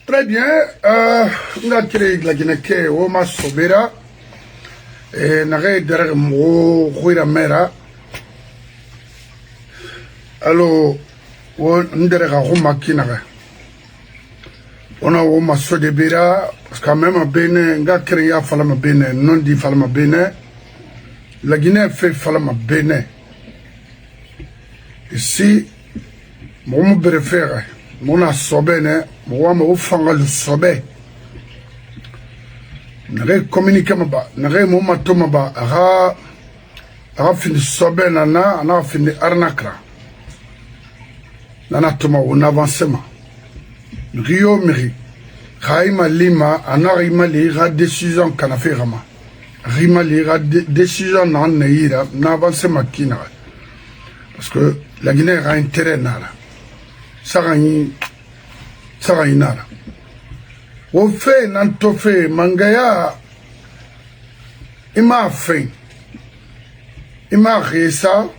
Très bien. Nga kire la Guinée o ma sobera et nare derrière mo khouira mera. Alors on ndere ga khuma kinara. On a o ma sobera parce que même bene nga kire ya fala ma bene non di fala ma bene. La Guinée fait fala ma bene. Ici mon préféré mon a sobene moi me fanga le sobe nare communiquer maba nare mo matoma ba aga fini sobe na fini arnakra nana toma on avancement rio miri khaima lima anarima li ga décision kana ferama rima li ga décision na neira na avancement kina parce que la Guinée a intérêt nala Sarani nara. Au fait, n'antofe mangaya ima fait. Ima resa.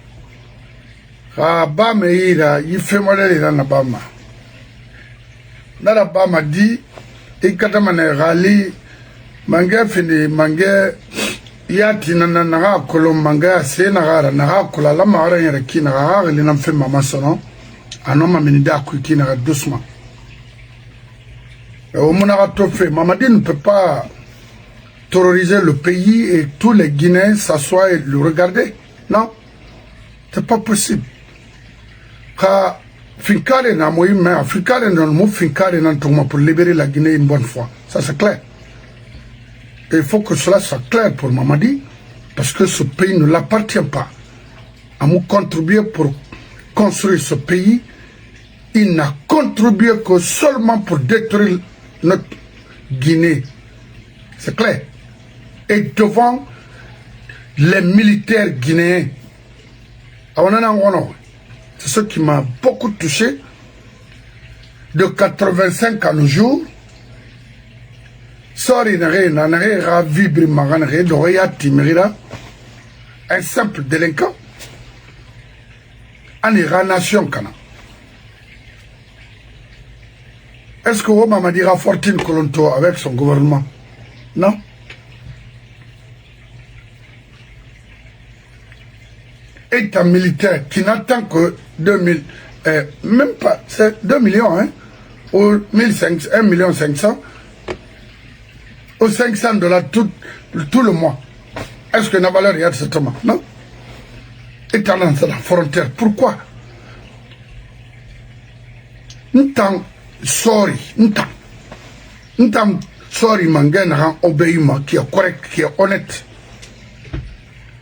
Ba meira yife modele na bama. Nara bama di ikatamane rali mangaya fini mangaya yati na kolom mangaya se na kola la mara yere kina ga na fe mama sono. Un homme a mené qui n'a doucement. Au Monaratofe, Mamadi ne peut pas terroriser le pays et tous les Guinéens s'assoient et le regarder. Non, c'est pas possible. Car Finkare n'a pas eu, mais Finkare n'a pas eu pour libérer la Guinée une bonne fois. Ça c'est clair. Et il faut que cela soit clair pour Mamadi, parce que ce pays ne l'appartient pas. À nous contribuer pour construire ce pays. Il n'a contribué que seulement pour détruire notre Guinée. C'est clair. Et devant les militaires guinéens, c'est ce qui m'a beaucoup touché. De 85 à nos jours, un simple délinquant, en Iran nation kana. Est-ce que Obama dira Fortune Kolonto avec son gouvernement? Non. État militaire qui n'attend que 2000, même pas, c'est 2 millions, hein, ou 1 million 500, ou $500 tout le mois. Est-ce que la valeur est à ce moment? Non. État dans la frontière. Pourquoi? N'tang sorry, n'tang sorry mangana obéima qui est correct, qui est honnête.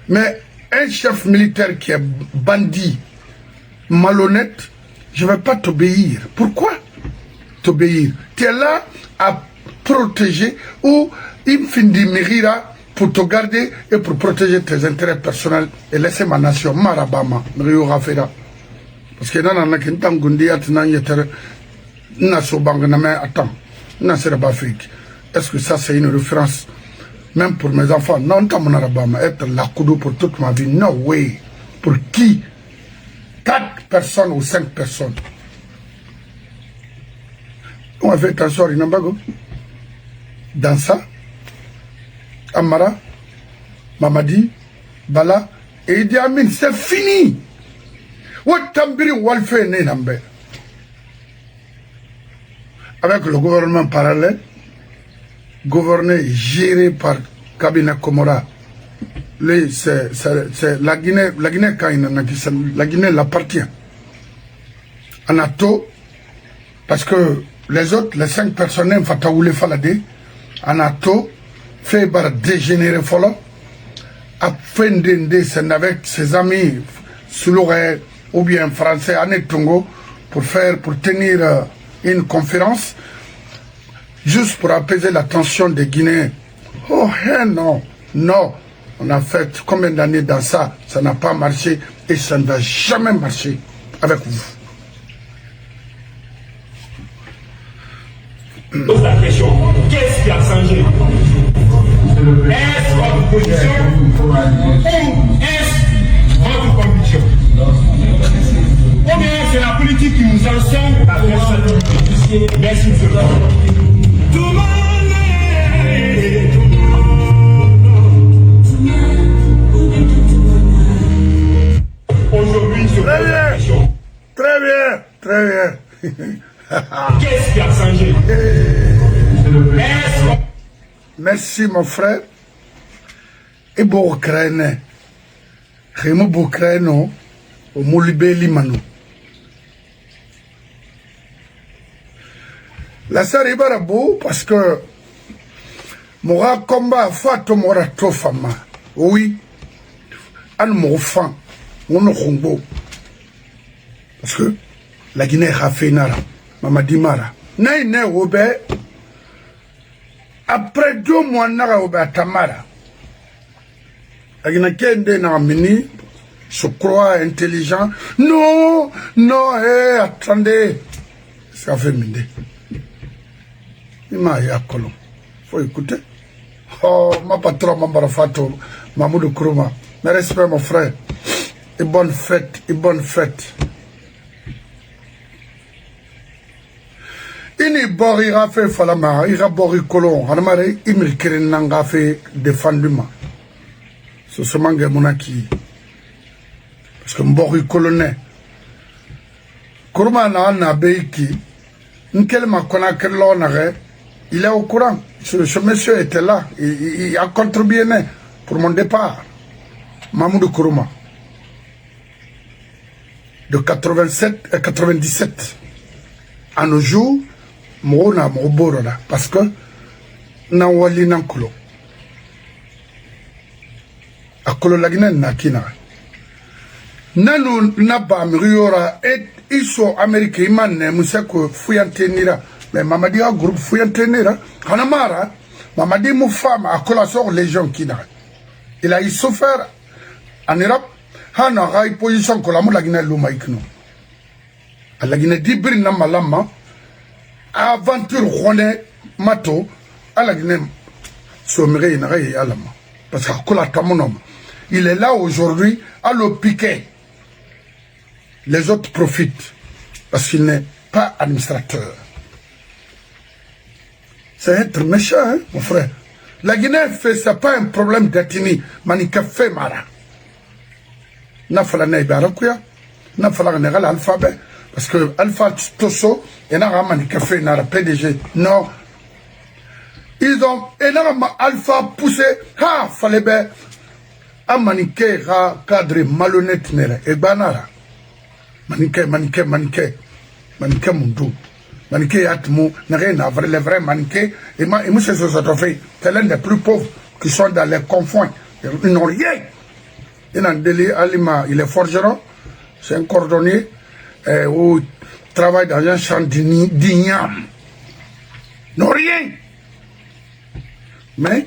Mais un chef militaire qui est bandit, malhonnête, je ne vais pas t'obéir. Pourquoi t'obéir? Tu es là à protéger ou il finit mirira pour te garder et pour protéger tes intérêts personnels et laisser ma nation marabama Rio Rafera. Parce que dans la Kintan Gundi Atnan Yeter Naso Banganame attends, Nasseraba Afrique. Est-ce que ça c'est une référence même pour mes enfants? Non, Tamonarabama, être la koudou pour toute ma vie. No way. Pour qui? 4 personnes ou 5 personnes. On a fait attention, Rinambago. Dans ça, Amara, Mamadi, Bala, et Idi Amin, c'est fini. Avec le gouvernement parallèle, gouverné, géré par Kabila Komora, c'est la Guinée, la Guinée l'appartient. Anato, parce que les autres, les 5 personnes, Fataoulé Falade, Anato, fait par dégénérer Folo, a fait des avec ses amis Soulouré ou bien français à Tongo pour tenir une conférence juste pour apaiser la tension des Guinéens. Oh non, non, on a fait combien d'années dans ça, ça n'a pas marché et ça ne va jamais marcher avec vous. Pose la question, qu'est-ce qui a changé? Est-ce votre position ou est-ce votre conviction? Ou bien c'est la politique qui nous enseigne à faire ça? Merci, monsieur. Aujourd'hui, sur Très bien. question, Très bien, très bien. qu'est-ce qui a changé? Est-ce que Merci mon frère. Et bon Ukraine. Rémo Ukraine au Moulibeli Manu. La sœur Ibara beau parce que Mora combat fato mora tofama. Oui. An mon fan. On a parce que la Guinée a fait nara. Mamadi Mara. Naïne Robert. Après 2 mois, nara oba tamara. Agina kende na mini, je crois intelligent. Non, non, attendez. Ça fait minde. Il m'a y a colon. Faut écouter. Oh, ma patron, ma barafato, Mamoudou Kourouma. Mes respects, mon frère. Et bonne fête, et bonne fête. Ini bori ga fe falama ira bori kolon hanamare imil kirin nanga fe défenduma so semange monaki parce que mbori colonel Kourouma na beiki nkelma kona kerlo na il est au courant ce monsieur était là il a contribué pour mon départ Mamoudou Kourouma de 87 à 97 à nos jours Mona Moborola parce que Nawali Nankulo Akolo Lagina Nakina Nanu Naba Miriora et Iso Amérique Imane Musako Fuyantenira mais Mamadi a groupe Fuyantenira Hanamara Mamadi Moufama Akola sort Légion Kina il a souffert en Europe Hana Rai position que la Moulagina Lumaikno à la Guinée d'Ibri Namalama aventure Rwanda Mato à la Guinée sommerie n'arrête alama parce que Kola Tamonom il est là aujourd'hui à le piquer les autres profitent parce qu'il n'est pas administrateur c'est être méchant hein, mon frère la Guinée fait c'est pas un problème d'ethnie manika fait mara n'a fala na ibarakuya n'a fala na l'alphabet parce que Alpha Tosso et Narama Café n'a PDG. Non. Ils ont énormément Alpha poussé. Ha, fallait bien. Amaniké, cadre malhonnête, nere. Et banara. Maniké Mundou. Maniké Atmou. N'a rien à voir. Les vrais maniké. Et moi, c'est ce fait. C'est l'un des plus pauvres qui sont dans les confins. Ils n'ont rien. Il a un délit Alima. Il est forgeron. C'est un cordonnier. Où travaille dans un champ d'igname. Non, rien. Mais,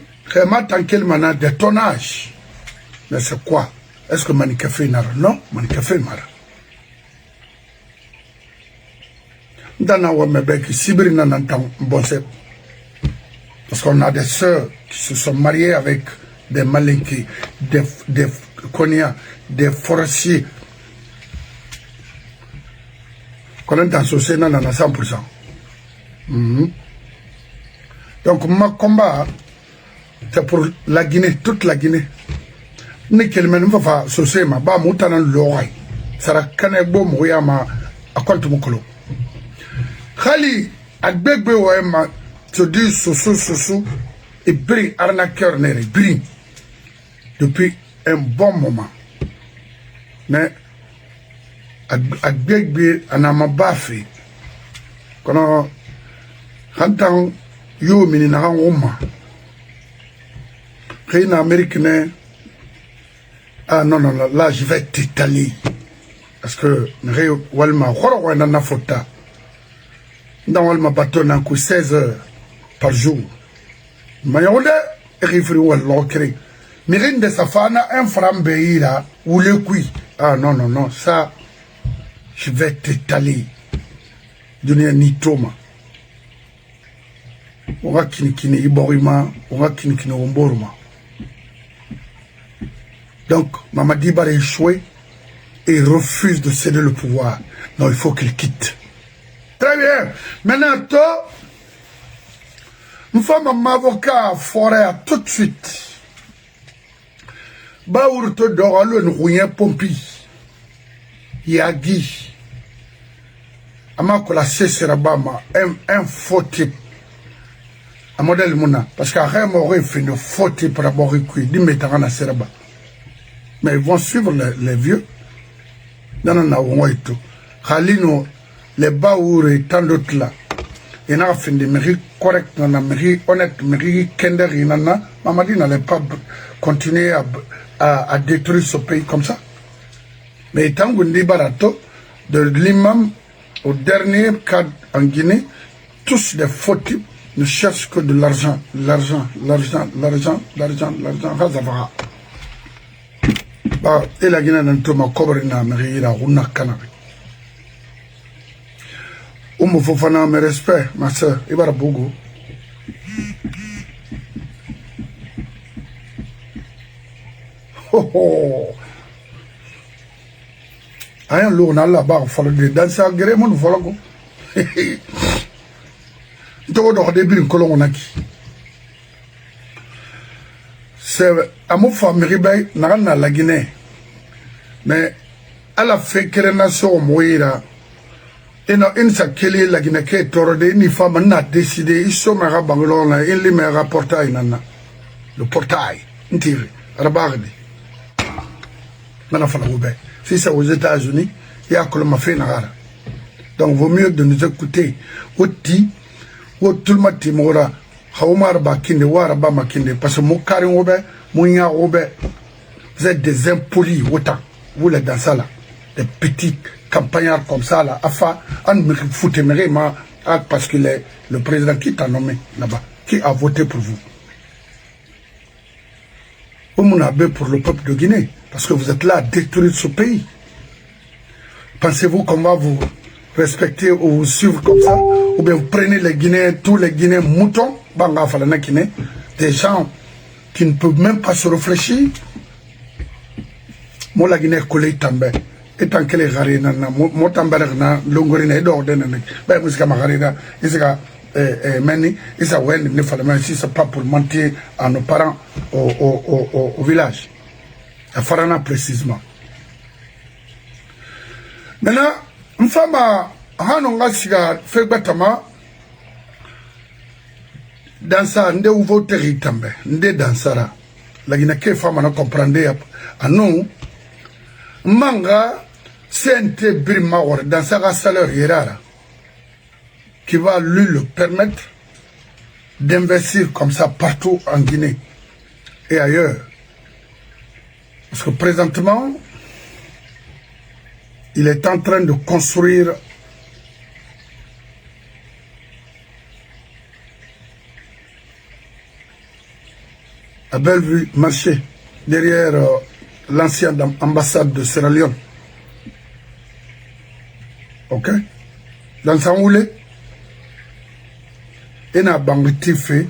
tant qu'il m'a des tonnages. Mais c'est quoi? Est-ce que Manika fait nara? Non, Manika fait mara. Dans la Wamebek, Sibiri n'entend bon c'est. Parce qu'on a des sœurs qui se sont mariées avec des Malinki, des Konya, des forestiers. On est dans ce Sénat à 100%. Donc, mon combat, c'est pour la Guinée, toute la Guinée. Ne kelmen va fa sosema ba mutana loray sara kanebo moyama akontu mukolo khali agbegbe wema te dit soso et bri arnaqueur nere bri depuis un bon moment mais agbegbe anama bafi kono hantan yo minina ngoma Réna américaine. Ah non, non, là je vais t'étaler. Parce que Walma, Walma, Fota. Dans Walma bateau, n'a que 16 heures par jour. Mais on a référé au locré. Mérine de sa femme, un franc là, ou le cuit. Ah non, non, non, ça, je vais t'étaler. Donner un nitoma. On va kinikine Iborima, on va kinikine Omborima. Donc, Mamadi Bara échoué et refuse de céder le pouvoir. Non, il faut qu'il quitte. Très bien. Maintenant, toi, Une femme, un avocat, forêt, tout de suite. Baourte d'oralo, une rouillère pompi. Yagi. Amakola Serabama, un faux type. Un modèle Mouna. Parce qu'après, m'aurait fait de faux type pour avoir écouté. Dis-moi, Seraba. Mais ils vont suivre les vieux. Dans un tout. Khalino, les Baour et tant d'autres là. Il y a fait des mairies correctes, des mairies honnêtes, des mairies kender, Mamadi n'allait pas continuer à détruire ce pays comme ça. Mais étant Gundi Barato, de l'imam au dernier cadre en Guinée, tous des faux types ne cherchent que de l'argent, l'argent, l'argent, l'argent, l'argent, l'argent, Razavara. Et la Guinée n'a pas couvert la mairie, la Runa Canari. Oumou Fofana, mes respects, ma soeur, Ibara Bougou. Oh oh! Ayan lourd, on a là-bas, on follow de danser à gré, mon follow. Il te voit début une colonne on a qui. C'est à mon famille, n'a la Guinée. Mais à la fait que les nations mouillent. Une sakeli la Guinée qui est torrée, ni femme n'a décidé, ils sont à Bangalore, ils les mettent à portail, le portail, une tire, à la barre. Si c'est aux États-Unis, il y a que le mafia nagara. Donc, vaut mieux de nous écouter. Oti, ou tout le monde timora, Haoumar Bakinde, Waraba Makinde, parce que mon carré oube, Mouya oube, vous êtes des impolis, autant, vous les dans ça là, des petits campagnards comme ça là, afa, on me fout parce que le président qui t'a nommé là-bas, qui a voté pour vous. Vous m'avez pour le peuple de Guinée, parce que vous êtes là à détruire ce pays. Pensez-vous qu'on va vous respecter ou vous suivre comme ça? Ou bien vous prenez les Guinéens, tous les Guinéens moutons, des gens qui ne peuvent même pas se réfléchir. Moi, la Guinée, collée també. Et tant que les Garina, moi, tambarana, longorina, et d'ordre, ben, vous savez, Magarina, Meni, et ça, ouais, il ne fallait même si c'est pas pour mentir à nos parents au village. À Farana précisément. Maintenant, une femme a fait batama dans sa nde ouvo territambe, nde dansara. La Guinée que femme n'a comprendu à nous. Manga, c'est un té brimawar dans sa salaire hirara qui va lui le permettre d'investir comme ça partout en Guinée et ailleurs. Parce que présentement, il est en train de construire à Bellevue marché derrière l'ancienne ambassade de Sierra Leone. Ok? Dans sa roulée, il y a un fait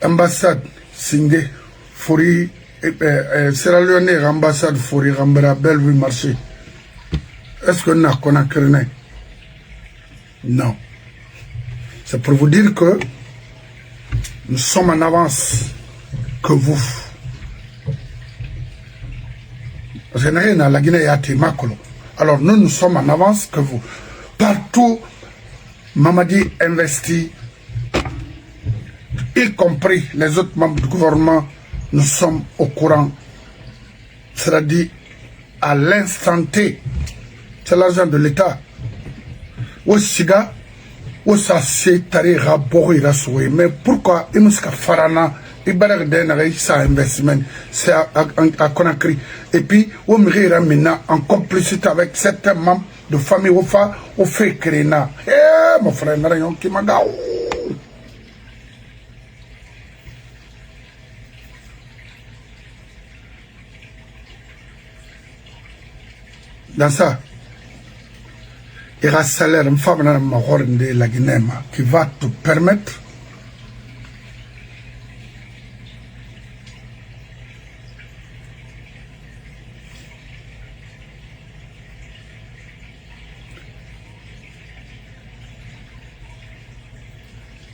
ambassade Singé, Fori, Sierra Leone, ambassade Fori, Rambera, Bellevue marché. Est-ce que nous avons créé? Non. C'est pour vous dire que nous sommes en avance que vous. Parce que la Guinée a été macolo. Alors nous sommes en avance que vous. Partout, Mamadi investit, y compris les autres membres du gouvernement, nous sommes au courant. C'est-à-dire à l'instant T. C'est l'argent de l'État. Au Siga, au Sassé, Tari, Rabori, Rassoui. Mais pourquoi il nous a farana? Il y a un investissement, c'est à Conakry. Et puis, on me maintenant en complicité avec certains membres de famille au fait créer. Eh, mon frère, n'a rien qui m'a gagné. Dans ça, il y a un salaire, une femme de la Guinée qui va te permettre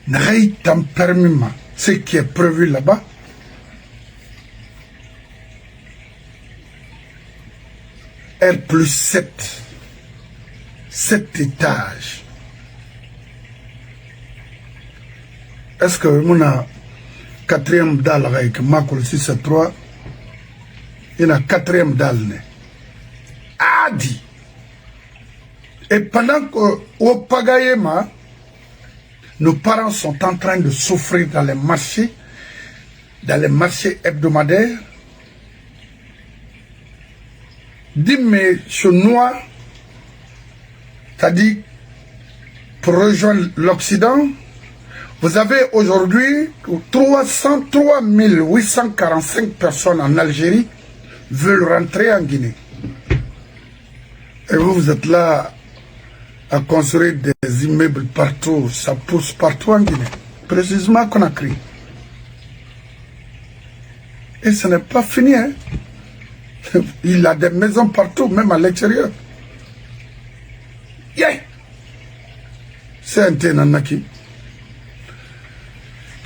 N'aille t'en permis, ce qui est prévu là-bas. R+7. 7 étages. Est-ce que mon a 4e dalle avec Makol 6-3? Il y a 4e dalle. Adi. Et pendant que au Pagayema, nos parents sont en train de souffrir dans les marchés hebdomadaires. 10 000 chinois, c'est-à-dire pour rejoindre l'Occident, vous avez aujourd'hui 3 845 personnes en Algérie veulent rentrer en Guinée. Et vous êtes là à construire des immeubles partout, ça pousse partout en Guinée, précisément à Conakry. Et ce n'est pas fini, hein. Il a des maisons partout, même à l'extérieur. Yeah. C'est un ténanaki.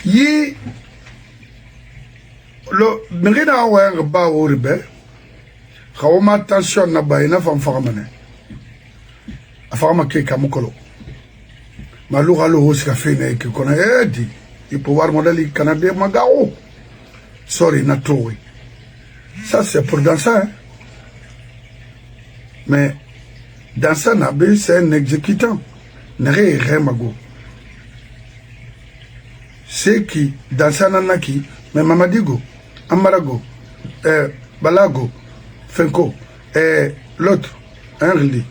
Yi le mérina wang ba wuribe. Khawma tension na bayina fam fagamane. Afagama ke kamukolo. Malu halo hoska fene ke kona edi. Il pouvoir modèle canadien magao. Sorry na troui. Ça, c'est pour danser. Hein? Mais danser, c'est un exécutant. C'est qui, danser, nanaki, mais Mamadigo, Amarago, Balago, Fenko, et l'autre, Henry,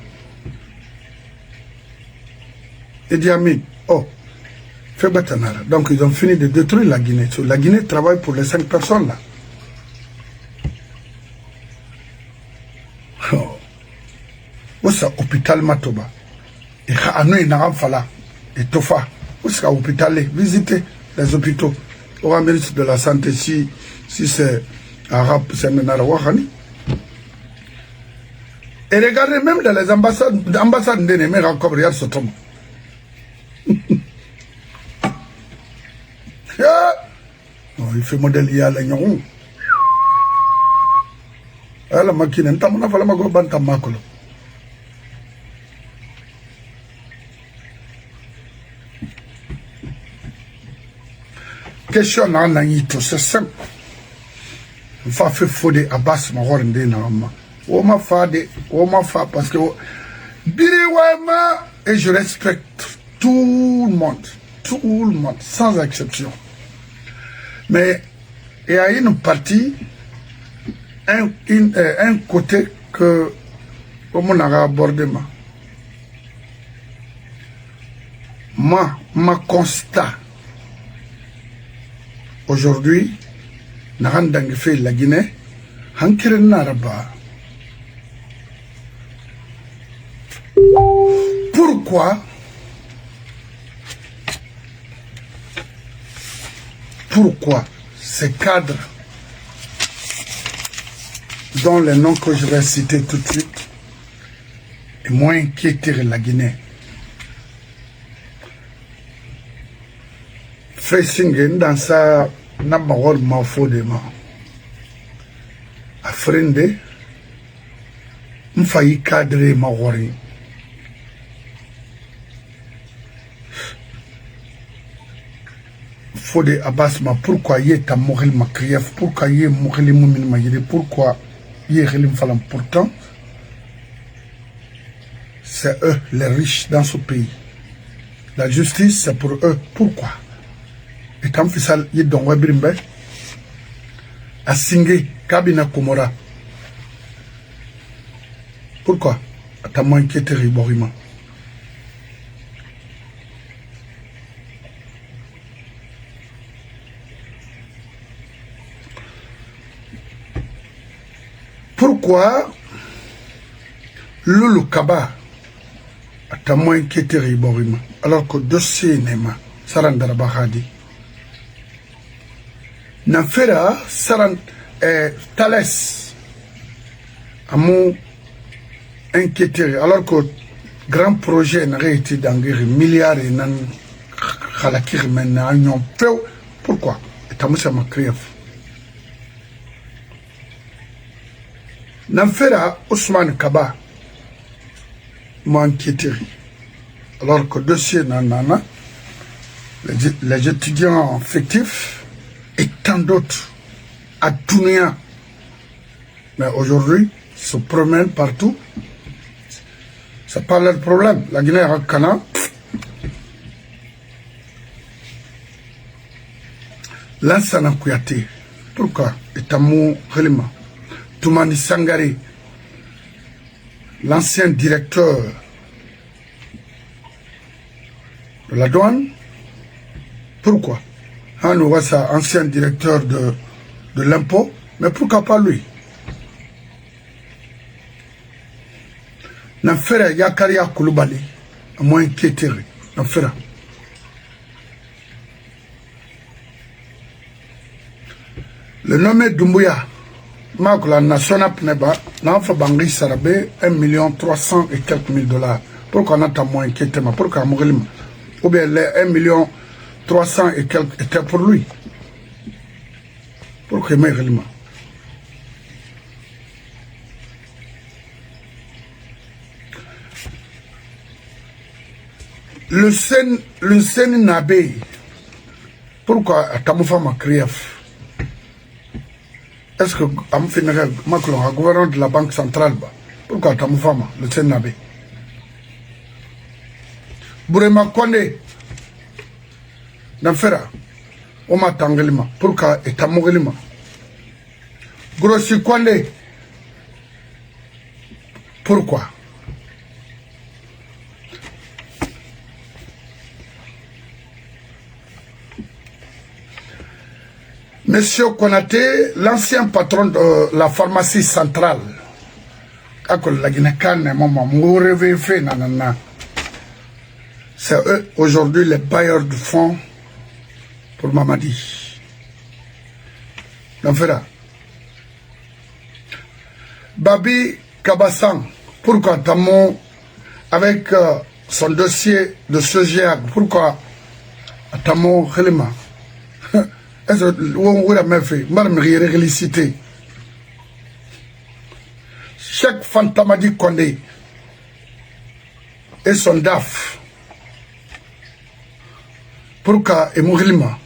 Idi Amin. Oh, fait Batanara. Donc, ils ont fini de détruire la Guinée. La Guinée travaille pour les 5 personnes là. Où est l'hôpital Matoba? Et Khanoui Naramfala et Tofa. Où est l'hôpital? Visitez les hôpitaux. Au ministre de la Santé, si c'est arabe, c'est Menaraouahani. Et regardez même dans les ambassades de Némé, encore Riyad Sotom. Il fait modèle il y a la Nyon. La machine, on a fait la magobanta makolo. Question na nanyito, c'est simple. Il faut faire fauder Abbas Mahorende normalement. On m'a fait parce que Biriwama et je respecte tout le monde, sans exception. Mais il y a une partie, un côté que on a abordé ma constat aujourd'hui n'a fait la Guinée pourquoi ces cadres dont les noms que je vais citer tout de suite est moins inquiété la Guinée. Facing dans sa n'abord ma faute a friendé m'failli cadrer ma wari. Faut de Abbas ma pourquoi y est à mourir ma criève, pourquoi y est mourir les moumines ma yéde, pourquoi y est relim falam pourtant c'est eux les riches dans ce pays. La justice c'est pour eux. Pourquoi? Et quand Fissal y est dans Wabrimbe à Singé, Kabina Komora. Pourquoi? T'as moins inquiété Riborima. Pourquoi Loulou Kaba a moins inquiété Riborima alors que dossier Nema Sarandara Bahadi Nafera Sarand Thalès a moins inquiété alors que grand projet n'a été d'enguerre milliards et nan Khalakir maintenant, ils ont fait. Pourquoi? Et t'as mis ma créé. N'affaire Ousmane Kaba m'a inquiété. Alors que le dossier nanana, les étudiants fictifs et tant d'autres à Tounia. Mais aujourd'hui, ils se promènent partout. C'est pas leur problème. La Guinée-Rakana, Lansana Kouyaté. Pourquoi? Et Tamou Khelima. Toumani Sangare, l'ancien directeur de la douane. Pourquoi? On voit ça, ancien directeur de l'impôt, mais pourquoi pas lui? N'affaire Yakaria Kouloubali, à moins inquiété, n'affaire. Le nommé Doumbouya, Marc la nationale Pneba, n'a fait Bangui Sarabé 1 300 000 et quelques mille dollars. Pourquoi on a tant moins inquiété, pourquoi Mourilima? Ou bien les 1 300 000 et quelques étaient pour lui. Pourquoi Mourilima? Le Sen Nabé, pourquoi Tamoufa m'a créé? Est-ce que Macron a gouverneur de la Banque centrale? Pourquoi Tamoufa le Sen Nabé? Bourema Kone, N'affaire, Oma Tangelima, pourquoi Tamougelima? Grossi Kone, pourquoi? Monsieur Konaté, l'ancien patron de la pharmacie centrale, c'est eux aujourd'hui les bailleurs de fonds pour Mamadi. Babi Kabassan, pourquoi Tamon, avec son dossier de Sogiag, pourquoi Tamon Khelima? Est-ce qu'on a fait réélicité? Chaque Fantamadi Kondé et son DAF, pourquoi et Mourilima?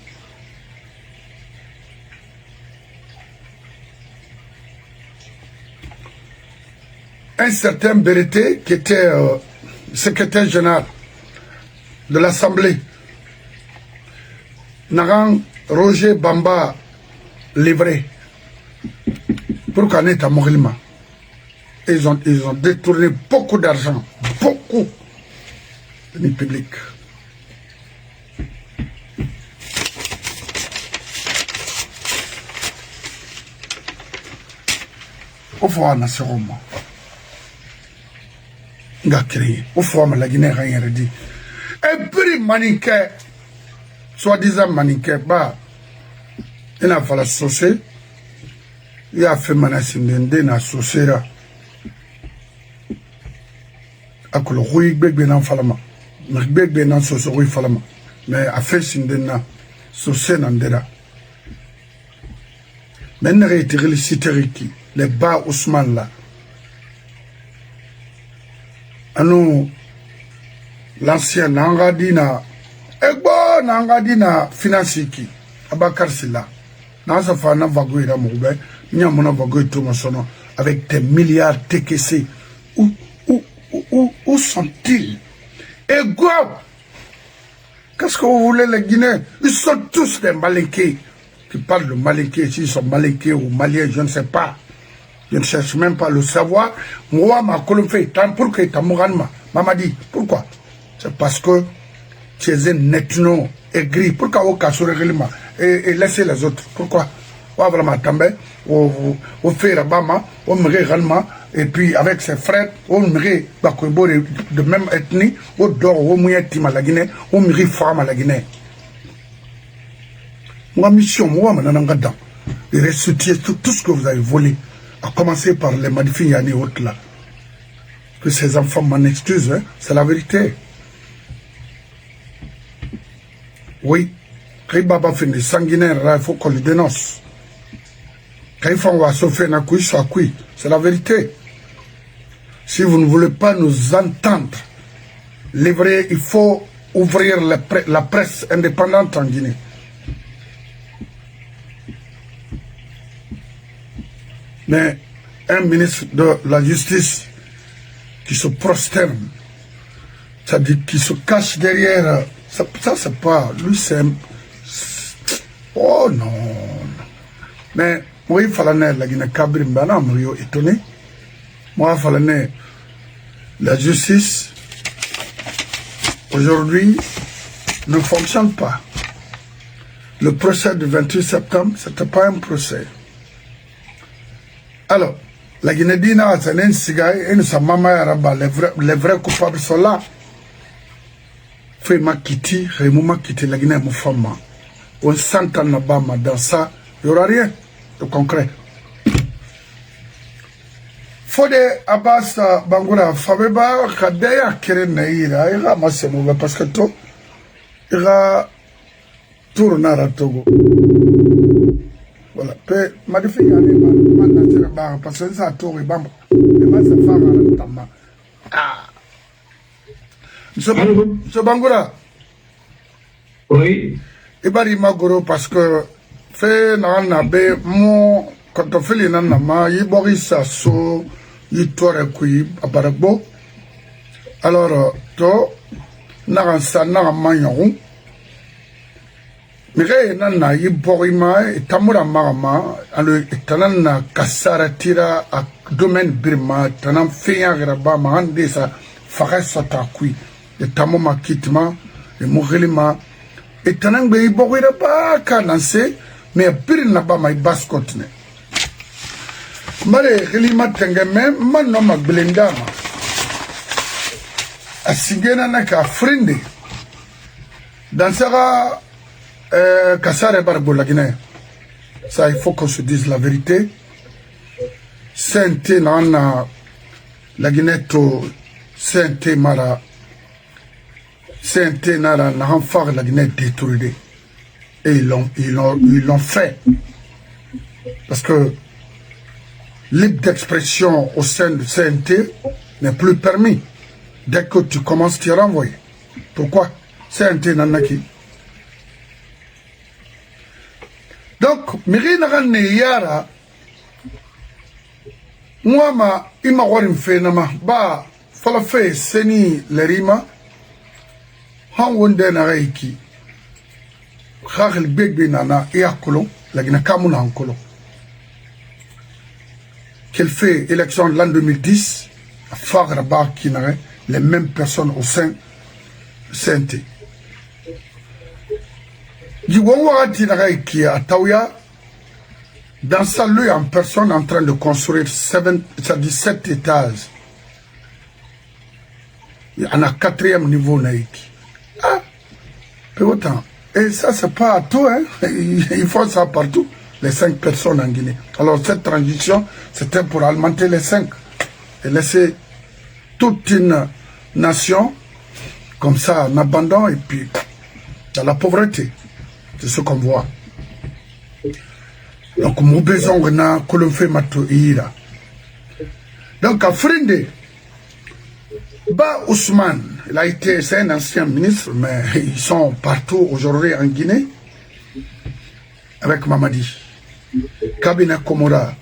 Un certain Bérété qui était secrétaire général de l'Assemblée, Naran Roger Bamba livré. Pourquoi on est à Mourilima? Ils ont détourné beaucoup d'argent, beaucoup du public. Au fond, on a ce roman. On a créé. Au fond, la Guinée a rien dit. Et puis, Maniké, soi-disant Maniké, il a fallu saucer. Il a fait Manasindende, il a saucé. Akolo rouille bébé dans Falama. Bébé dans sauce rouille Falama. Mais a fait Sindena, saucé Nandera. Mais il a été rélicité les bas Ousmane là. À nous, l'ancien Nangadina, Egbo Nangadina financier Abakar Silla. Nasa Fana Vagoïra Moube, Niamona Vagoï Tomasono, avec des milliards TKC. Où sont-ils? Egbo! Qu'est-ce que vous voulez les Guinéens? Ils sont tous des malinqués. Qui parlent de malinqués, s'ils sont malinqués ou maliens, je ne sais pas. Je ne cherche même pas le savoir. Moi, ma colonne fait tant pour que ta Mouranma. Mamadi, pourquoi? C'est parce que tu es un netno aigri. Pourquoi au cas sur et laisser les autres? Pourquoi? On va vraiment tomber, on fait Rabama, on me régalma, et puis avec ses frères, on me de même ethnie, on dort au Mouyetim à la Guinée, on me réforme à la Guinée. Moi, mission, moi, maintenant, et restituer tout ce que vous avez volé. À commencer par les magnifiques années autres là. Que ces enfants m'en excusent, hein, c'est la vérité. Oui. Quand Baba fait des sanguinaires, il faut qu'on le dénonce. Quand ils font c'est la vérité. Si vous ne voulez pas nous entendre, il faut ouvrir la presse indépendante en Guinée. Mais un ministre de la justice qui se prosterne, c'est-à-dire qui se cache derrière, ça c'est pas, lui c'est... Oh non. Mais moi il fallait la Guinée Cabrim Bana, moi étonné. Moi il fallait la justice aujourd'hui ne fonctionne pas. Le procès du 28 septembre, c'était pas un procès. Alors, la Guinée-Dina, c'est un cigare, et sa maman arabe, les vrais coupables sont là. Fait ma kitty, Rémouma kitty, la Guinée, mon femme. On s'entend là-bas, dans ça, il n'y aura rien de concret. Fode Abbas Bangoura, Fabeba, Kadeya, Kerenaïra, il va m'asser mauvais parce que toi, il va tourner à Togo. Voilà. Pe madifi yale man na tere ba parce que ça tourne bamba. Et ma se faire à tama. Ah. Ce Bangoura. Oui. Et bari magoro parce que fait na be mo quand on fait les nanama yi borisa so yi tore kui abarabo. Alors to na sa na manyon. Mire nana yi borima tamura marama alo tanana kasara tira a domaine birma tanam feya graba ma ande sa fara sota kui de tamoma kitma de mogelima et tanang be borira ba kananse mais birna ba mai baskotne mare gelima tengeme man no maglendama asigena na ka frinde dans sera Kassare Barbo la Guinée. Ça, il faut qu'on se dise la vérité. Sainte Nana, la Guinée, Sainte Mara, Sainte Nara, Nahanfar, la Guinée détruite. Et ils l'ont fait. Parce que libre d'expression au sein de CNT n'est plus permis. Dès que tu commences, tu es renvoyé. Pourquoi? CNT Nanaki. Donc, Mirina Yara, moi, ima warim fenama, ba, falafe, seni, lerima, hanwonde na reiki, khakil begbe nana, iakolo, la Guinée Kamuna Ankolo. Qu'elle fait élection l'an 2010, à Fagraba qui n'aurait les mêmes personnes au sein du CNT. Dans sa lieu en personne en train de construire 7 étages. Il y en a 4e niveau naïki. Ah, peu autant. Et ça, c'est pas à tout, hein. Il faut ça partout, les 5 personnes en Guinée. Alors cette transition, c'était pour alimenter les 5 et laisser toute une nation comme ça en abandon et puis dans la pauvreté. C'est ce qu'on voit. Donc, mon besoin, on a qu'on fait matouira. Donc, à Frinde, Ba Ousmane, il a été, c'est un ancien ministre, mais ils sont partout aujourd'hui en Guinée, avec Mamadi, Kabina Komora,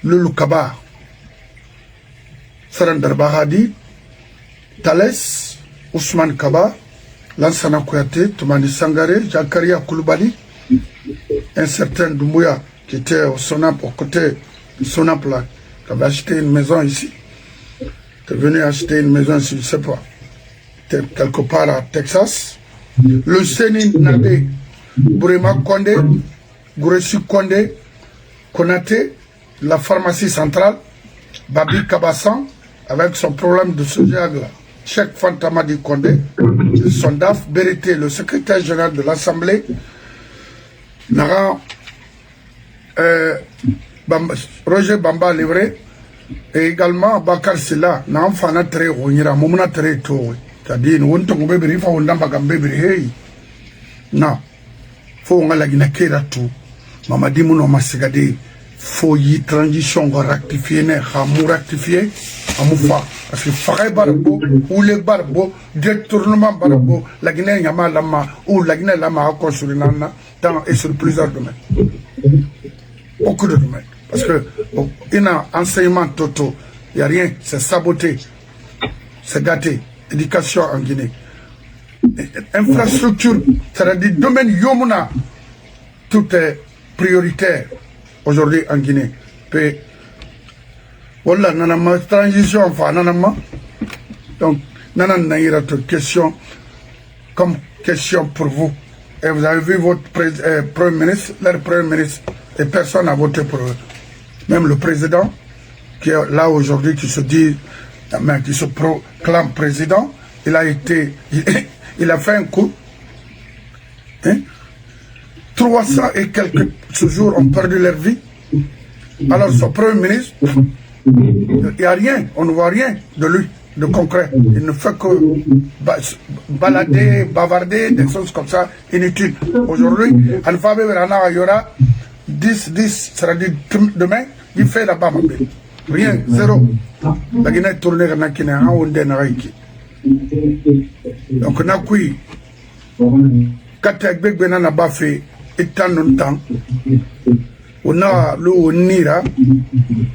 Loulou Kaba, Sarandar Bahadi, Thales, Ousmane Kaba, Lansana Kouyaté, Toumani Sangare, Jakaria Koulibaly, un certain Doumbouya qui était au Sonap, au côté du Sonap là, qui avait acheté une maison ici, qui est venu acheter une maison ici, je ne sais pas, quelque part à Texas. Le Sénin Nabé, Bourema Kondé, Gouressu Kondé, Konaté, la pharmacie centrale, Babi Kabassan, avec son problème de Sojiag, Cheikh Fantamadi Kondé, son DAF, Berité, le secrétaire général de l'Assemblée, Nara, Roger Bamba livré, et également Bakar Silla, Namfana Tre, Moumna Tre Tour, c'est-à-dire, nous avons un bébé, il faut un bébé, Non. Faut on a la guinakera tout. Mamadi mouno masigade. Faut y transition rectifier, ramou rectifier, amoufa. Parce que faray barbo, ou les barbo, détournement barbo, la Guinée yama lama, ou la Guinée lama a construit nana, dans et sur plusieurs domaines. Beaucoup de domaines. Parce que, il y a un enseignement toto, il n'y a rien, c'est saboté, c'est gâté. Éducation en Guinée. Infrastructure, c'est-à-dire domaine yomuna, tout est prioritaire. Aujourd'hui en Guinée. Puis, voilà, nanama transition, enfin, nanama. Donc, nanana ira toute question, comme question pour vous. Et vous avez vu votre Premier ministre, leur Premier ministre, et personne n'a voté pour eux. Même le président, qui est là aujourd'hui, qui se dit, qui se proclame président, il a été, il a fait un coup. Hein? 300 et quelques ce jour ont perdu leur vie. Alors son Premier ministre, il n'y a rien, on ne voit rien de lui, de concret. Il ne fait que balader, bavarder, des choses comme ça, inutiles. Aujourd'hui, Alpha Berana, il y aura 10, c'est-à-dire demain, il fait là-bas. Rien, zéro. La Guinée tournée, donc on a qui, quand tu as fait, étant longtemps, on a le Nira,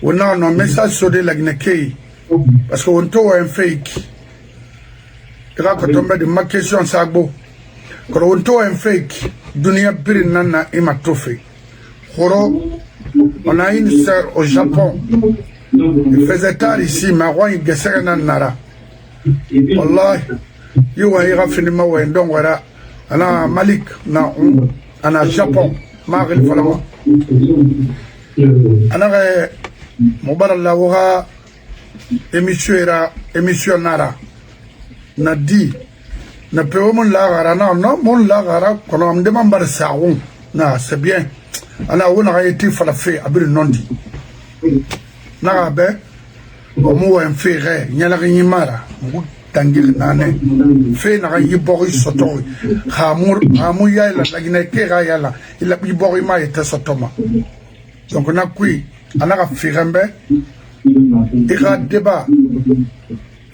on a un message sur la Guinée, parce qu'on a un fake. Quand on met de ma question, ça beau. Quand on a un fake, Dunia Pirinana et ma trophée. On a une sœur au Japon. Il faisait tard ici, mais roi il gassait un nara. Wallah, il y a fini ma way, donc voilà. Ana Malik, na ana Japon, Maril Falama. Ana Mobara Laura, émission Nara. Na dit, na peut mon lagara, non, mon lagara, quand on me demande de ça, na, c'est bien. Ana on a été falafé, abri non dit. Nara ben, au mot un ferré, n'y a rien mara. Tangil nane fe na yi bori soto hamu ya la Guinée kera ya la il a bori ma était sotoma donc on a qui anaka firembe ira débat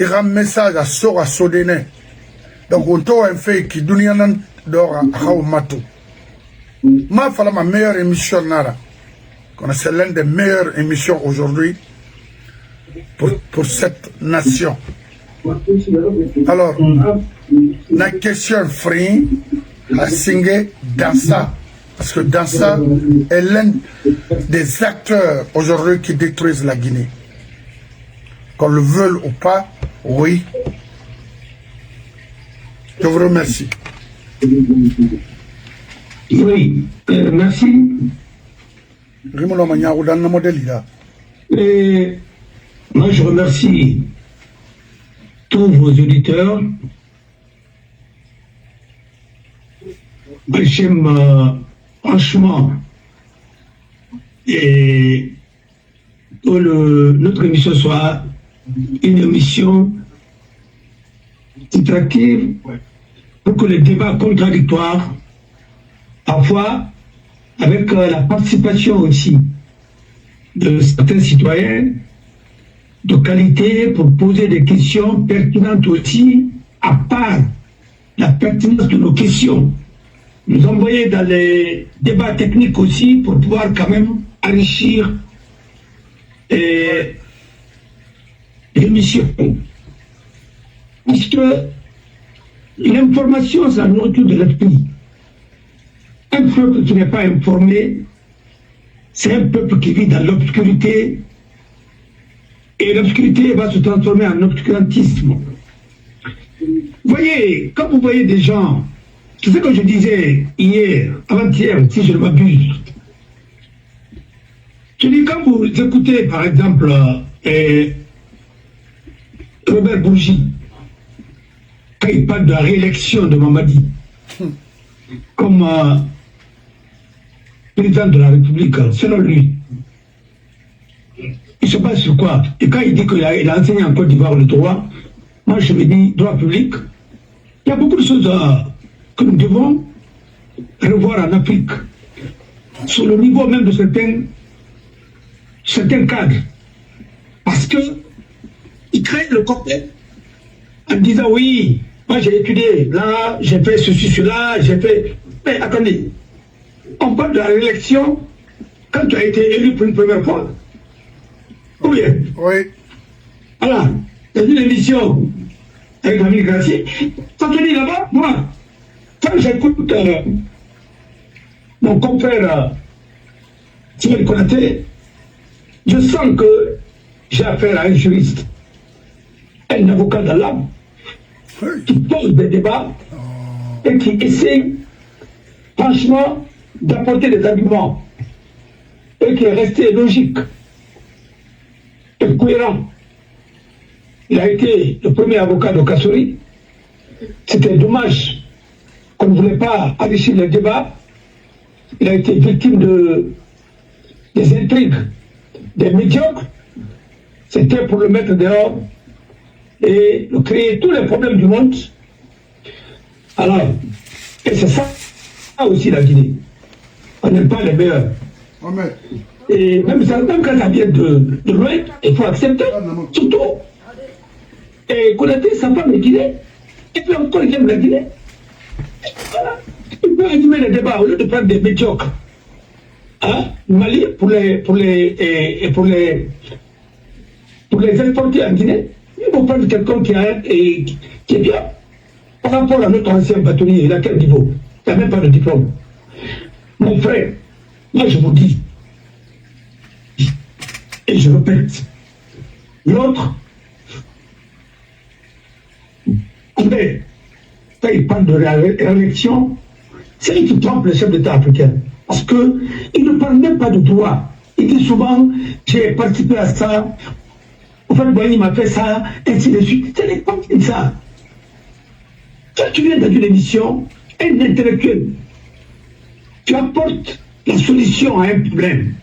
ira message à sora sodene donc on to un fait qui dunia nan dora haw matu ma fala ma meilleure émission nara qu'on c'est l'une des meilleures émissions aujourd'hui pour cette nation. Alors, la question free a signé Dansa, parce que Dansa est l'un des acteurs aujourd'hui qui détruisent la Guinée. Qu'on le veuille ou pas, oui. Je vous remercie. Oui, merci. Moi, je remercie tous vos auditeurs. J'aime franchement et que notre émission soit une émission interactive pour que les débats contradictoires, parfois avec la participation aussi de certains citoyens de qualité pour poser des questions pertinentes aussi, à part la pertinence de nos questions. Nous envoyer dans les débats techniques aussi pour pouvoir quand même enrichir l'émission. Parce que l'information, c'est la nourriture de l'esprit. Un peuple qui n'est pas informé, c'est un peuple qui vit dans l'obscurité. Et l'obscurité va se transformer en obscurantisme. Vous voyez, quand vous voyez des gens, c'est ce que je disais hier, avant-hier, si je ne m'abuse. Je dis, quand vous écoutez, par exemple, Robert Bourgi, quand il parle de la réélection de Mamadi, comme président de la République, selon lui, il se base sur quoi? Et quand il dit qu'il a enseigné en Côte d'Ivoire le droit, moi je me dis droit public. Il y a beaucoup de choses que nous devons revoir en Afrique, sur le niveau même de certains cadres. Parce que ils créent le cocktail en disant oui, moi j'ai étudié là, j'ai fait ceci, cela, j'ai fait. Mais attendez, on parle de la réélection quand tu as été élu pour une première fois. Ou bien? Oui. Voilà, dans une émission avec Mamie Gracier, ça te dit là-bas, moi, quand j'écoute mon compère Thierry Konaté, je sens que j'ai affaire à un juriste, un avocat dans l'âme, qui pose des débats et qui essaie franchement d'apporter des arguments et qui est resté logique et cohérent. Il a été le premier avocat de Kassori. C'était dommage qu'on ne voulait pas enrichir le débat. Il a été victime des intrigues des médiocres. C'était pour le mettre dehors et créer tous les problèmes du monde. Alors, et c'est ça aussi la Guinée. On n'aime pas les meilleurs. Oh, mais... Et même quand ça vient de loin, il faut accepter. Surtout. Et Konaté, sa femme est Guinée. Et puis encore, il aime la Guinée. Voilà. Il peut animer le débat au lieu de prendre des médiocres. Hein? Mali pour les exporter en Guinée. Il faut prendre quelqu'un qui est bien. Par rapport à notre ancien bâtonnier, il a quel niveau? Il n'a même pas de diplôme. Mon frère, moi je vous dis, et je répète, l'autre, mais quand il parle de réélection, c'est lui qui trompe le chef d'État africain. Parce qu'il ne parle même pas de droit. Il dit souvent, j'ai participé à ça, au fait, il m'a fait ça, ainsi de suite. Ce n'est pas ça. Quand tu viens dans une émission, un intellectuel, tu apportes la solution à un problème.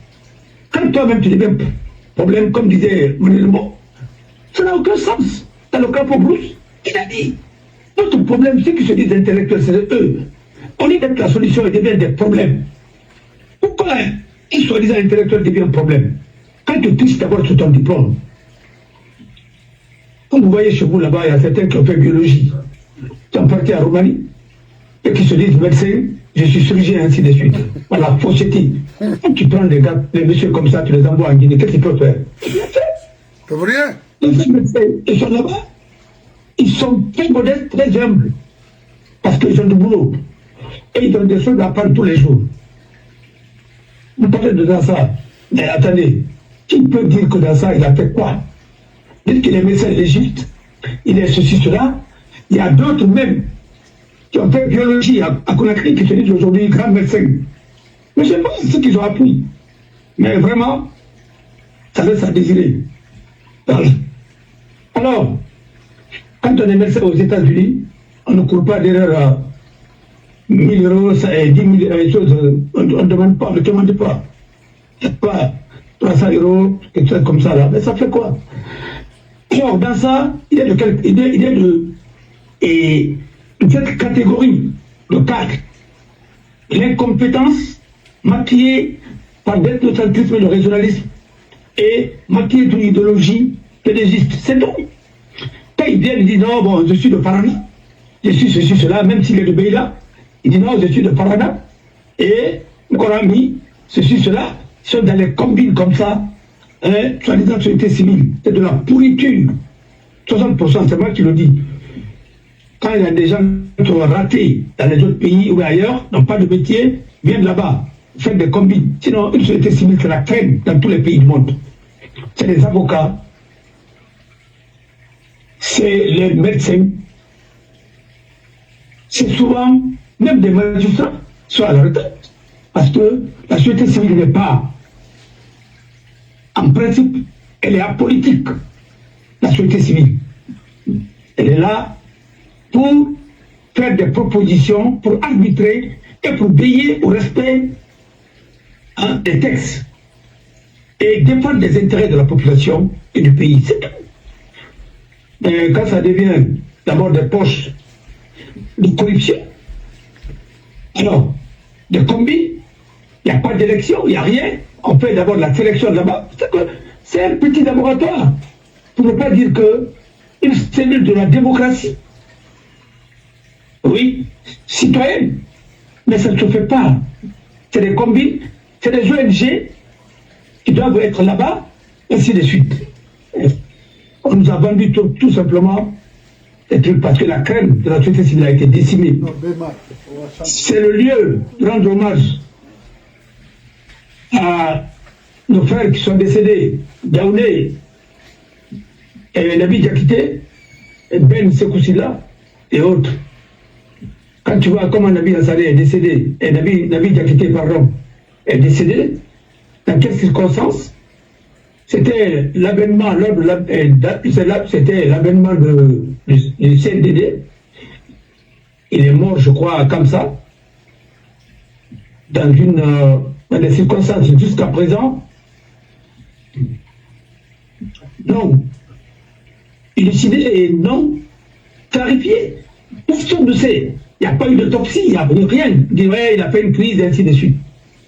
Quand toi-même tu deviens problème, comme disait Monelmo, ça n'a aucun sens. Dans le cas pour Bruce, il a dit, notre problème, ceux qui se disent intellectuels, c'est eux. On dit que la solution devient des problèmes. Pourquoi un soi-disant intellectuel devient un problème? Quand tu triches d'abord sur ton diplôme, comme vous voyez chez vous là-bas, il y a certains qui ont fait biologie, qui sont partis à Roumanie, et qui se disent médecin, je suis chirurgien, ainsi de suite. Voilà, Fauchetti. Quand tu prends des gars, des messieurs comme ça, tu les envoies en Guinée, qu'est-ce qu'ils peuvent faire? Ils peuvent rien. Les médecins, ils sont là-bas. Ils sont très modestes, très humbles. Parce qu'ils ont du boulot. Et ils ont des choses à apprendre tous les jours. Vous parlez de Dansa. Mais attendez, qui peut dire que Dansa, il a fait quoi? Dites qu'il est médecin légiste, il est ceci, cela. Il y a d'autres même qui ont fait biologie à Conakry qui se disent aujourd'hui grands médecins. Mais je sais pas ce qu'ils ont appris. Mais vraiment, ça laisse à désirer. Alors, quand on est médecin aux États-Unis, on ne court pas derrière 1000 euros et 10 000 choses. On ne demande pas, on ne demande pas. Il n'y a pas 300 euros, quelque chose comme ça là. Mais ça fait quoi? Alors, dans ça, il est de cette catégorie de cadre. L'incompétence maquillée par l'ethnocentrisme et le régionalisme et maquillée d'une idéologie pédégiste. C'est tout. Quand il vient, il dit non, bon, je suis de Parana, je suis ceci, cela, même s'il est de Beïla, il dit non, je suis de Parana, et Korami, ceci, cela, ils sont dans les combines comme ça, hein, soi-disant société civile. C'est de la pourriture. 60%, c'est moi qui le dis. Quand il y a des gens qui ont raté dans les autres pays ou ailleurs, n'ont pas de métier, viennent là-bas, faire des combines. Sinon, une société civile, c'est la crème dans tous les pays du monde. C'est les avocats, c'est les médecins, c'est souvent même des magistrats qui sont à la retraite. Parce que la société civile n'est pas, en principe, elle est apolitique, la société civile. Elle est là pour faire des propositions, pour arbitrer et pour veiller au respect des textes et défendre les intérêts de la population et du pays. C'est tout. Mais quand ça devient d'abord des poches de corruption, alors de combis, il n'y a pas d'élection, il n'y a rien. On fait d'abord la sélection là-bas. C'est un petit laboratoire. Pour ne pas dire que une cellule de la démocratie, oui, citoyenne, mais ça ne se fait pas. C'est des combis, c'est des ONG qui doivent être là-bas, ainsi de suite. On nous a vendu tout simplement des trucs parce que la crème de la société civile a été décimée. C'est le lieu de rendre hommage à nos frères qui sont décédés, Daoulé et Nabi Diakité, et Ben Sekoussila et autres. Quand tu vois comment Nabi Ansari est décédé, et Nabi Diakité, pardon, est décédé, dans quelles circonstances? C'était l'avènement, c'était l'avènement du CNDD. Il est mort, je crois, comme ça, dans des circonstances jusqu'à présent. Non. Élucidé et non clarifié. Personne ne sait. Il n'y a pas eu d'autopsie, il n'y a rien. Il dit, ouais, il a fait une crise, et ainsi de suite.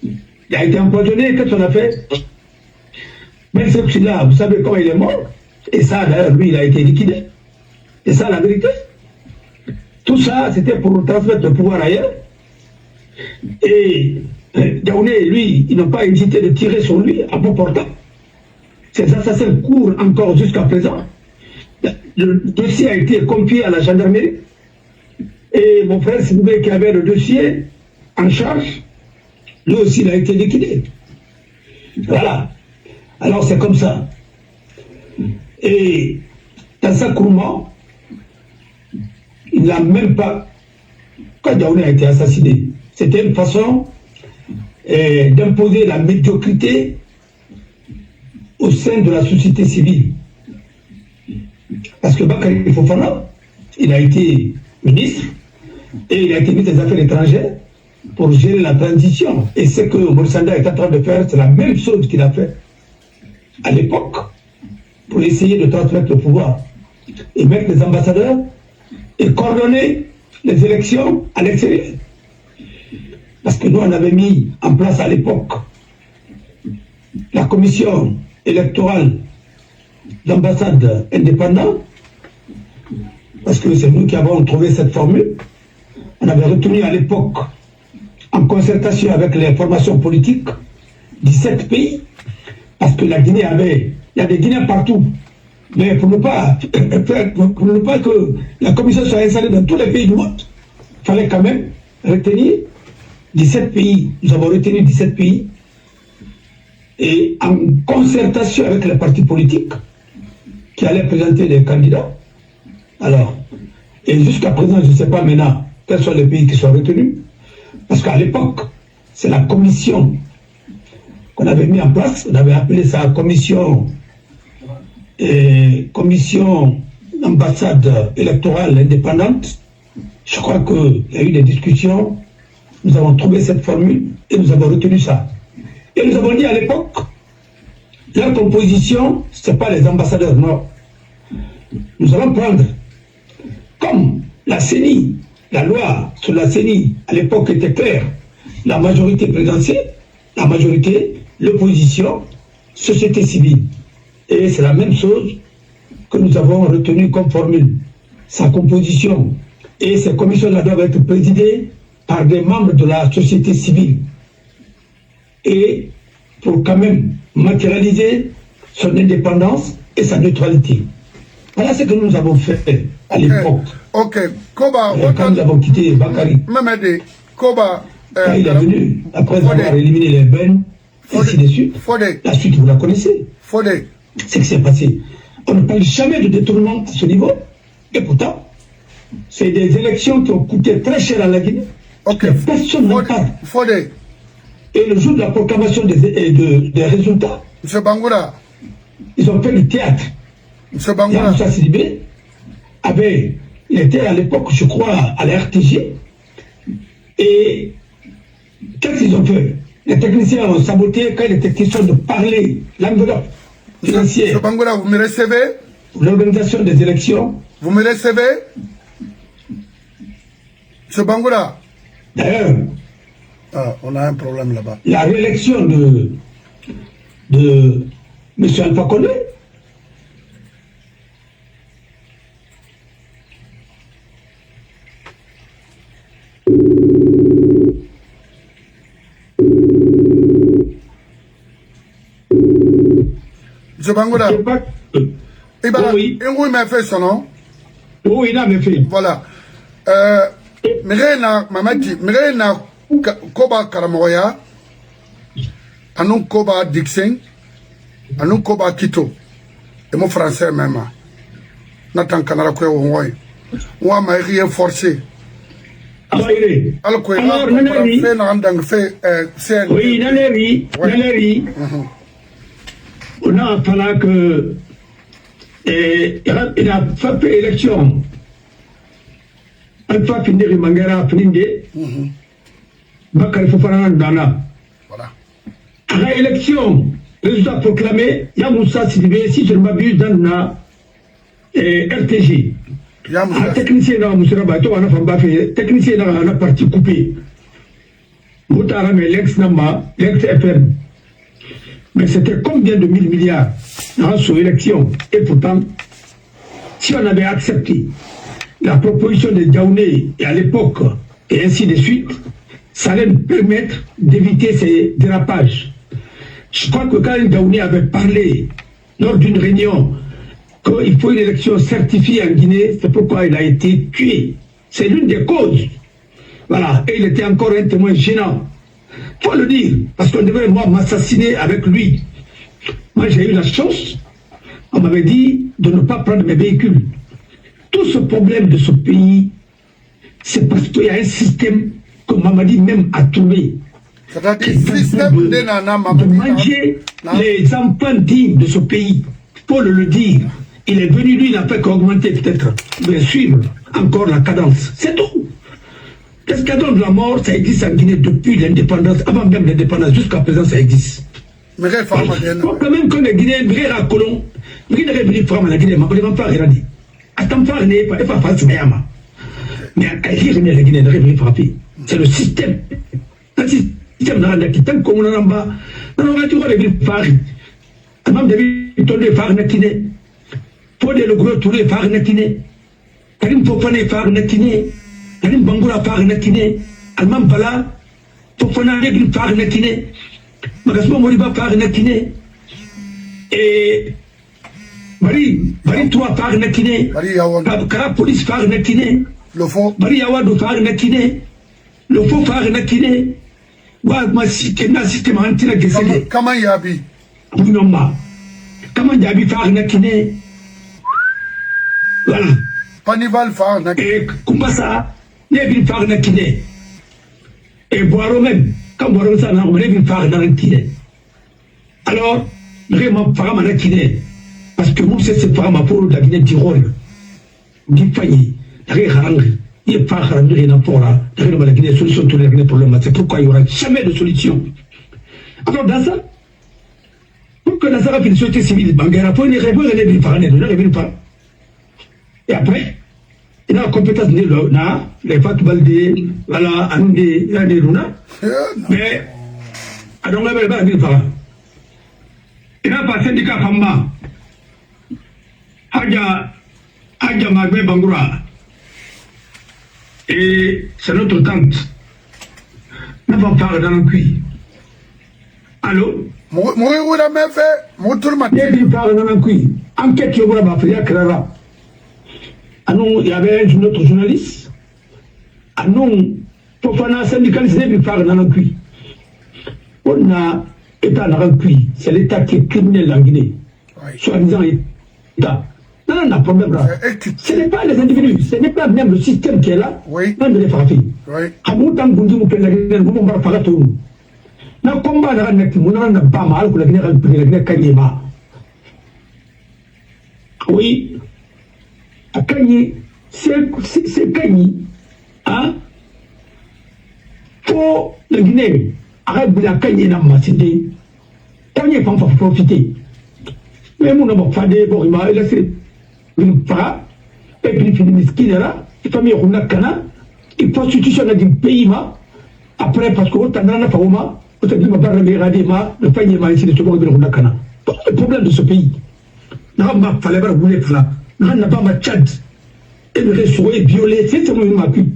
Il a été empoisonné, qu'est-ce qu'on a fait? Mais celui-là, vous savez comment il est mort? Et ça, d'ailleurs, lui, il a été liquidé. C'est ça la vérité. Tout ça, c'était pour transmettre le pouvoir ailleurs. Et Daoulé, lui, ils n'ont pas hésité de tirer sur lui à bout portant. Ces assassins courent encore jusqu'à présent. Le dossier a été confié à la gendarmerie. Et mon frère Sylvain, qui avait le dossier en charge, lui aussi, il a été liquidé. Voilà. Alors c'est comme ça. Et dans sa courement, il n'a même pas, quand Daoulé a été assassiné, c'était une façon d'imposer la médiocrité au sein de la société civile. Parce que Bakary Fofana, il a été ministre et il a été ministre des Affaires étrangères pour gérer la transition. Et ce que Bolsonaro est en train de faire, c'est la même chose qu'il a fait à l'époque pour essayer de transmettre le pouvoir et mettre les ambassadeurs et coordonner les élections à l'extérieur. Parce que nous, on avait mis en place à l'époque la commission électorale d'ambassade indépendante, parce que c'est nous qui avons trouvé cette formule. On avait retenu à l'époque, en concertation avec les formations politiques, 17 pays, parce que la Guinée avait, il y a des Guinéens partout, mais pour ne pas que la commission soit installée dans tous les pays du monde, il fallait quand même retenir 17 pays. Nous avons retenu 17 pays, et en concertation avec les partis politiques qui allaient présenter les candidats. Alors, et jusqu'à présent, je ne sais pas maintenant quels sont les pays qui sont retenus, parce qu'à l'époque, c'est la commission qu'on avait mis en place, on avait appelé ça commission d'ambassade électorale indépendante. Je crois qu'il y a eu des discussions, nous avons trouvé cette formule et nous avons retenu ça. Et nous avons dit à l'époque, leur composition, ce n'est pas les ambassadeurs, non. Nous allons prendre, comme la CENI, la loi sur la CENI, à l'époque était claire, la majorité présidentielle, la majorité, l'opposition, société civile. Et c'est la même chose que nous avons retenu comme formule. Sa composition et ces commissions-là doivent être présidées par des membres de la société civile. Et pour quand même matérialiser son indépendance et sa neutralité. Voilà ce que nous avons fait à l'époque. Ok. Koba, quand nous avons quitté Bakary. Mamadi, Koba. Quand il est venu, après avoir éliminé les bennes, ainsi de suite. La suite, vous la connaissez. C'est ce qui s'est passé. On ne parle jamais de détournement à ce niveau. Et pourtant, c'est des élections qui ont coûté très cher à la Guinée. Personne n'en parle. Et le jour de la proclamation des résultats, M. Bangoura, ils ont fait du théâtre. M. Bangoura, Moussa Sidibé il était à l'époque, je crois, à la RTG. Et qu'est-ce qu'ils ont fait? Les techniciens ont saboté quand il était question de parler l'enveloppe financière. M. Bangoura, vous me recevez? L'organisation des élections. Vous me recevez? M. Bangoura. D'ailleurs, Ah, on a un problème là-bas. La réélection de M. Alpha Condé. M. Bangoura, oui, il m'a fait son nom. Oui, il m'a fait. Voilà. Mirena Mamati, Mirena Koba Karamoya, Anou Koba Dixon, Anou Koba Kito, et mon français même. Nathan Kanara Kwe Wongoy. Moi, m'a rien forcé. Alors, oui, Naleri. On a parlé que il a fait élection. Alpha Finderi Mangara Prinde, Bakari Fofana Dana. Voilà. À la élection, résultat proclamé, Yamoussa Sidibé, si je ne m'abuse, dans la RTG. Un technicien dans Moussera Bato, on a fait technicien dans la partie coupée. Moutara, mais l'ex-Nama, l'ex-FM. Mais c'était combien de 1000 milliards dans son élection? Et pourtant, si on avait accepté la proposition de Diaoné et à l'époque, et ainsi de suite, ça allait nous permettre d'éviter ces dérapages. Je crois que quand Diaoné avait parlé lors d'une réunion qu'il faut une élection certifiée en Guinée, c'est pourquoi il a été tué. C'est l'une des causes. Voilà, et il était encore un témoin gênant. Il faut le dire, parce qu'on devait moi m'assassiner avec lui. Moi j'ai eu la chance, on m'avait dit de ne pas prendre mes véhicules. Tout ce problème de ce pays, c'est parce qu'il y a un système que Mamadi même a trouvé. C'est-à-dire le système de manger les enfants dignes de ce pays. Il faut le dire. Il est venu, lui, il n'a fait qu'augmenter peut-être, bien suivre encore la cadence. C'est tout. L'escadron de la mort, ça existe en Guinée depuis l'indépendance, avant même l'indépendance, jusqu'à présent, ça existe. Mais il faut quand même que les Guinéens, les colons, les Guinéens, les femmes, la Guinée, mais les enfants, ils ont dit. Attends, pas, il ne faut pas faire ça, mais à dire, les Guinéens, ils frapper. C'est le système. Le système dans la qui, tant qu'on en bas, on va toujours les faire. Même des tournées faire Nakine. Faut des le gros tourner faire Nakine. Karim Fofane faire Nakine. Karim Bangoura faire Nakine. Alman Bala. Fofana Régl faire Nakine. Magasmo Moriba faire Nakine. Et Marie toi faire Nakine. Kara police faire Nakine. Le faux. Marie Awado faire Nakine. Le faux faire Nakine. Wa ma système anti-la Gessé. Comment Yabi? Bounoma. Comment Yabi faire Nakine? Voilà. Panival faire Nakine. Et Kumbasa, Yabi faire Nakine. Et Boiro même, quand Boiro ça n'a pas faire Nakine. Alors, vraiment, faire Nakine. Parce que vous, c'est faire ma pour la Guinée d'Irol. D'Ifayi, d'Arrangri. Il n'y a pas de rapport de la Guinée, solution de la Guinée problème. C'est pourquoi il n'y aura jamais de solution. Alors, dans ça, pour que la Zara finisse société civile, Bangara, pour une réponse, elle est venue par an, et après, il a la compétence de les Fatou Baldé, voilà, Anoundé, Luna, mais, alors, elle va venir par an. Il a pas syndicat Famba, Hadja Magbe Bangoura. Et c'est notre tante. Nous allons parler dans le cuit. Allô? Moi, je l'ai fait. Moi, tout le matin. Nous parler dans le cuit. Enquête, je vais faire Krara. Il y avait un autre journaliste. Nous, pour faire un syndicaliste, nous parler dans le cuit. On a État dans le cuit. C'est l'État qui est criminel en Guinée. Soi-disant État. Non, non, problème là. Ce n'est pas les individus, ce n'est pas même le système qui est là, même de les frapper. À mon temps, vous dites que la Guinée, vous m'en parlez pas tout. Dans le combat, vous n'avez pas mal que la Guinée Kanyema. Oui, à Kanye, c'est Kanye. Hein? Pour la Guinée, arrête de la Kanye dans ma cité. Kanye ne peut pas profiter. Mais mon nom, Fadé, bon, il m'a laissé. Une part, et puis il finit miskin là, il famille Runakana, il constitution du pays, Après, parce que vous avez un Faoma, vous avez le problème de ce pays. Nous avons fallu rouler là. Nous n'avons pas Tchad. Et nous avons violé. C'est ce que nous avons fait.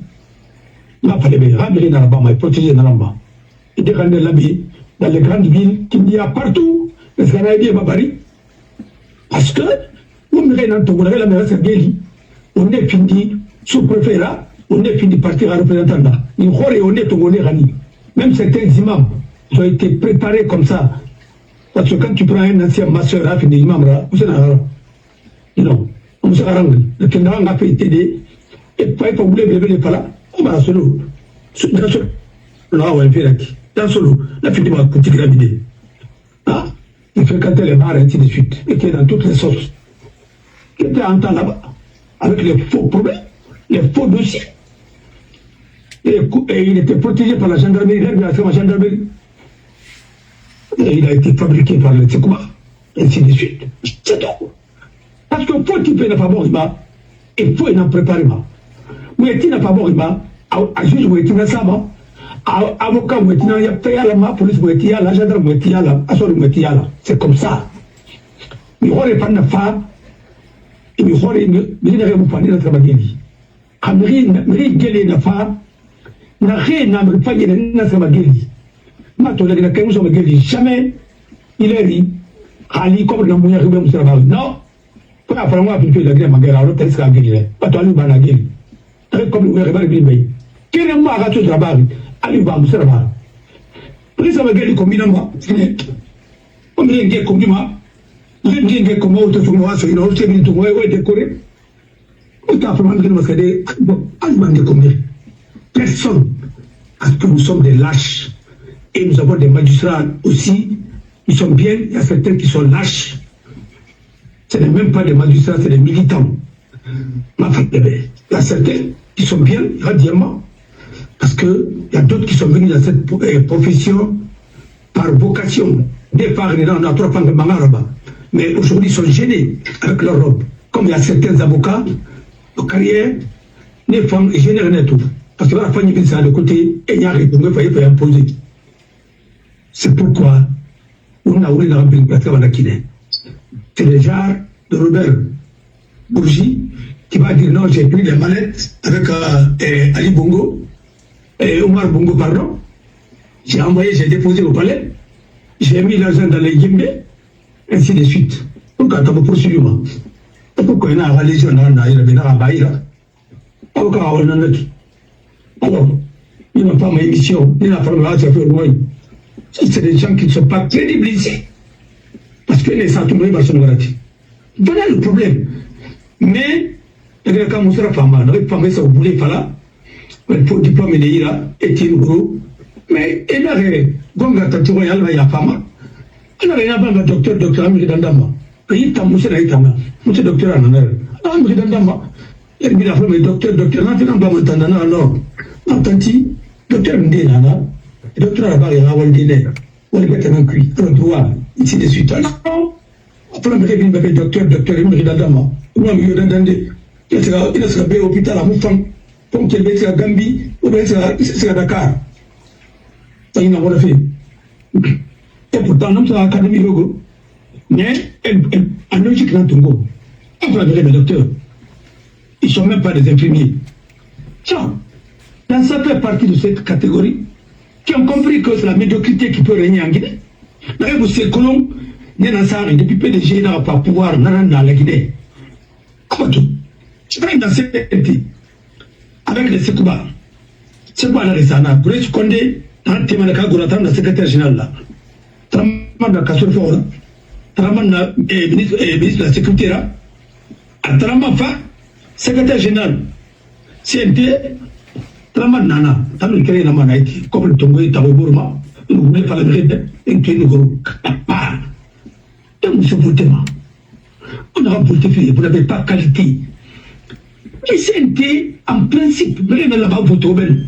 Nous avons fallu ramener dans la Bama et protéger dans la Bama. Et de rendre l'habit dans les grandes villes qu'il y a partout. Les Canadiens à Paris. Parce que, nous avons la maire Sergeli. On est fini sous-préfet là. On est fini partir à représentant là. Nous avons même certains imams ont été préparés comme ça. Parce que quand tu prends un ancien masseur, des imams là, vous savez, non, on se rend. Le Kénara a fait aider. Et pas pour vous les là. On va solo. Dans ce là, on va faire là. Dans solo, la fille m'a coûté la vidéo. Ah, il fréquentait les bars et ainsi de suite. Et qui est dans toutes les sauces. Qui était en temps là-bas. Avec les faux problèmes, les faux dossiers. Et il était protégé par la gendarmerie, la gendarmerie. Et il a été fabriqué par le Tsekouba, et ainsi de suite. C'est tout. Parce que faut qu'il n'a pas bon, il faut qu'il préparer. Mouetti n'a pas bon, à juge Mouetti n'a pas bon, avocat Mouetti n'a pas bon, police Mouetti n'a pas bon, gendarme Mouetti n'a pas bon, assort Mouetti n'a pas bon. C'est comme ça. Il n'y a pas de femme, il n'y a pas de femme. Amri gele na fa na rien na me pas na sama geli ma to la kai muso geli jamais il est ri ali comme na muya ribe muso ba non pas vraiment appliquer la guerre magara lo test ka geli pas to ali ba na geli très comme muya ribe bi kene ma ga to travail ali ba muso ba prise ma geli combina ma comme il est comme ma il comme autre tout moi c'est une autre qui tout moi ouais décorer. Personne, parce que nous sommes des lâches et nous avons des magistrats aussi, ils sont bien, il y a certains qui sont lâches. Ce n'est même pas des magistrats, c'est des militants. Il y a certains qui sont bien, radialement, parce qu'il y a d'autres qui sont venus dans cette profession par vocation. Des fois, on a trois femmes de Mangaraba, mais aujourd'hui ils sont gênés avec leur robe. Comme il y a certains avocats, aux carrières, les femmes génèrent tout. Parce que la femme qui est de côté, et il y a rien pour faire imposer. C'est pourquoi on a ouvert la remplie. C'est le genre de Robert Bourgi qui va dire non, j'ai pris les manettes avec Ali Bongo, et Omar Bongo, pardon. J'ai envoyé, j'ai déposé au palais, j'ai mis l'argent dans les guillemets, ainsi de suite. Pourquoi tu as poursuivi moi? Pourquoi il y a une religion dans la alors, ils n'ont pas ma émission, ils n'ont pas ma émission. C'est des gens qui ne sont pas crédibles ici. Parce que les sentiments sont gratuits. Voilà le problème. Mais, quand on sera femme, on va faire ça au boulot, il faut diplômer les ira, et il gros. Mais, il y a des gonga tatoué, il y a femme. Il y a un docteur Amiri Dandama. Il y a un monsieur docteur Ananel. Amiri Dandama. Il y a un docteur, non, non, tanti, docteur Ndénana, docteur Abari Rawaldine, on est maintenant cuit, le droit, ici de suite. Non, après, on me docteur, il me Dandama. Moi, je me dis, il sera à l'hôpital à Moufang, comme qu'il est à Gambie, ou bien c'est à Dakar. Ça, il n'a pas fait. Et pourtant, nous sommes à l'Académie Logo. Mais, en logique, dans Tongo, on peut le docteur. Ils ne sont même pas des infirmiers. Tiens, dans certaines parties de cette catégorie, qui ont compris que c'est la médiocrité qui peut régner en Guinée. D'ailleurs, vous savez que l'on, depuis PDG, n'a pas pouvoir dans la Guinée. Comment tout? Je prends dans cette entité, avec les Sekouba. C'est quoi la Rissana? Brice Condé, dans le thème de Kagouratan, le secrétaire général là. Traman de Kassur Fora, Traman de ministre de la Sécurité là, Traman Fa, secrétaire général, CNT, Traman Nana, Tamil Kéré Namanaïti, comme le Tongo et Tarobourma, nous voulons faire le rêve, et tu es le gros. Donc, monsieur Boutema, on a remporté, vous n'avez pas qualité. Et CNT, en principe, vous n'avez pas votre rebelle.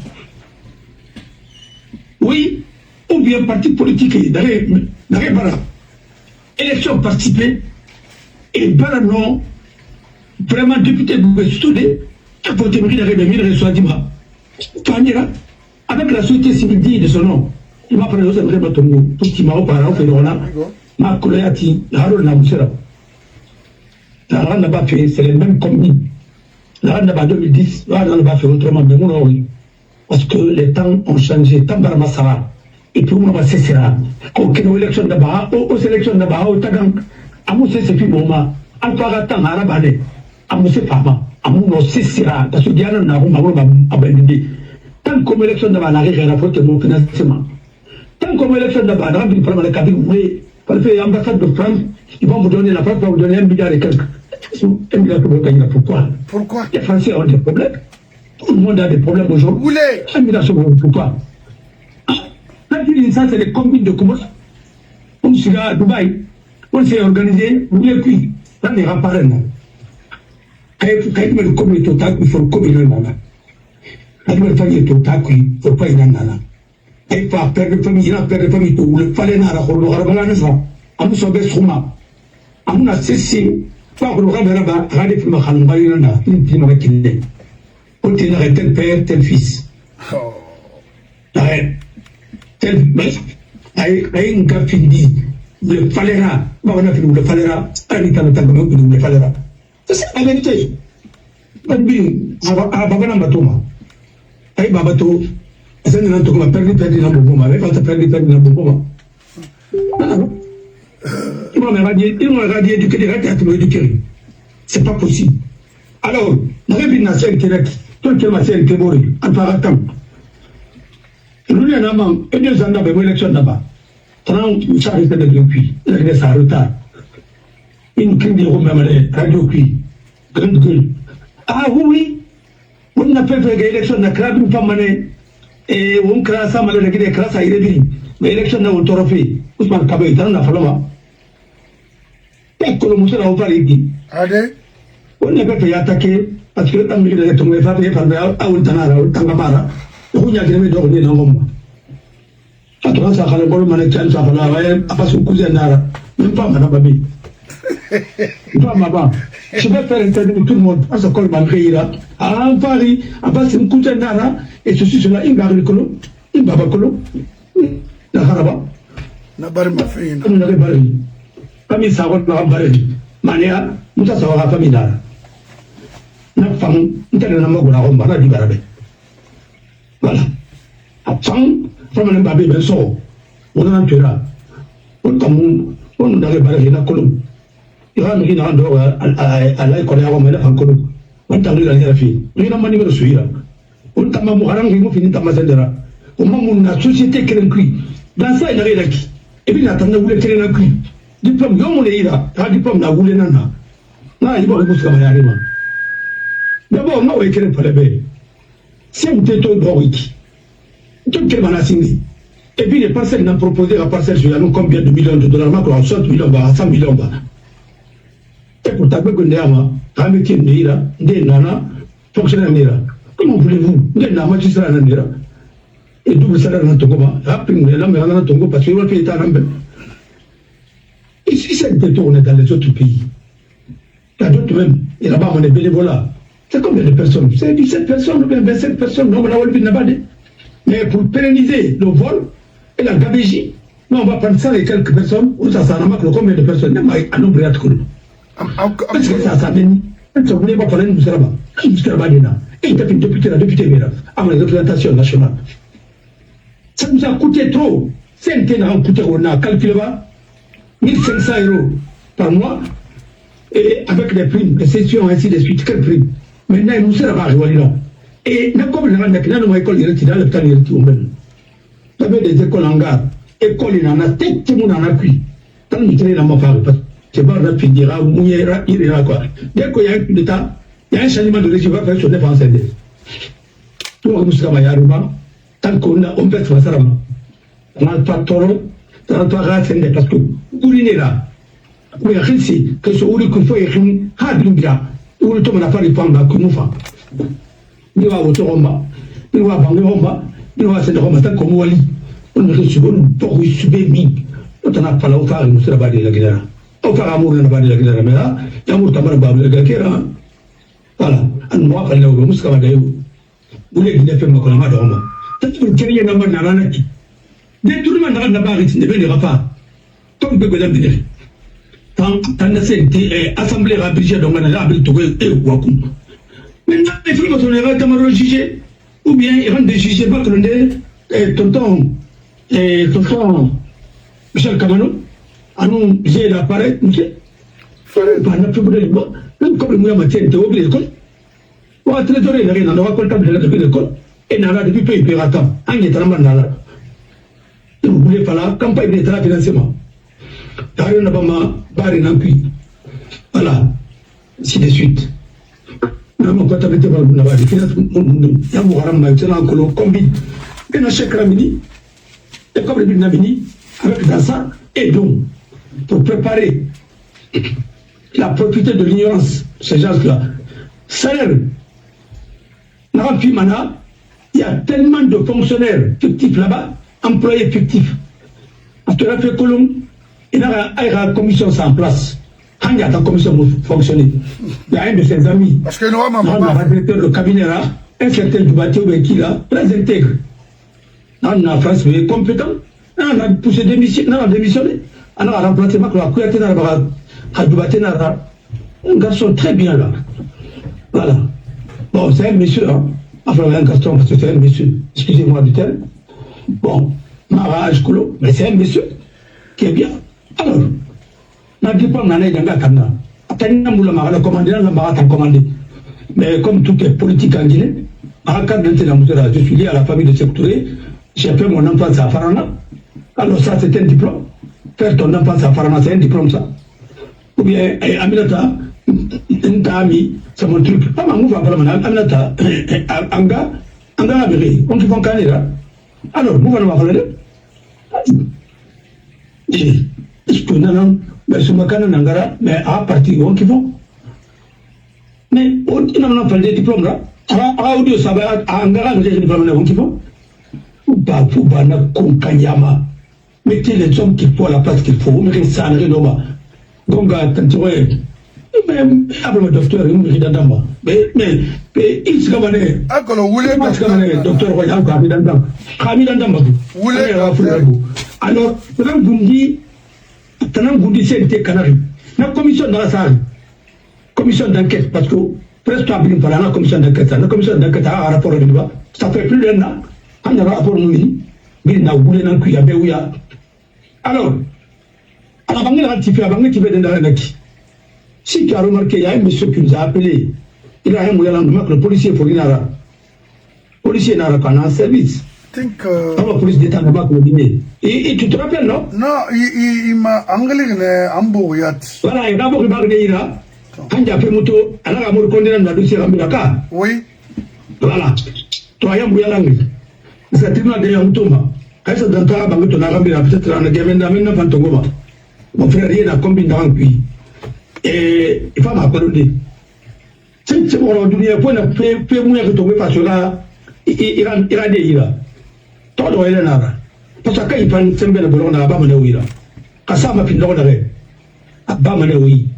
Oui, ou bien parti politique, d'arrêt Bara. Élection participée, et Bara non, vraiment député de Stoudé, qui a voté Marie d'arrêt de Mille Ressoadima. Fanira, avec la société civile digne de son nom. Il m'a parlé de ce que tout qui m'a parlé, ma collègue Harold Namoussera. La RAN n'a pas fait, c'est les mêmes communes. La RAN n'a pas 2010, la RAN n'a pas fait autrement, mais oui. Parce que les temps ont changé, tant par Massara. Et puis on va cesser là. Aucune élection d'abord, aux élections d'abord, au Tagang, à Moussé, c'est plus moment. Encore à temps, à Rabane, à Moussé Pama, à Mouno cessera, parce que Diana n'a pas abandonné. Tant comme élection d'abord, la région a apporté mon financement. Tant comme élection d'abord, la région a apporté mon financement. Parce que l'ambassade de France, ils vont vous donner la France, va vous donner 1 milliard et quelques. 1 milliard pour gagner. Pourquoi? Pourquoi? Les Français ont des problèmes. Tout le monde a des problèmes aujourd'hui. 1 milliard, pourquoi? Quand il dit ça, c'est les combines de commerce. On s'est à Dubaï, on s'est organisé, vous voulez puis, dans les remparts. Quand il me le commet au tac, il faut le commettre le nana. Quand il me le fait au tac, il ne faut pas y aller nana. Il faut perdre de famille, il a perdu de famille, il fallait n'avoir le ravalan, à nous sauver ce roman. À nous cesser, pas que le ravalan, regardez pour ma khalmbaïna, il dit ma kinde. On tient tel père, tel fils. Tel mec, avec un cafindi, le falera, le falera, le falera. C'est la vérité. Babana Batoma, avec Babato, c'est un peu comme perdu dans le moment, avec un perdu dans le moment. Ils m'ont radié du Kédérat à l'éduquer. C'est pas possible. Alors, la révélation directe, tout le monde s'est établi, en paratant. Nous avons et 2 ans d'abord, l'élection d'abord. 30 ça risque de depuis, il reste en retard. Une crise de Romain, radio qui, grande gueule. Ah oui, on n'a pas fait l'élection, on a créé une femme, et on crée ça, on a créé ça, il est venu. Mais l'élection, on a fait. Ousmane Kabé, on a fait là. Et que le monsieur n'a pas dit. Allez. On n'a pas fait attaquer, parce que le temps de l'élection, on a fait à Ultanara, Tangamara. On y a gagné d'organiser dans le monde. À toi, ça a le bon management, ça a pas son cousin Nara. Même pas Madame Babi. Pas Maman. Je vais faire intervenir tout le monde. À ce qu'on m'a créé là. À Paris, à passer une cousin Nara. Et ceci, cela, il va le colo. Il va le colo. La Haraba. La barre m'a fait une. On avait barré. Famille Savon m'a barré. Mania, nous avons la famille Nara. La femme, nous avons la mort de la Roma, la dit Barabé. Voilà. Après, from an baby, so, on a un tueur. On a les barrières à Colombe. Il y a un endroit à la Coréa, mais en Colombe. On t'a vu la fille. Il y a un manière de suivre. On t'a maman, il m'a fini ta mazendera. Au moment où la société crée un cri, dans ça, il y a rien qui. Et puis, il attendait où les créer un cri. Diplôme, on est là. Un diplôme, la roulé nana. Non, il va vous busquer à l'arrivée. D'abord, on a écrit pour les bébés. C'est un této de Boriki. Tout le monde a signé. Et puis les parcelles n'ont proposé la parcelle sur nous combien de millions de dollars, macro, 60 millions, 100 millions. Et pour taper que Néama, Rameki Nira, des Nana, fonctionnaire Nira. Comment voulez-vous? Vous êtes la magistrat Nira. Et double salaire dans Tongo, rappelez-nous, là, mais dans Tongo, parce que vous avez été à Rambel. Ici, c'est un této, on est dans les autres pays. Il y a d'autres même. Et là-bas, on est bénévolat. C'est combien de personnes? C'est 17 personnes, ou bien 27 personnes, non, on a oublié de. Mais pour pérenniser le vol et la gabégie, nous on va prendre ça et quelques personnes, ou ça s'en a combien de personnes, même à nos bréats de couleur. Parce que ça s'en vient, ça ne voulait pas parler de Moussaraba. Moussaraba est là. Et il a fait une députée, la députée Mira, à la représentation nationale. Ça nous a coûté trop. 5 ans a coûté, on a calculé 1500 € par mois, et avec les primes, les sessions, ainsi de suite, quelles primes. Maintenant, nous sommes arrivés là. Et comme nous avons une école, il y avait des écoles en garde. École, il y en a tête, tout le monde en a pris. Quand nous sommes dans ma part, c'est pas rapide, il ira quoi. Dès qu'il y a un coup d'État, il y a un changement de régime, il va faire sur défense. Tout le monde est tant qu'on peut faire ça. On n'a pas tort, on n'a pas raté, parce que vous l'êtes là. Vous avez réussi, que ce qu'il faut écrire, où le temps n'a pas répondu à comment faire. Ni wa woto romba, ni wa bangi romba, ni wa sende romba tan comme wali. On a reçu bon pour subir mi. On a pas la offre nous sera pas de la guerre. Offre amour na pas de la guerre mais là, ya amour tamar ba de la guerre. Voilà, an moi pas la nous ska ba dayo. Bule ni fait ma ko na ma romba. Détournement de la barre, il ne venira pas. Comme de Godam Bidé. Tant assemblée rabigée dans la rabille et Wakum. Maintenant, les filles vont se juger. Ou bien ils rendent des jugés, pas que tonton Michel Kamano, à nous, j'ai l'appareil, monsieur. Pas n'a plus de l'école. Même comme le moyen matière était oublié l'école. On va trésorier de rien, on aura comptable de l'école. Et n'a pas depuis peu, il paiera tant. En y étant là. Vous ne voulez pas là, campagne d'État financement. D'ailleurs, n'a pas ma barre en puits. Voilà. Ainsi de suite. N'a pas comptabilité par la barre. Il y a un mourant, il y a un colon, combine. Il y a un chèque ramini. Et comme le but d'Amini, avec dans ça, et donc, pour préparer la propriété de l'ignorance, ces gens-là, salaire, il y a tellement de fonctionnaires fictifs là-bas, employés fictifs. Parce que la fait Colombe, il y a une commission sans place. Quand il y a une commission pour fonctionner, il y a un de ses amis, parce que nous avons le directeur du cabinet là, un certain Dubaté ou qui là, très intègre. Dans la France, mais compétent. On a poussé démissionner, on a démissionné. On a remplacé un garçon très bien là. Voilà. Bon, c'est un monsieur, hein. Enfin, un garçon, parce que c'est un monsieur. Excusez-moi du terme. Bon, Mara Kolo, mais c'est un monsieur qui est bien. Alors, on a dit pas, on a dit, mais comme tout est politique en Guinée, je suis lié à la famille de Sékou Touré, j'ai fait mon enfance à Farana. Alors ça, c'est un diplôme. Faire ton enfance à Farana, c'est un diplôme, ça. Ou bien, Aminata, c'est mon truc. Pas ma mouve à Farana, Aminata, Anga, Abiri, on qui font Kanira. Alors, mouve à Farana. Je peux non, mais je me canne Nangara, mais à partir on qui font. Mais on n'a pas de diplôme là. À audio, ça va à Angara, nous avons des diplômes là, on qui font. Ou pas, na Konkanyama. Mettez les hommes qu'il faut à la place qu'il faut. Mais ça ne renoma. Gonga, Tantiroé. Même, après le docteur, il me dit d'Adama. Mais, il se gamane. Docteur Royal, Kamidandam. Kamidandam. Alors, Tanam Gundi, c'est Canari. La commission dans la salle. Commission d'enquête, parce que presque à Bilim, la commission d'enquête. La commission d'enquête a un rapport de débat. Ça fait plus d'un an. On a un rapport de débat. Alors, à la banque ratifiée, à la banque qui veut donner si tu as remarqué, il y a un monsieur qui nous a appelé. Il a un moyen de le policier pour l'Inara. Le policier n'a pas un service. La police d'État n'a pas coordonné. Et tu te rappelles, non? Non, il m'a engueulé en Bouyat. Voilà, il y a un peu de Bargueira. Quand il a fait moto, elle a un condamné dans la dossier Rambiraka. Oui. Voilà. Toi, il y a un Bouyalangui. C'est un tribunal de Yamutoma. Quand ça donne à Bango, on a Rambira, peut-être en a gagné dans Fantogoma. Mon frère, il a combien d'argent puis. Et il faut m'appeler. C'est bon, on dit, point de fait moins retomber parce que là, il a des ira. Toi, il est là. Parce que quand il prend Sembe de Bolon, à Bamanaouira. Quand ça m'a fait d'ordre, à Bamanaoui,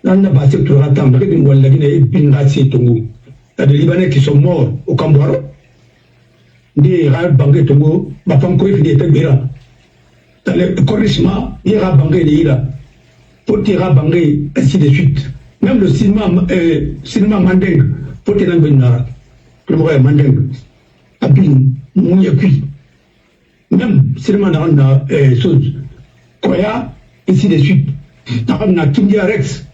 dans la base de la table, avec une Walla Guinée et Pingassi Tongo. Il y a des Libanais qui sont morts au Camboro. Des rares banquets Tongo, ma femme qui était Bera. Dans le corrigement, il y a banquet de Ira. Pour tirer Bangé, ainsi de suite. Même le cinéma Mandeng, pour tirer Benara, le vrai Mandeng, Abin, Mouniakui. Même le cinéma Naranda, chose, Koya, ainsi de suite. Naranda Kindia Rex,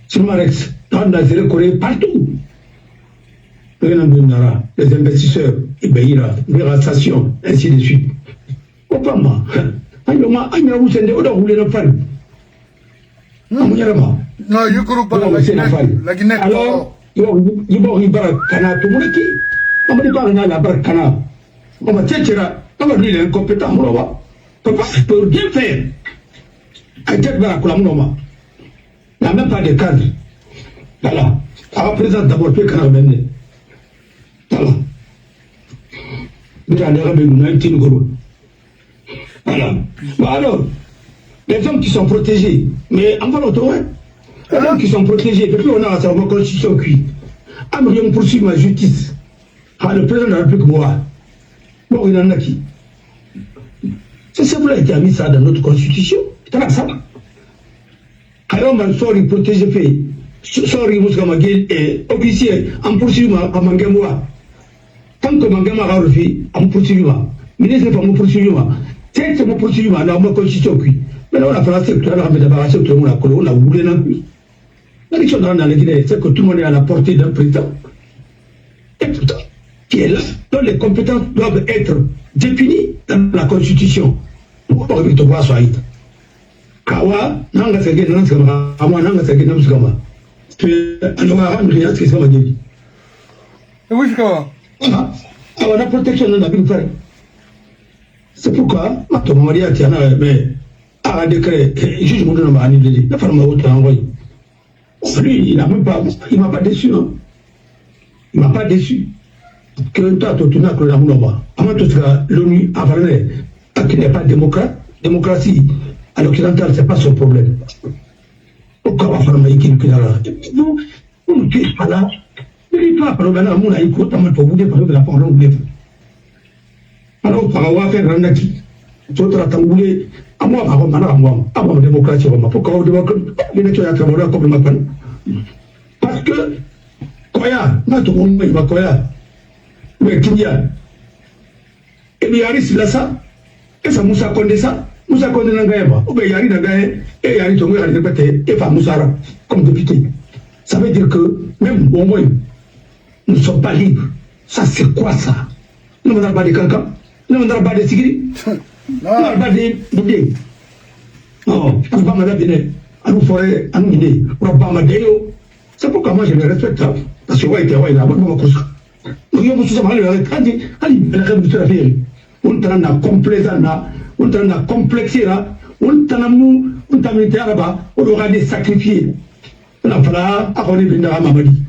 cinéma Rex, Naranda Zéro Corée, partout. Les investisseurs, Ibeira, Vérastation, ainsi de suite. Obama, Aïoma, Aïma Oussende, Oda Roulé Fan. Non, je crois pas la Guinée. Alors, il va y avoir un canard tout le monde. On va dire la barre canard. On va dire on va dire incompétent. On peut bien faire. À tête de la Colamoma. Il n'y a même pas de cadre. Voilà. Alors, présente d'abord le canard mené. Voilà. Mais on est revenu à un petit gros. Voilà. Alors, les hommes qui sont protégés, mais en fait, les hommes qui sont protégés, depuis on a sa constitution cuite. On poursuit ma justice. Le président de la République moi. Bon, il en a qui. C'est simplement qui a mis ça dans notre constitution. C'est ça. Alors, on sort il protège fait. Sort il vous comme et officier en poursuivant à Mangamoua. Tant que Mangama a refait, en poursuivant. Ministre de mon poursuivant. C'est mon poursuivant dans ma constitution. Mais là, on a fait la secteur, on a débarrassé tout le monde, on a voulu non plus. L'élection dans la Guinée, c'est que tout le monde est à la portée d'un président. Et pourtant, qui est là, dont les compétences doivent être définies dans la Constitution. Pourquoi on veut voir ça? Kawa, nanga sege nanga skama, amwa nanga sege nanga skama. Anoa hamri yatsi skama jeji. Oui, skama. Alors la protection de la ville frère. C'est pourquoi, ma Maria Tiana, mais à décret, juge mon nom à annulé, la femme m'a envoyé. Lui, il m'a pas déçu. Hein. Il m'a pas déçu. Que toi, tu n'as que la mouloma. Avant tout ça, l'ONU a parlé qu'il n'est pas démocrate. Démocratie, à l'occidental, ce n'est pas son problème. Pourquoi on va faire un maïkin qui est là? Vous ne quittez pas là. Ne dites pas, par exemple, on a écouté, pour vous dire, parce que la parole, on alors, par avoir fait un acquis. D'autres à t'embouler. À moi, à moi, à moi, démocratie, pourquoi on démocratie? Les nations à travers comme le matin. Parce que, Koya, tout le monde va Koya. Mais Kinya. Et bien, Yaris, là, ça. Et ça, Moussa Kondé, ça. Moussa Kondé n'a pas. Ou bien, Yari n'a pas. Et Yari Tongo, Yari n'a pas. Et pas Moussara, comme député. Ça veut dire que, même au moins, nous ne sommes pas libres. Ça, c'est quoi ça? Nous n'avons pas de cancans. Nous n'avons pas de sigri. Nous n'avons pas de boudet. Non, nous n'avons pas de boudet. Nous forêt, nous idée. Nous n'avons pas de boudet. C'est pourquoi moi je les respecte. Parce que moi, il y a un bon coup. Nous avons tous mal avec Andi. Allez, la révolution a fait. On a complexé, on a complexé, on a mis là-bas, on aura des sacrifiés. On a fait là, on est venu à Mamadi.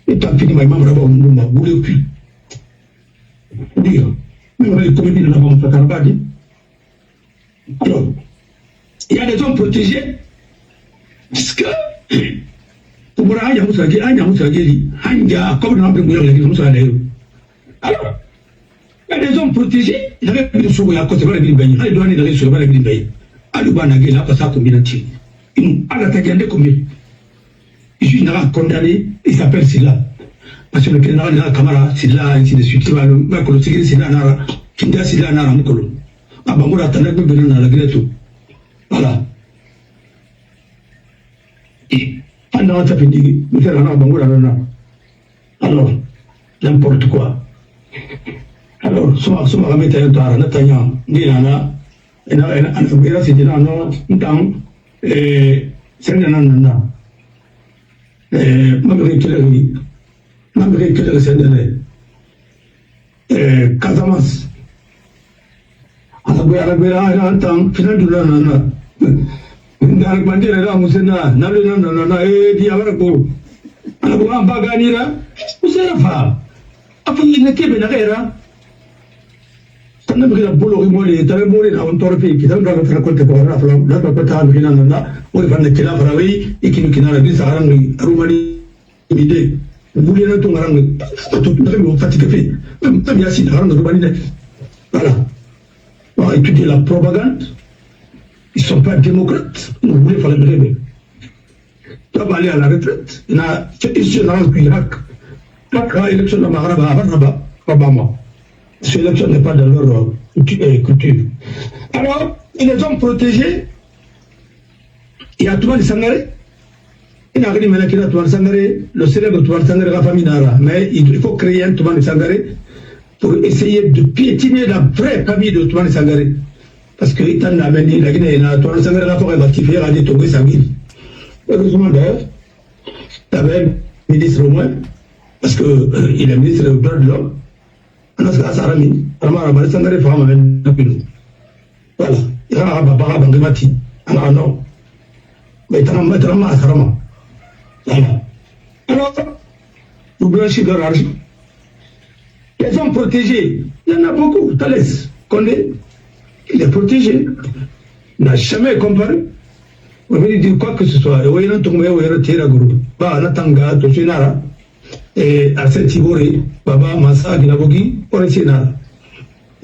Et tant pis, ma maman, on a voulu puis. Dire. Alors, il y a des hommes protégés, puisque pour moi, il y a des hommes protégés, il y avait des choses à côté de la ville, il y avait des choses à la ville. Alubana a passé à combinati. Il a attaqué combien. Il a condamné, il s'appelle Silla. Parce que le général n'a Kamara, Silla, ainsi de suite, Makolo Sigri Silla Nara, Kinda Silla Nara Mukolo. Abamura Tanak Benin à la Greto. Voilà. Et pendant que ça fait dit, nous faisons un Bamura Rana. Alors, n'importe quoi. Alors, soit remettre un tard, Natanya, Nilana, et Anabira Sidina, Ntam, et Sendanana. Malgré que le Sénégalais, Casamance, Anabira, un temps, final de l'année. Bandera Musena, Naluna, et Diago, Anabuan Baganira, Usera. Après, il n'était pas là. Ça n'a pas de boulot, il t'avait mouru à un torpille, qui n'a pas de raconter pour la flamme, la papa, Vinana, ou le fan de Kilavaray, et qui n'a pas vu sa Roumanie. L'idée, vous voulez un tour à tout le monde fatigué. Même bien si la Roumanie. Voilà. On va étudier la propagande. Ils ne sont pas démocrates. Vous voulez faire le rêve. Tu vas aller à la retraite. Il y a une générale qui Irak. La élection de Rabat. Cette élection n'est pas dans leur culture. Alors, ils ont protégé. Il y a Toumani Sangaré. Il y a Toumani Sangaré, le célèbre Toumani Sangaré, la famille Nara. Mais il faut créer un Toumani Sangaré pour essayer de piétiner la vraie famille de Toumani Sangaré. Parce que l'État n'a pas dit, la Guinée, Toumani Sangaré, la forêt va kiffer, elle a dit Toumani Sangaré. Heureusement d'ailleurs, il y avait un ministre au moins, parce qu'il est ministre des droits de l'homme. On a ce cas Sarami, Ramara, Sangaré, Fama, voilà. Il y a un Baba Bangamati, un non. Mais il y a un Matrama à Sarama. Voilà. Alors, vous blanchez leur argent. Les hommes protégés, il y en a beaucoup. Thalès, Condé, il est protégé. Il n'a jamais comparé. Vous venez dire quoi que ce soit. Il y a un tombé, il y a un tiré à groupe. Bah, Natanga, Toshinara, et à Saint-Tiboré, Baba, Massa, Ginabogi, Oresinara.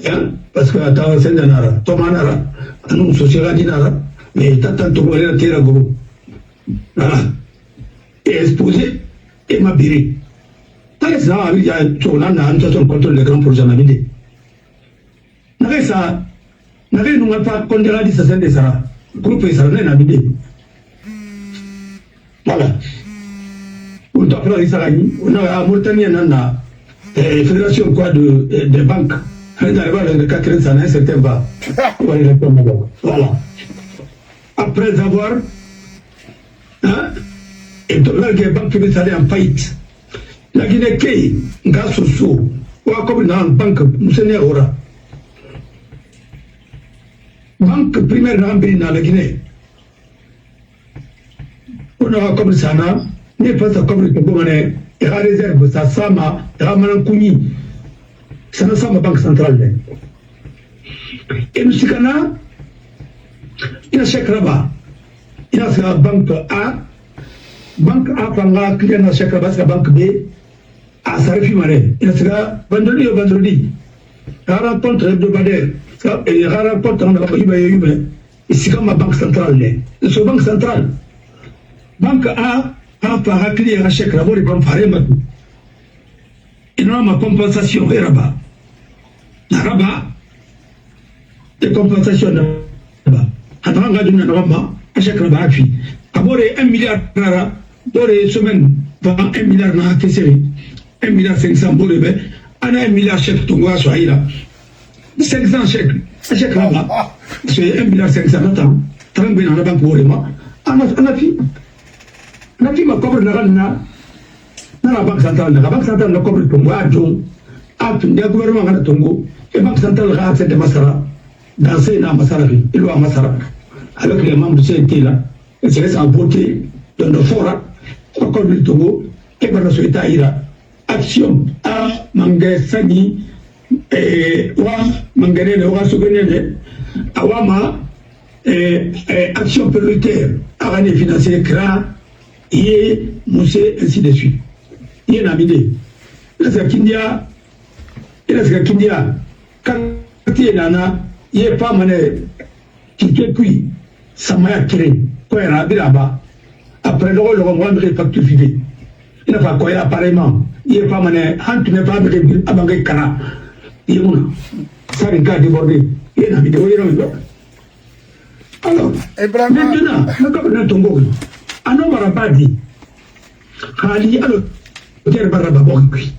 Hein? Parce que attends, c'est un ara, Thomas Nara, nous société dinara, mais t'attends tout le terre gros. Voilà. Et exposé et m'a biré. T'as ça, il y a son contrôle des grands projets d'amitié. N'avez ça, n'avez nous pas condamné dit ça c'est des ça. Groupe ça n'est pas d'amitié. Voilà. On doit faire ça on a à Mauritanie nana fédération quoi de banques. On arrive à le 80 ça n'a certain pas. Voilà. Après avoir et donc là les banques qui sont en faillite. La Guinée qui grâce au sous ou comme dans une banque musée ora. Banque primaire dans la Guinée. On a comme ça na n'est pas ça comme le Togo et la réserve ça sama Ramanankuni ça ne sama banque centrale et nous sikana il a chèque là-bas il a sa banque A panga client na chèque là-bas la banque B a sa refimare il a sa vendredi rencontre hebdomadaire et rencontre dans la Yube et c'est comme ma banque centrale c'est banque centrale banque A par client à chèque là-bas, il va me faire un peu. Il y a ma compensation et rabat. La rabat, les compensations là-bas. Attends, on va donner un rabat, à chèque là-bas, puis. D'abord, 1 milliard rara, dans les semaines, 1 milliard na série, 1 milliard 500 bolébé, on a 1 milliard chèque, ton gars soit là. 500 chèques, à chèque là-bas, c'est 1 milliard 500, attends, 30 000 dans la banque pour les mois. On a fini. La qui m'a couvert la banque centrale, la banque centrale n'a couvert Tongo à Djon, à le gouvernement à Tongo, et la banque centrale a accès de Massara, danser dans Massara, il va à Massara, avec les membres de CNT là, et se laisse en voter dans le fora, encore le Tongo, et par la société Aïra, action à Mangasani, et Wa Manganele, Wa Souvenele, à Wama, action prioritaire, à l'année financière, CRA, et Moussé, ainsi de suite. Il y a un ami. Il y a Kindia, quand il y a Nana, il n'y a pas mané qui te cuit, ça m'a créé, quoi, il y a là-bas. Après le rôle, le roman de facture vivée. Il n'a pas quoi, apparemment, il n'y a pas mané, han tu n'es pas à Bangay Kana. Il y a une, ça regarde débordé. Il y a un ami, il y a un ami. Alors, maintenant, le gouvernement Tongo. Ano marabadi hali alo ter baraba bokui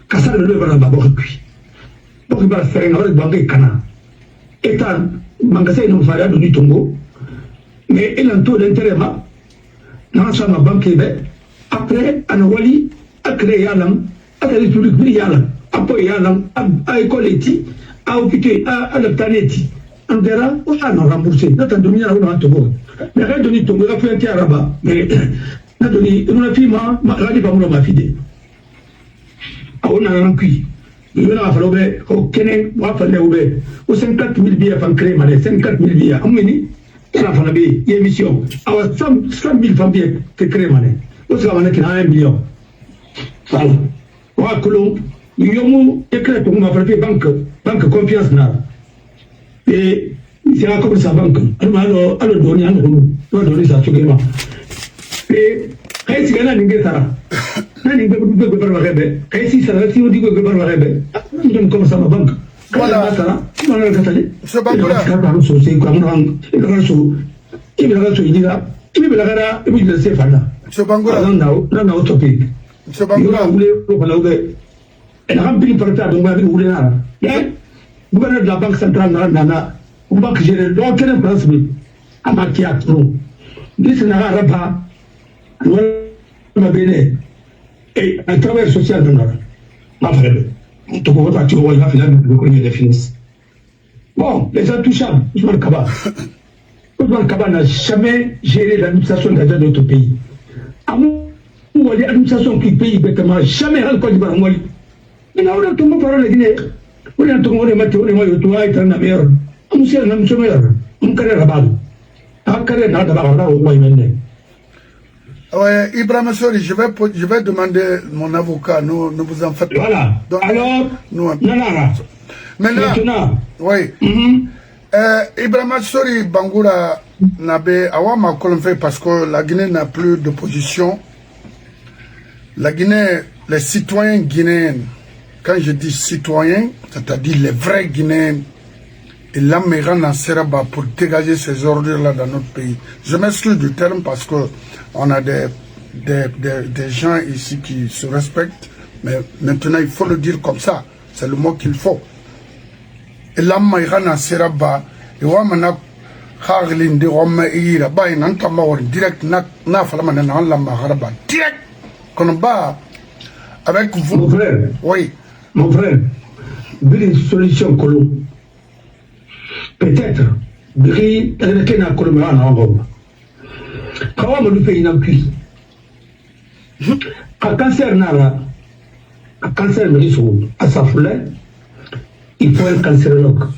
kasar le baraba bokui bokui bar faire ngore bangay kana eta mangasa no fara du Tongo mais il en taux d'intérêt ma na sama banque be après ana wali akre yalam akre public bi yalam apo yalam a écoleti a hôpital a la planète on verra on a remboursé notre dominer on a Tongo mais rien de Tongo la fête à Rabat mais n'a donné une fille ma radi pas ma fille on a un cuit il a fallu au Kenya wa fallu au 54 000 billets fan créé malais 54 000 billets ameni il a fallu émission à 100 000 familles que créé malais au savane qui a 1 million voilà wa colon yomu écrit pour ma frère banque confiance na et c'est là comme ça banque alors donner à nous donner ça tout gaiement et quand c'est gana ningue sara nani be barba rebe quand si sara si on dit que barba rebe on comme ça ma banque voilà sara on a katale ce banque là quand on se c'est comme on raso il va raso il là il va la il va se faire là ce banque là non topic ce banque là vous voulez pour la ouvrir et la remplir par ta donc vous voulez là gouverneur de la banque centrale nana une banque gérée donc quel est principe à maquiller trop dis na rapa ma bene et un travail social de notre ma frère tu peux pas tu vois il va finir de connaître les finances bon les intouchables Ousmane Kaba n'a jamais géré l'administration de notre pays amu l'administration qui paye bêtement jamais à Côte d'Ivoire moi mais là on a tout le monde parle la Guinée on a tout le monde mettre on est tout à être na meilleur amu c'est na meilleur on carré rabat a carré na d'abord là au moins maintenant. Ouais, Ibrahim Sori, je vais demander mon avocat, ne vous en faites pas. Voilà. Donc, alors, non, Maintenant, oui. Ibrahima Sori Bangoura Nabe Awama Kolomfe parce que la Guinée n'a plus d'opposition. La Guinée, les citoyens guinéens, quand je dis citoyens, c'est-à-dire les vrais Guinéens, et l'Américain Nasseraba pour dégager ces ordures-là dans notre pays. Je m'excuse du terme parce que on a des gens ici qui se respectent, mais maintenant il faut le dire comme ça, c'est le mot qu'il faut. Et l'Américain Nasseraba, et Wamana Harlin de Rome Ira, Bay Nantamor, direct Nafalaman Lamaharaba, direct, qu'on bat avec vous. Mon frère, oui. Mon frère, une solution colon. Peut-être, Bri, elle est un colombian en Europe. Quand on me fait une appui, à cancer Nara, à cancer Merisso, à sa foulée, il faut un cancérologue.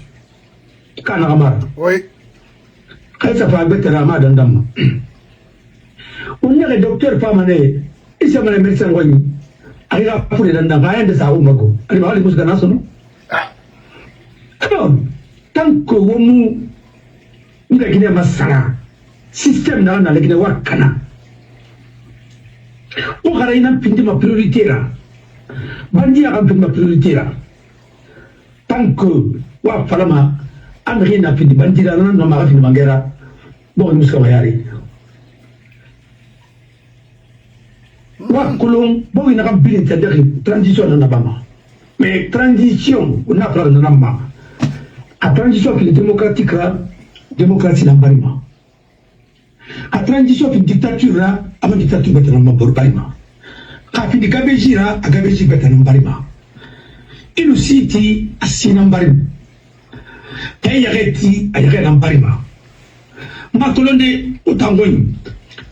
Kanamar. Oui. Quand ça fait un bête Rama d'Andam. On est le docteur Pamane, il s'est mal médecin Roy. Il a pour les Dandam, rien de sa Oumago. Il va aller jusqu'à Nassau. Alors, tant que vous n'avez pas Massara, système dans la Guinée Wakana. Vous avez une priorité là. Bandi a ma priorité là. Tant que wa falama amri na fini bandi la non ma fini mangera bon nous sommes yari wa kulon bon ina kam bilin c'est-à-dire transition na bama mais transition on a parlé na ma a transition qui est démocratique là démocratie na barima a transition qui dictature là ama dictature betana ma barima ka fini gabeji là a gabeji betana barima il cite à Sinambarim. Et il y a un barima. Ma colonne autant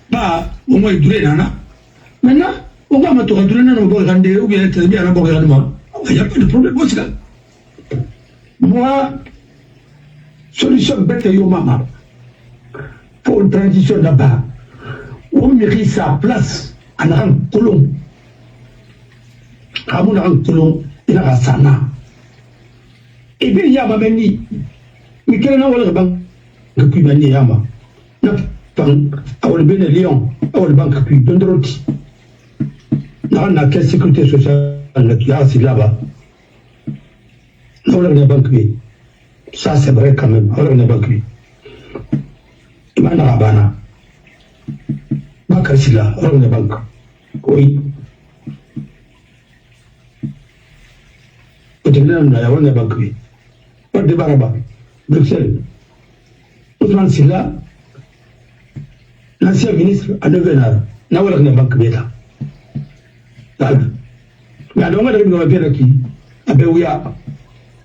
pas au moins duré nana. Maintenant, on va mettre duré nana au Borgandé ou bien être bien à Borgandé. Il n'y a pas de problème. Moi, solution bête yo mama. Pour une transition là-bas, on mérite sa place en rang colon. À mon rang colon. Il a sana. Et bien, il y a ma manie. Mais quel est le banque que puis manie yama? N'a pas à le bien Lyon, à le banque puis d'Ondroti. N'a quelle sécurité sociale qui a là-bas. On a banque. Ça, c'est vrai quand même. On a banque. Il m'a rabana. Bakarsila, on a banque. Oui. On a banque. Pas de baraba. Bruxelles. Ousmane Silla, l'ancien ministre à Nevenard, n'a pas de banque bêta. Voilà. Mais à l'homme de la qui à Béouya.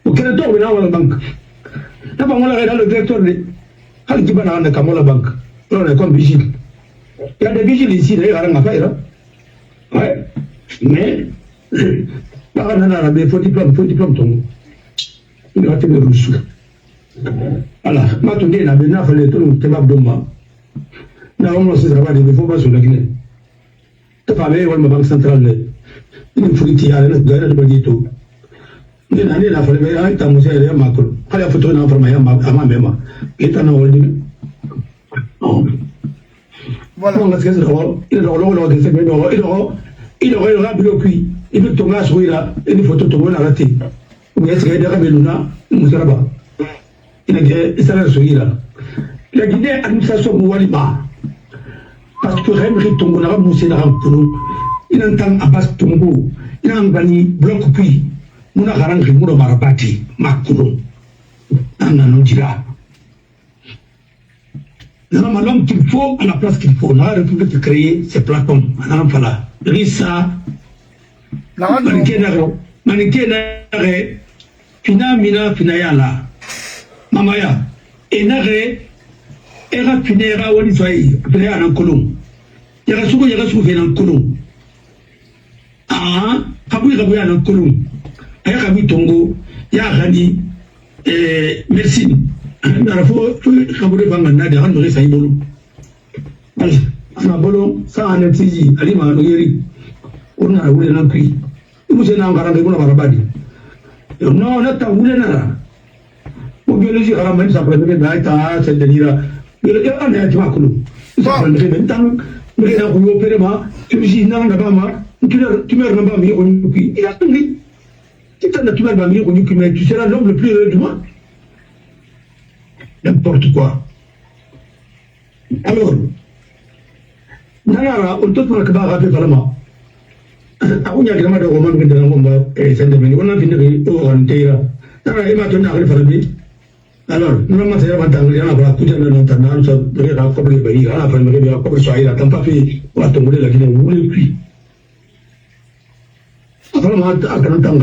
Au Canada, on a la banque. N'a pas le directeur de Halkibana de Kamola Banque. On est comme vigile. Il y a des vigiles ici, d'ailleurs, à la faire. Ouais. Mais, il faut diplôme, ton. Il va te le reçu. Voilà. Maintenant, il y a des affaires de Tebab Doma. Là, on se travaille, il ne faut pas sur la Guinée. Tu vas aller voir ma banque centrale. Il faut qu'il y ait un gars de Badito. Il y a un affaire de Béa, il y a un musée de Macron. Il y a un photo à ma mémoire. Il y a un holding. Voilà. Il aurait le rabbi au cuit. Il veut tomber à souris là, et il faut tomber à la tête. Ou est-ce qu'il y a des rabeluna, Moussaraba? Il a dit, ça va souris là. La Guinée, administration Moualiba. Parce que Rémi Tongo n'a pas moussé dans le poulou. Il entend Abbas Tongo. Il a gagné bloc puis. Mouna Harang Mouna Marabati, Makoulou. Nana nous dira. L'homme qu'il faut, à la place qu'il faut. La République de créer, c'est Platon. Madame Fala. Rissa. Maniké nare. Fina mina finayala. Mamaya. Et nare. Era finera wani soyi. Finaya nan kolon. Yara suko fe nan kolon. Ah. Kabuya nan kolon. Aya kabu tongo. Ya gani. Merci. Nara fo kabure bangana de han mori sayi bolo. Ana bolo sa anetiji alima no yeri. On a voulu non plus. Nous sommes en garant de la barabadi. Non, on attend, vous l'avez là. Pour biologie, même ça prend des dates, c'est de dire. On est à Timakoulou. Ça prend des temps, mais là, vous opérez, tu me dis, non, tu meurs là-bas, mais il a tout dit. Si tu as tu meurs là-bas, mais tu seras l'homme le plus heureux du monde. N'importe quoi. Alors, Nara, on peut pas rappeler vraiment. On y a vraiment des romans qui sont on a fini au Antera. Nara, il m'a donné à référer. Alors, nous avons fait un temps, il y a un peu de temps, nous avons fait un peu de temps, nous avons fait un peu de temps, nous avons fait un peu de temps, nous avons vraiment un temps, nous avons fait un peu de temps, nous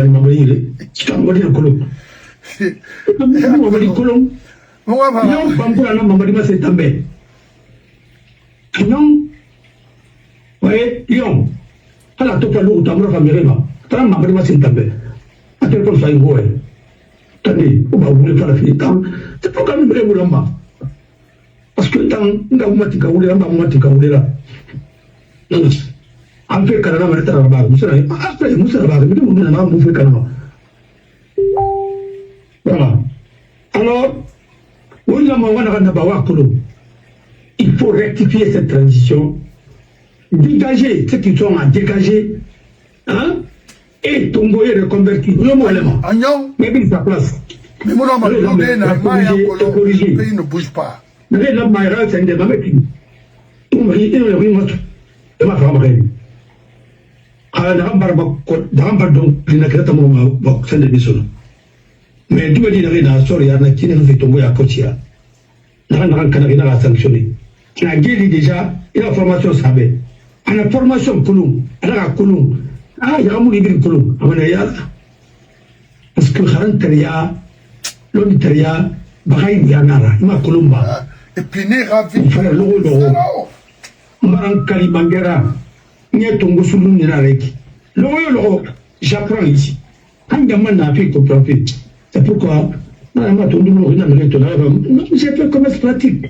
avons fait un peu de non, ouais, Lyon. Alors, tout à l'heure, tu as un famille, tu as un mamma de Sintambe. À quel point ça y est, attendez, on va vous faire la fille. C'est pas comme une vraie parce que dans la Matika ou la Matika ou là. En fait, Canada, on est à la barre. Après, nous sommes à la barre, nous avons fait Canada. Voilà. Alors, on a un bawa Kolo. Il faut rectifier cette transition, dégager ceux qui sont à dégager, hein, et tomber et reconvertir. Mais il sa place. Mais mon homme, le pays ne bouge pas. Mais là, ma race, c'est un débat avec lui. On me dit, on me dit, on m'a fait un peu. Alors, dans un pardon, il n'a qu'à t'avoir, c'est des sons. Mais tu me dis, dans la soirée, il y a un qui nous fait tomber à Kotia. Dans un canari, dans la sanctionner. Il a guéri déjà, il a formation savée. Il a formation Koulou, il a Koulou. Ah, il y a un moulibi Koulou. Parce que Harantaria, l'Onitaria, Bahai Dianara, il m'a Koulumba. Et puis, n'est ravi. Frère Lolo, Maran Kalibangera, Nia Tongo Soulou Nirarek. Lolo, j'apprends ici. Quand Gaman n'a fait ton profit, c'est pourquoi, j'ai fait commerce pratique.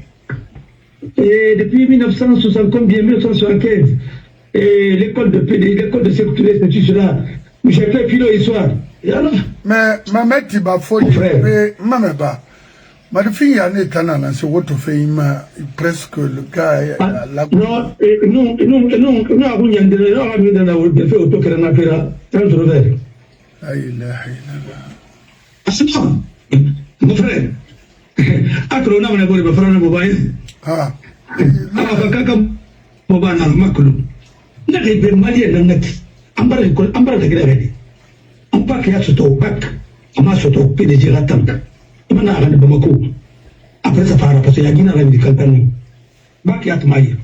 Et depuis 1960, combien 1975, et l'école de PD, l'école de sécurité, c'est tout cela. J'ai fait philo-histoire. Mais ma mère, tu vas faire mais maman, ma fille, en est en c'est votre fille, presque le gars. Non, nous avons des faits auto que l'on a fait là, sans revers. C'est ça, mon frère. Après, on a un frère mobile. Ah, kaka moba na makulu na be mali na ngati ambara de grede ampa ke soto bak ama soto PDG ratam mana ala Bamako après ça fara parce que ya gina la di kampani bak ya tmay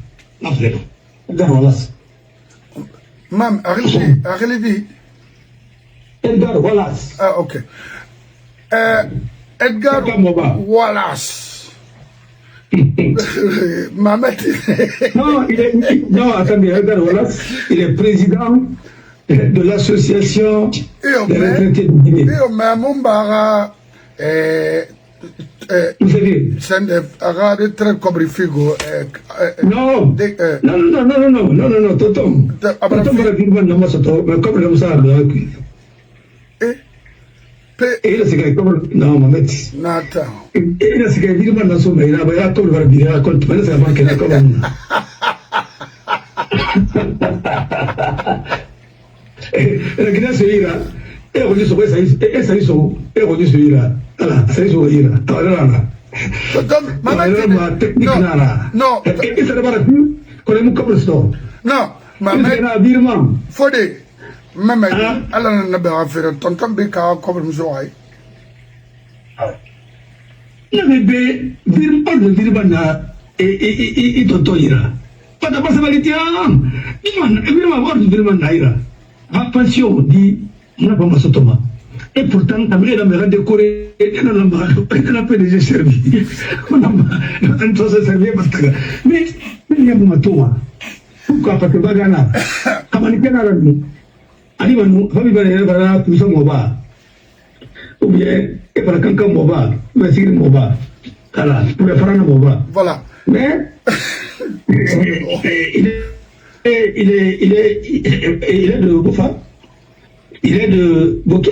na frère dan walas mam arrêtez Edgar Wallace. Ah, ok. Edgar Wallace. Maman. Non, attendez, Edgar Wallace, il est président de l'association des retraités de Guinée. Vous savez, c'est très comme figo. Non, tonton. Comme le ça, et là, c'est comme non, Mamet. Nata. Et là, c'est qu'il dit, man, so mais là, il a tout le verbe, il compte, mais c'est avant qu'il a comme. Et la Guinée, c'est là. Et on dit, ça y est, on dit, celui-là. Voilà, ça y est, celui-là. Non. Et ça ne va pas plus, qu'on est comme ça. Non, Mamet. Faut dire. Même alors on a fait tonton beka comme nous aurait. N'avait virmana et tonton ira. Pas de possibilité. Attention, dit, on n'a pas ma sotoma. Et pourtant, t'as vu la mère décorée et elle n'a pas déjà servi. On a tous servi parce que. Mais il y a mon tour. Pourquoi? Parce que Bagana, comment il peut aller? Ali manu, famille va puissant moba. Ou bien, et par quelqu'un moba, mais c'est moba. Voilà, pour le faire un moba. Voilà. Mais, il est de Bofa. Il est de Boké.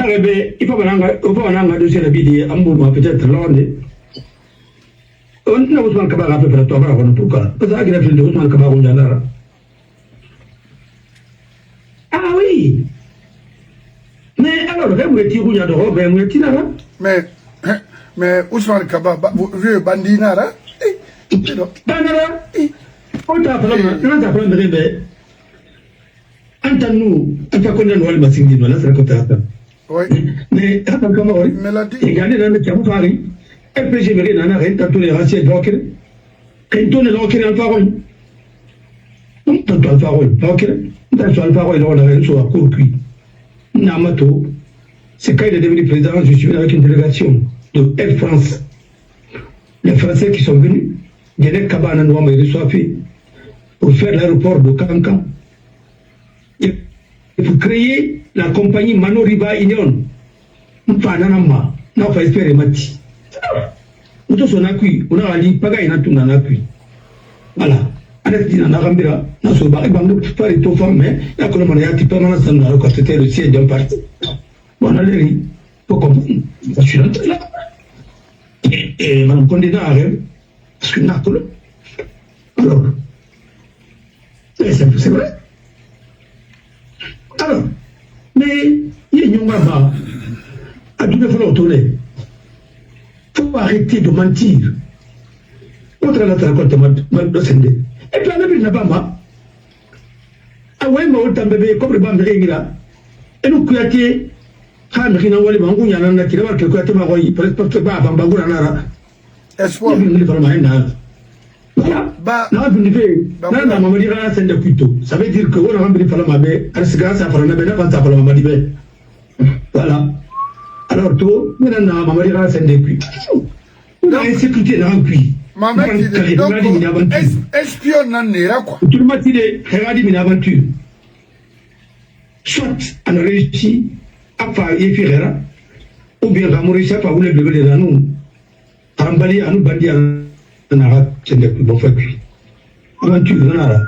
il faut un dossier de vidéo, peut-être l'année. On n'a pas de cabane à faire toi, pourquoi? Parce qu'il a fait de Ousmane Kabara. Ah oui! Mais alors, vous êtes tiré de robe, vous êtes tiré. Mais Ousmane Kabara, vieux bandinara? Bandinara? On t'a parlé, entends-nous, on t'a connu le massing, là, c'est le cas. Oui. Mais attends, comment on dit? Et gagner dans le Tiamouari. Et puis j'ai vu dans un tas de les raciers d'Okere. Et tout le Okere en parole. Non, tant en parole. Okere. Dans le parole, on a rien sur la cour cuit. Namato. C'est quand il est devenu président, je suis venu avec une délégation de Air France. Les Français qui sont venus, Genek Kabana Noam et Rissoafi, pour faire l'aéroport de Kankan. Et pour créer la compagnie Manoriba Union. Enfin, Nanama, n'a pas espéré Mati. Nous sommes acquis, on a dit pas gagne tout n'a acquis. Voilà. Avec dit n'a rambira, n'a sur barre banque pas les tout femmes, mais il y a que le moyen qui permanent ça n'a pas c'était le siège d'un parti. Bon allez, pour comprendre. Je suis là. Et madame Condé n'a rien, parce que n'a que le. Alors, c'est vrai. Alors, mais il y a une maman à tout le fois autourné. Il faut arrêter de mentir. Autre la raconte ma sende. Et puis on a vu la bamba. Ah ouais, mais autant bébé comme le bambé régulier. Et nous kuyaté quand rien n'envoie les bangous y en a qui d'avoir que kuyaté ma royi presque pas bamba goura nara. Espoir. Voilà. Là vous fait. Là na maman dira sende plutôt. Ça veut dire que on a rempli fala mabe. Est-ce que ça fera na bena pas ça fala maman dibe. Voilà. Alors, tout, maintenant, maman dira c'est des cuits. On a insécurité dans le cuit. Maman dit espion n'en est là quoi. Tout le monde dit regarde une aventure. Soit on a réussi à faire Ferreira, ou bien on a réussi à faire le bébé de nous. Rambali à nous bandits en arabe, c'est des cuits, bon fait cuit. Aventure, on a là.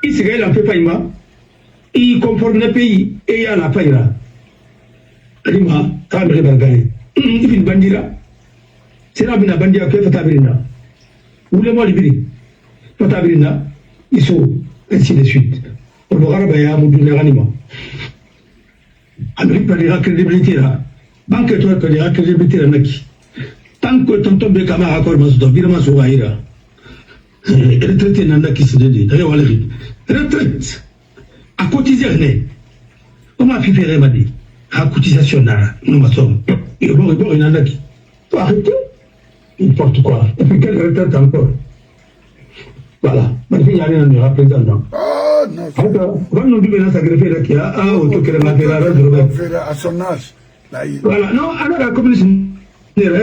Israël en fait pas ima. Il conforme le pays et il y a la faillite. Rima, Kamere Bargane. Il fait bandira. C'est là que bandira fait Fatabirina. Ou le mot libéré. Fatabirina, ils sont ainsi de suite. Pour le Garabaya, Moudou Ranima. Amérique perdira crédibilité là. Banque toi perdira crédibilité là. Tant que tonton Bekama accorde Masdo, Birama Souaïra. Retraité Nanda qui se dédie. D'ailleurs, retraite. À cotiser, comment a fait faire Madi? À cotisation, nous sommes. Et bon, il y en a qui. Faut arrêter. N'importe quoi. Et puis, quelle retraite encore? Voilà. Maintenant, il y a rien à nous représenter. Oh, non. Alors, quand nous devons s'agréger là, qui a auto que la faire à son âge. Voilà. Non, alors, la communauté, quand la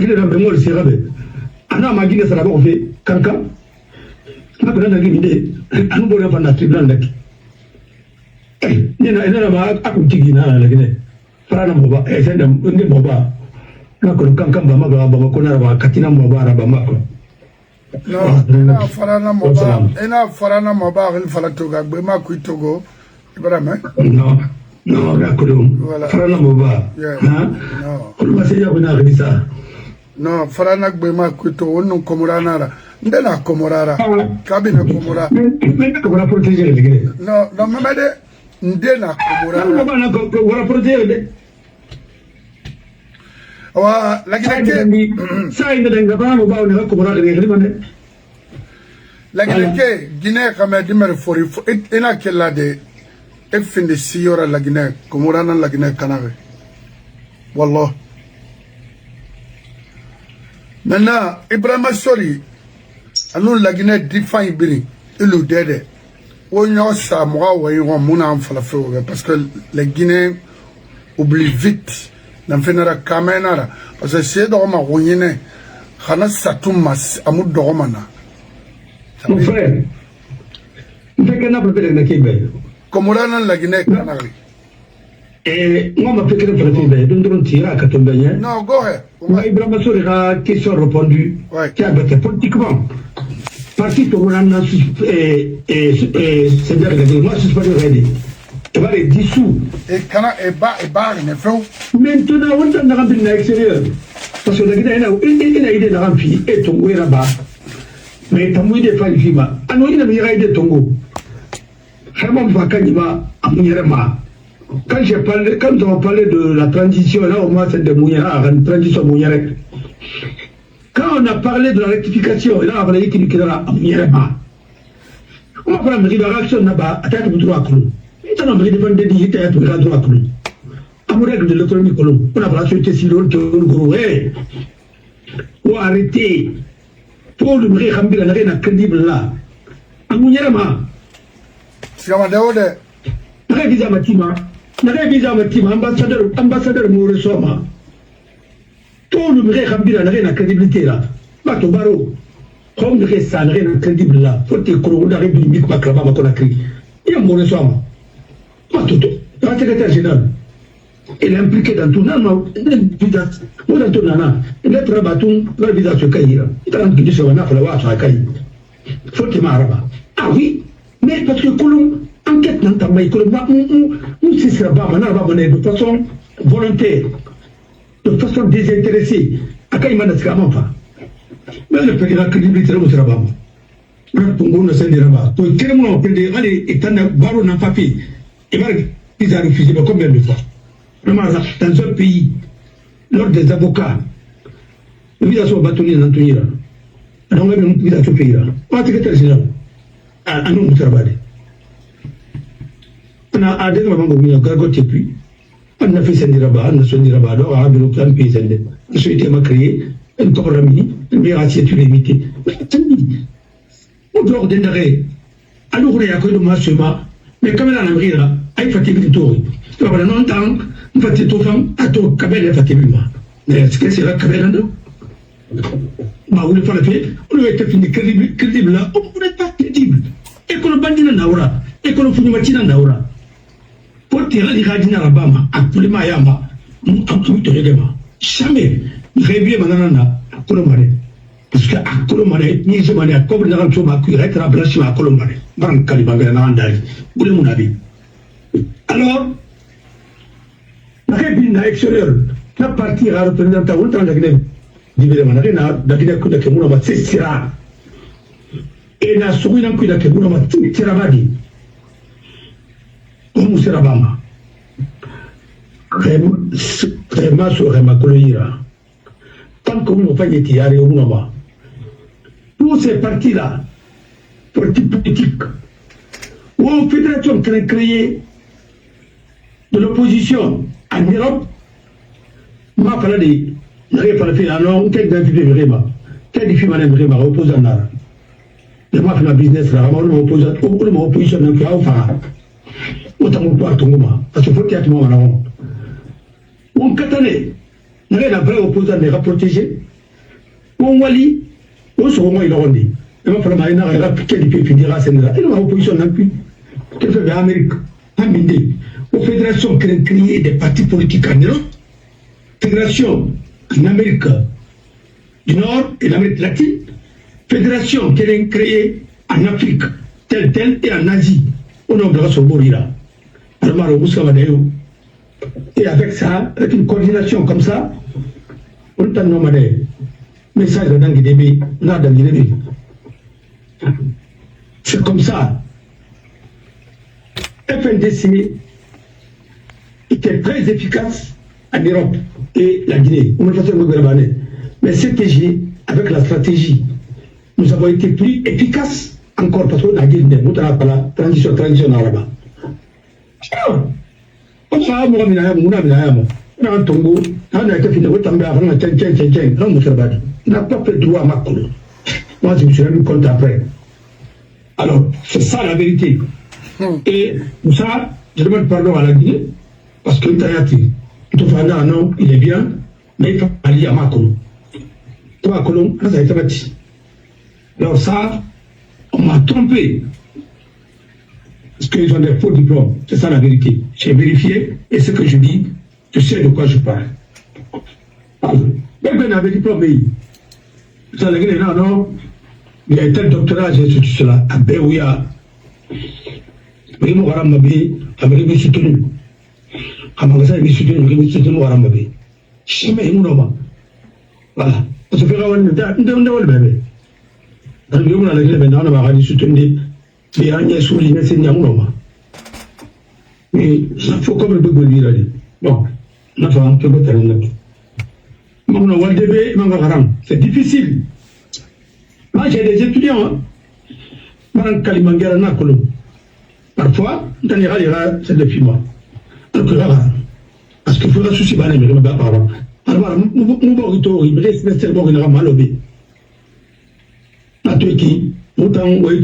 guerre de mémoire, c'est rabais. Anna Magine, ça va fait. Kanka. Ma grande guinée, à nous, on va faire la tribune. Ni na ma akutigi na la gine farana moba esenda ndi moba na ko kankan ba ma ba ko na ba katina moba ra ba ma ko no na farana moba il fala to ga be ma ku togo ibrahim no ra ko farana moba ha ko ma se ya bana risa no farana be ma ku to wonno komorana ra ndena komorara kabina komora mais ko ra protéger le gine no mamade ndena komorana ko wara protéger wa lakini sai ndenga ba mo ba ne ko mora de ngeli mane lakini ke Guinée kama dimere fori ina kella de efinde siyora la Guinée komorana la Guinée kanawe wallah maintenant Ibrahima Sori anu la Guinée define biri ilu dede wonyo sa mo wa yon muna am fala fe parce que les Guinéens oublient vite nan fenara kamenara parce que c'est do ma wonyene khana satuma amu do mana mon frère ndeke na peut-être na kibe komorana la Guinée kanari moi ma peut-être peut-être dondron tira ka tombenya non go ahead Ibrahima Sori a question répondu qui a été politiquement parti pour c'est-à-dire que moi je suis pas ready il va les dissoudre. Et Kana et Bar, il faut. Maintenant, on a un extérieur. Parce que il a idée de remplir et Tongo là-bas. Mais t'as mouillé des femmes qui va. Ah non, il a mis de Tongo. Vraiment, va Kanima, à Mouyerama. Quand on a parlé de la transition, là, au moins, c'est de Mouyera, une transition Mouyera. Quand on a parlé de la rectification, là, on a dit qu'il y a un Mouyerama. On va prendre une réaction là-bas, à tête de droit à clou. Il y a un vrai défendeur qui était à droit à clou. À mon règle de l'économie colon, on a pas souhaité si l'autre gros, ou arrêter. Pour le vrai Rambila, la reine crédible là. À Mouyerama. C'est un déodé. N'a visa matima, ambassadeur Mouresoma. Tout le vrai Rambila, la reine à crédibilité là. Bato Baro, comme le reste, la reine crédible là. Faut que tu arrives du Mick Macraba, ma conacri. Il y a Mouresoma. Pas tout. Le secrétaire général. Il est impliqué dans tout. Non, dans tout nana. Il est très bâton, le visa sur Kaïra. Il est en train de se faire la voix sur Kaïra. Faut que tu m'arrabes. Ah oui, mais parce que Colomb, enquête dans ta maille, nous, c'est ça, de façon volontaire, de façon désintéressée. À Kaïma, c'est vraiment pas. Mais le président crédibilité, c'est là. Pour nous, c'est là. Pour quel moment on peut dire, allez, étant baro n'a pas fait, et bien, ils ont refusé, mais combien de fois? Dans un pays, lors des avocats, le visa soit bâtonnier dans tout l'Iran. Alors, on va même visa sur le pays là. On va secrétaire général. À nous, nous travaillons. On a des moments où on a gargoté puis. On a fait Sendiraba, on a Sendiraba, alors on a vu le pays Sendé. On a souhaité créer un corps d'amini, une meilleure assiette limitée. On doit ordonner. Alors, on a accueilli le massement. Mais comme on a un là, il faut fatiguer le tour. Tu vas non tant, on va te faire à ton cabelle fatigué. Mais est-ce que c'est la cabelle là? Bah, on le fait, on a été fini crédible là, on n'est pas crédible. Et qu'on a bandit naura, et qu'on a foutu matina naura. Pour tirer les radina à Bama, à tous les Mayama, nous avons tout regardé. Jamais, réveillé manana, à Colomare. Parce qu'à Colomare, ni je m'en ai à Cobre dans le chômage, qui reste à Blanchima à Colomare. Ban Kalibanga Nandali, vous le mon avis. Alors, la réunion extérieure, la partie à représenter autant de Guinée, la Guinée que de Kemouna, c'est Sira. Et la souris que de Kemouna, c'est Tirabadi. Comme Sirabama. Vraiment sur Remakoloïra. Tant que vous faites des tiares au Mouma. Tous ces partis-là, politiques, ou une fédération qui a créé de l'opposition en Europe, ma falade, n'avait pas fait un nom, quel d'un film vraiment, quel film en vraiment, opposant à je m'ai fait ma business là, on m'oppose, on m'opposition, donc il y a un phare. Autant qu'on peut à ton moment, parce qu'il faut qu'il y ait tout le monde en avant. On catané, n'avait la vraie opposante n'est pas protégée. On wali, on se remet, il a dit. Il va falloir qu'il y ait un piquet du pays fédéral, c'est là. Il y a une opposition non plus. Qu'est-ce que fait l'Amérique? Amindé. Aux fédérations qui ont créé des partis politiques en Europe, fédération en Amérique du Nord et l'Amérique latine, fédération qui ont créé en Afrique, telle, et en Asie. On a ouvert sur Bourira. Alors, et avec ça, avec une coordination comme ça, on a nommé message dans Guinée, on a dans Guinée. C'est comme ça. FNDC était très efficace en Europe et la Guinée. Mais CTG, avec la stratégie, nous avons été plus efficaces encore parce qu'on a dit nous avons la transition arabe. On n'a pas fait droit à Macron. Moi, je me suis rendu compte après. Alors, c'est ça la vérité. Et pour ça, je demande pardon à la Guinée, parce que non, il est bien, mais il faut aller à Macron. Toi, à Colomb, ça a été bâti. Alors ça, on m'a trompé. Parce qu'ils ont des faux diplômes. C'est ça la vérité. J'ai vérifié, et ce que je dis, je sais de quoi je parle. Même on avait diplôme, mais ça, la Guinée, non, il y a tel doctorat, j'ai cela, à Béouya. Mais moi, avec les soutenus. Amagasa les soutenus, les soutenus à Rambabé. Jamais Mounoma. Voilà. On se fait avoir une bébé. Dans le monde, on a la soutenu. Les Agnès soulignent ces Yamounoma. Mais il faut comme le bébé dire. Bon, on a fait un peu de temps. C'est difficile. Moi, j'ai des étudiants. Parfois, c'est des films. Parce qu'il faut la souci, alors, il reste le malobé. La Turquie, autant, oui,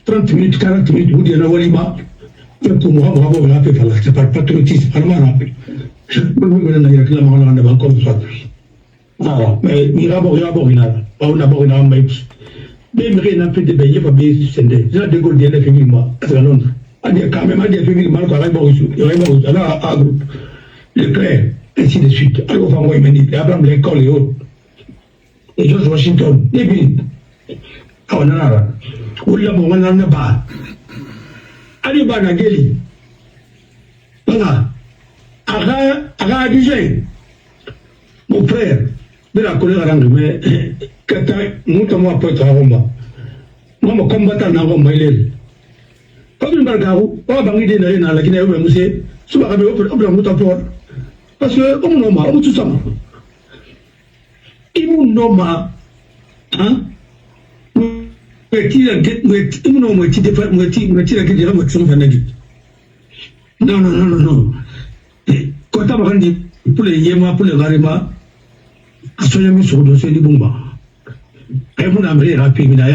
30 minutes, 40 minutes, vous dites, Walima, pour moi, bravo, c'est par patriotisme, par moi, je peux me dire que la mort en comme ça. Mais il a mais rien n'a fait de bailler pour bien sender. J'ai des gros dialogues féminins. À Londres. À dire quand même, à dire féminins, quand il y a un groupe. Le clair, ainsi de suite. Alors, on va voir, Abraham Lincoln et autres. Et George Washington. Et puis, on a là. On a pas. Allez, Banageli. Voilà. Ara Adjugé. Mon frère, de la colère à mais. Moi, pas être à Roma. Moi, je combattant dans Roma. Comme une bargarou, on va banguer dans la Guinée, monsieur, souvent, on va faire parce que, on n'a pas, on tout ça. Il nous n'a hein? Non. Quand on va dire pour les Yéma, pour les Garima, à ce moment sur le dossier du Bumba. Et vous n'avez pas pu me dire,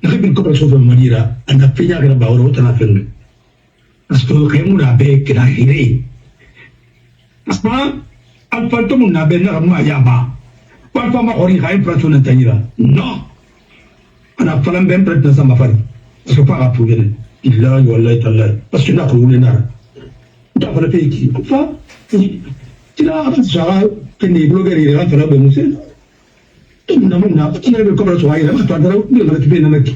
il y a une coopération de Manira, et la fille a fait la fait. Parce que vous n'avez pas la hiré. Parce que, en fait, vous n'avez pas la Yama. Pas de ma horrible impression de Tanira. Non. On a fait un bien prêt dans sa mafari. Parce que pas à prouver. Il l'a, il l'a. Parce qu'il n'a pas voulu nada. Il a fait le pays qui. Enfin, il a fait des blogueurs, il a fait la bonne musique. Tout le monde a fait une coopération. Il a fait une coopération.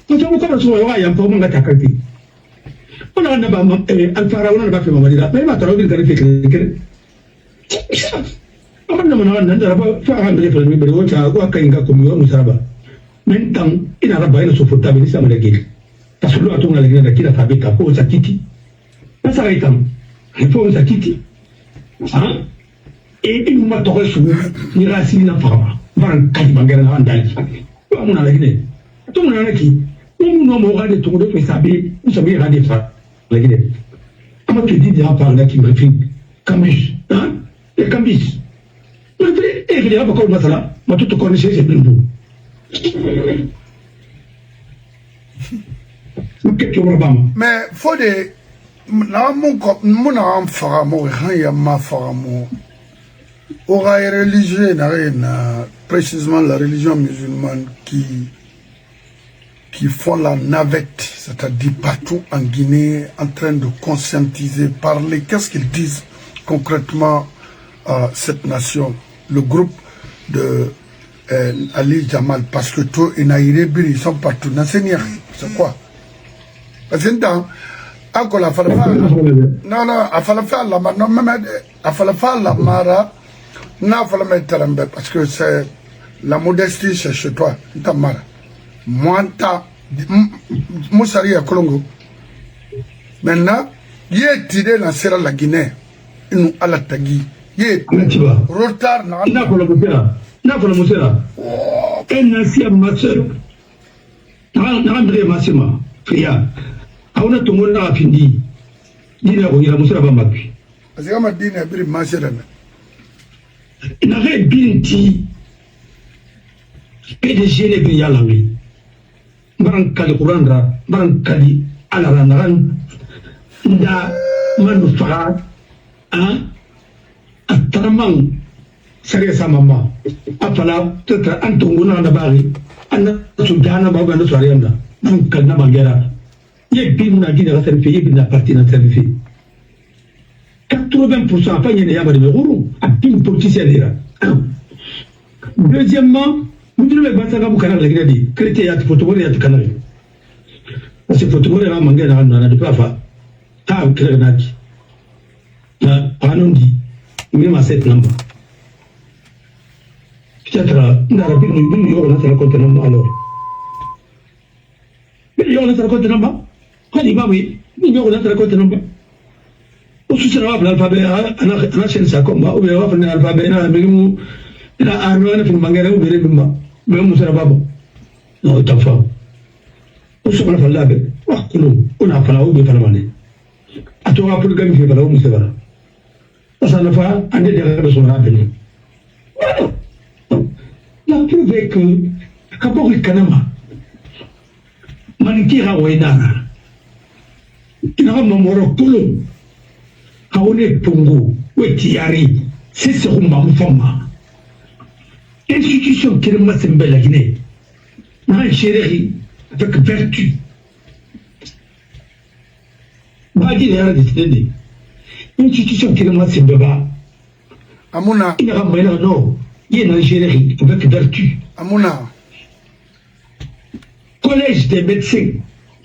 Quand on coopération, il y a un peu de cacati. On a un pharaon, on a pas fait ma manira. Mais maintenant, il a fait quelque chose. On a un pharaon, il a fait un maintenant, il n'a pas de souffrance, ça me l'a parce que l'autre, on a la guerre, la fabrique, pour sa titi. Ça s'arrête, il faut sa titi. Et il m'a trouvé sous une racine à femme. Van Kalibangan en Dali. On a la Guinée. Tout le monde a qui. On n'a pas de tour de Fessabi, vous savez, il a des femmes. La Guinée. Comment tu dis déjà par là qui me fait Cambus, hein? Et Cambus. Et il y a beaucoup de masala, mais tout connaissez, c'est plus beau. Mais faut des mon enfant rien ma femme aura religieux précisément la religion musulmane qui font la navette, c'est-à-dire partout en Guinée en train de conscientiser, parler, qu'est-ce qu'ils disent concrètement à cette nation, le groupe de Ali Jamal, parce que tout et Naïré ils sont partout dans c'est quoi? Parce que encore la fala non a fala faire la non même a fala faire la mara n'a fala mettre parce que c'est la modestie chez toi ta mara moi ta Moussari à Colongo maintenant il est tiré dans Sierra la Guinée nous à la tagi il est retard n'a pas le musera et nasi amateur n'andré masima fia auna tumuna afindi dina ko ira musera bamaki azama dina biri masera na re binti PDG ne bi yalangi baran kali qur'an baran kali ala naran nda manufaa atramang sare sama afala tata antunguna na bari anna sudana baba na sarianda nan kalna magera yek bi muna gina la serfi yek na parti na serfi 80% pas yene yaba de guru abin politicien dira deuxièmement nous devons battre la boucana la guinée chrétien ya photo ya kanari parce que photo là mangé na de pas ta créer naki na anondi même à cette number peut-être na rapide nous yo na sera compte number alors yo na sera compte number quand va oui yo na sera compte number au sera l'alphabet ana chen sa comme ou bien va l'alphabet na bimu na arwana fin mangé na ubere bimba même sera babo non ta fa au sera fa labe wa kuno ona fa la ubi fa la mane atoka pour gagner fa la ubi sera ça ne va ande de son avenir la preuve est que Kabori Kanama Manikira Wainara Inara Mamoro Kulu Kaone Pongo Wetiari c'est ce rumba mfama institution qui est ma sembela Guinée n'a chéri avec vertu Bagi n'a décidé institution qui est ma sembeba Amuna Inara Maina non il est en Algérie avec vertu. Amuna. Collège des médecins.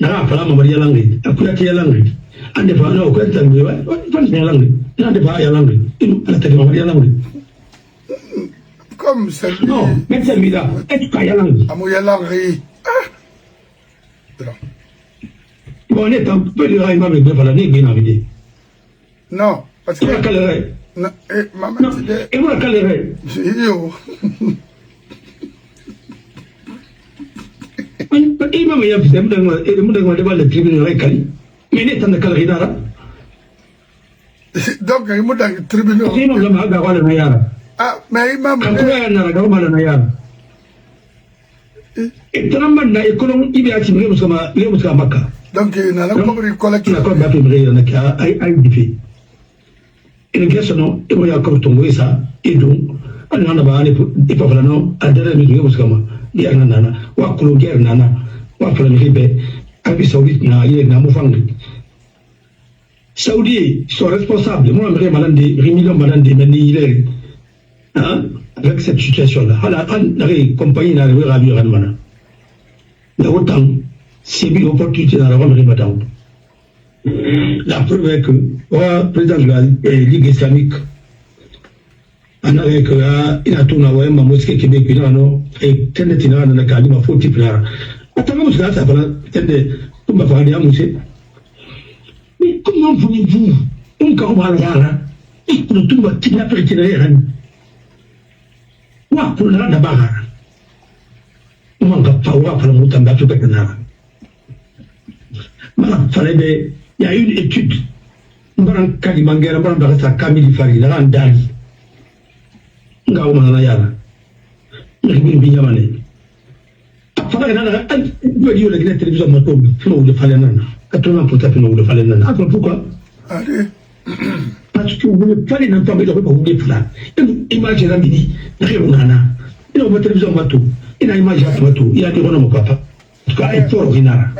N'a pas la Maria Langue. Après qu'il y a langue. On ne va pas quand on va. On ne va langue. On ne va pas y langue. Il a la Maria Langue. Comme c'est non, médecin Mila. Est-ce qu'il y a langue? Amouya Langue. Bon, on est un peu de raïma avec la nez bien arrivé. Non, parce que. Non, maman, et moi, calé. Yo. Il m'a mis à faire le tribunal Kali. Mais il est en Kalinara. Donc, il m'a dit le tribunal. Il m'a dit le Nayara. Ah, mais il m'a dit le Nayara. Et Tramana, et Colomb, il y a tiré le Maka. Donc, il n'a pas compris collectif. Il n'a pas compris le il y a son et moi encore tomber ça et donc on a pas il faut non à derrière nous nous comme il y a nana wa guerre nana wa problème ribe Arabie Saoudite na il na mofangi Saoudi sont responsables moi me malade de millions malade de menir hein avec cette situation là la compagnie na le rabi ranmana la autant c'est une opportunité dans la rome la preuve est que le président de la Ligue islamique en avait que il a tourné à ma mosquée Québec et tendait à la Kalima faut type là. Attends, ça va tendait tout ma famille à monsieur. Mais comment voulez-vous un carreau là et pour tout va qu'il a pris rien. Wa pour la barra. On va pas voir pour le mouton d'Afrique là. Voilà, fallait il y a une étude. Mbaran Kalimangera, Mbaran Barasa Kamili Fari, la Randali. Ngaoumana Yala. Ribin Binyamane. Après, il doit dire la télévision Mato, Flo de Falenana. 80% Flo de Falenana. Pourquoi? Parce que vous ne fallait pas mettre le des plats. Imaginez la midi, Réunana. Il a une télévision Mato. Il a une image à Mato. Il a des bonhommes au papa. Il faut original.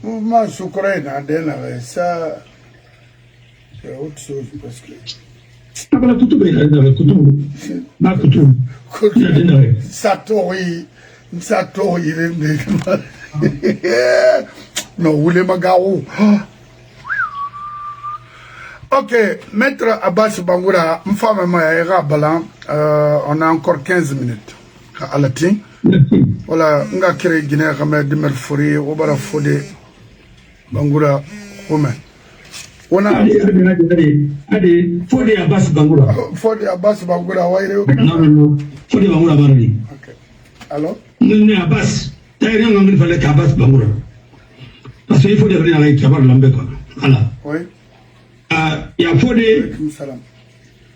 Mouvement Soukourin, ça, c'est autre chose parce que. Satori, non, vous voulez Magarou. Ok, maître Abbas Bangoura, une femme et moi, on a encore 15 minutes à la tin. Voilà, nga kere Guinée kama dimer fori obara fode Bangoura Omen. On a Fode Abbas Bangoura. Fode Abbas Bangoura waire. Non, Fode Bangoura Barani. Ok. Alors? Nous Abbas, d'ailleurs on a fait Abbas Bangoura. Parce qu'il faut devenir avec Kabar Lambe quoi. Voilà. Oui. Il y a Fode. Salam.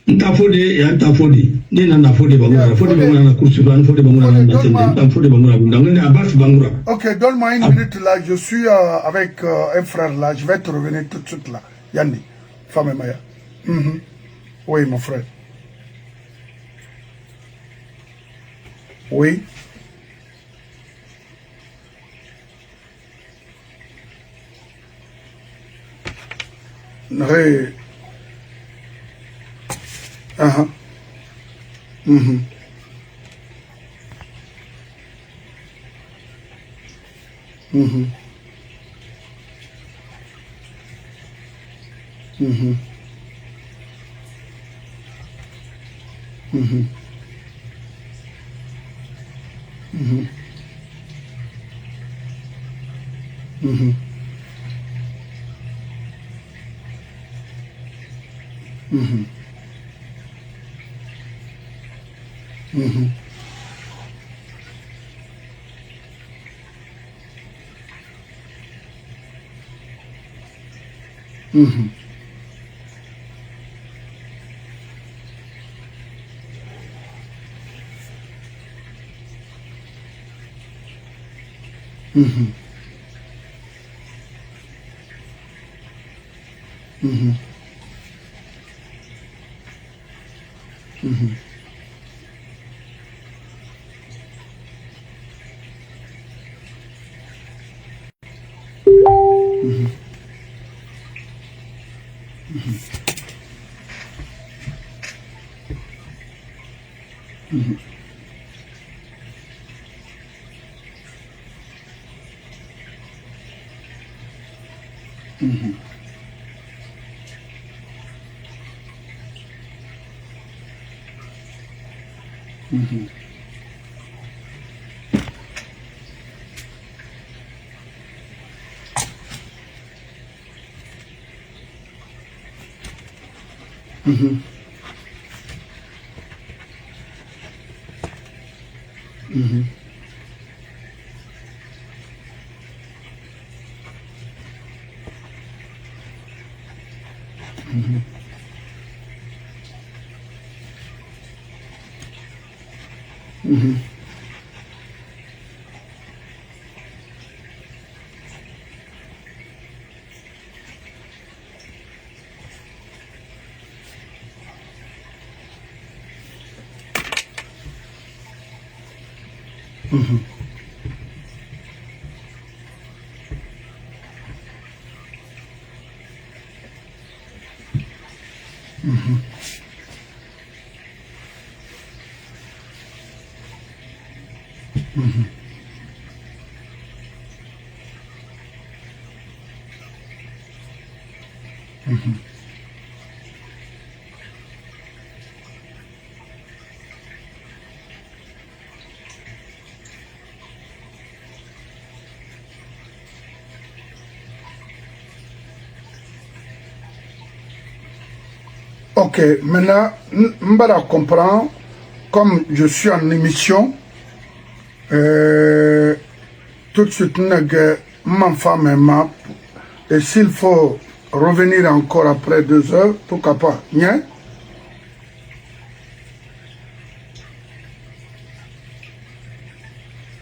Ntafode ya ntafode ni na nafode Bangoura fode Bangoura na kursu ban fode Bangoura na tende fode Bangoura ndangene Abbas Bangoura. Ok, donne-moi une minute là, je suis avec un frère là, je vais te revenir tout de suite là. Yanni, femme et Maya. Oui, mon frère. Oui. Oui. Mhm. Mhm. Mhm. Mhm. Mhm. Mhm. Mhm. Mhm. Mhm. Mhm. Mhm. Mhm. Mhm. Mhm. Mhm. Mhm. Mhm. Mhm. Mhm. Ok, maintenant, Mbara comprend, comme je suis en émission, tout de suite, ma femme et ma, et s'il faut revenir encore après 2 heures, pourquoi pas, bien?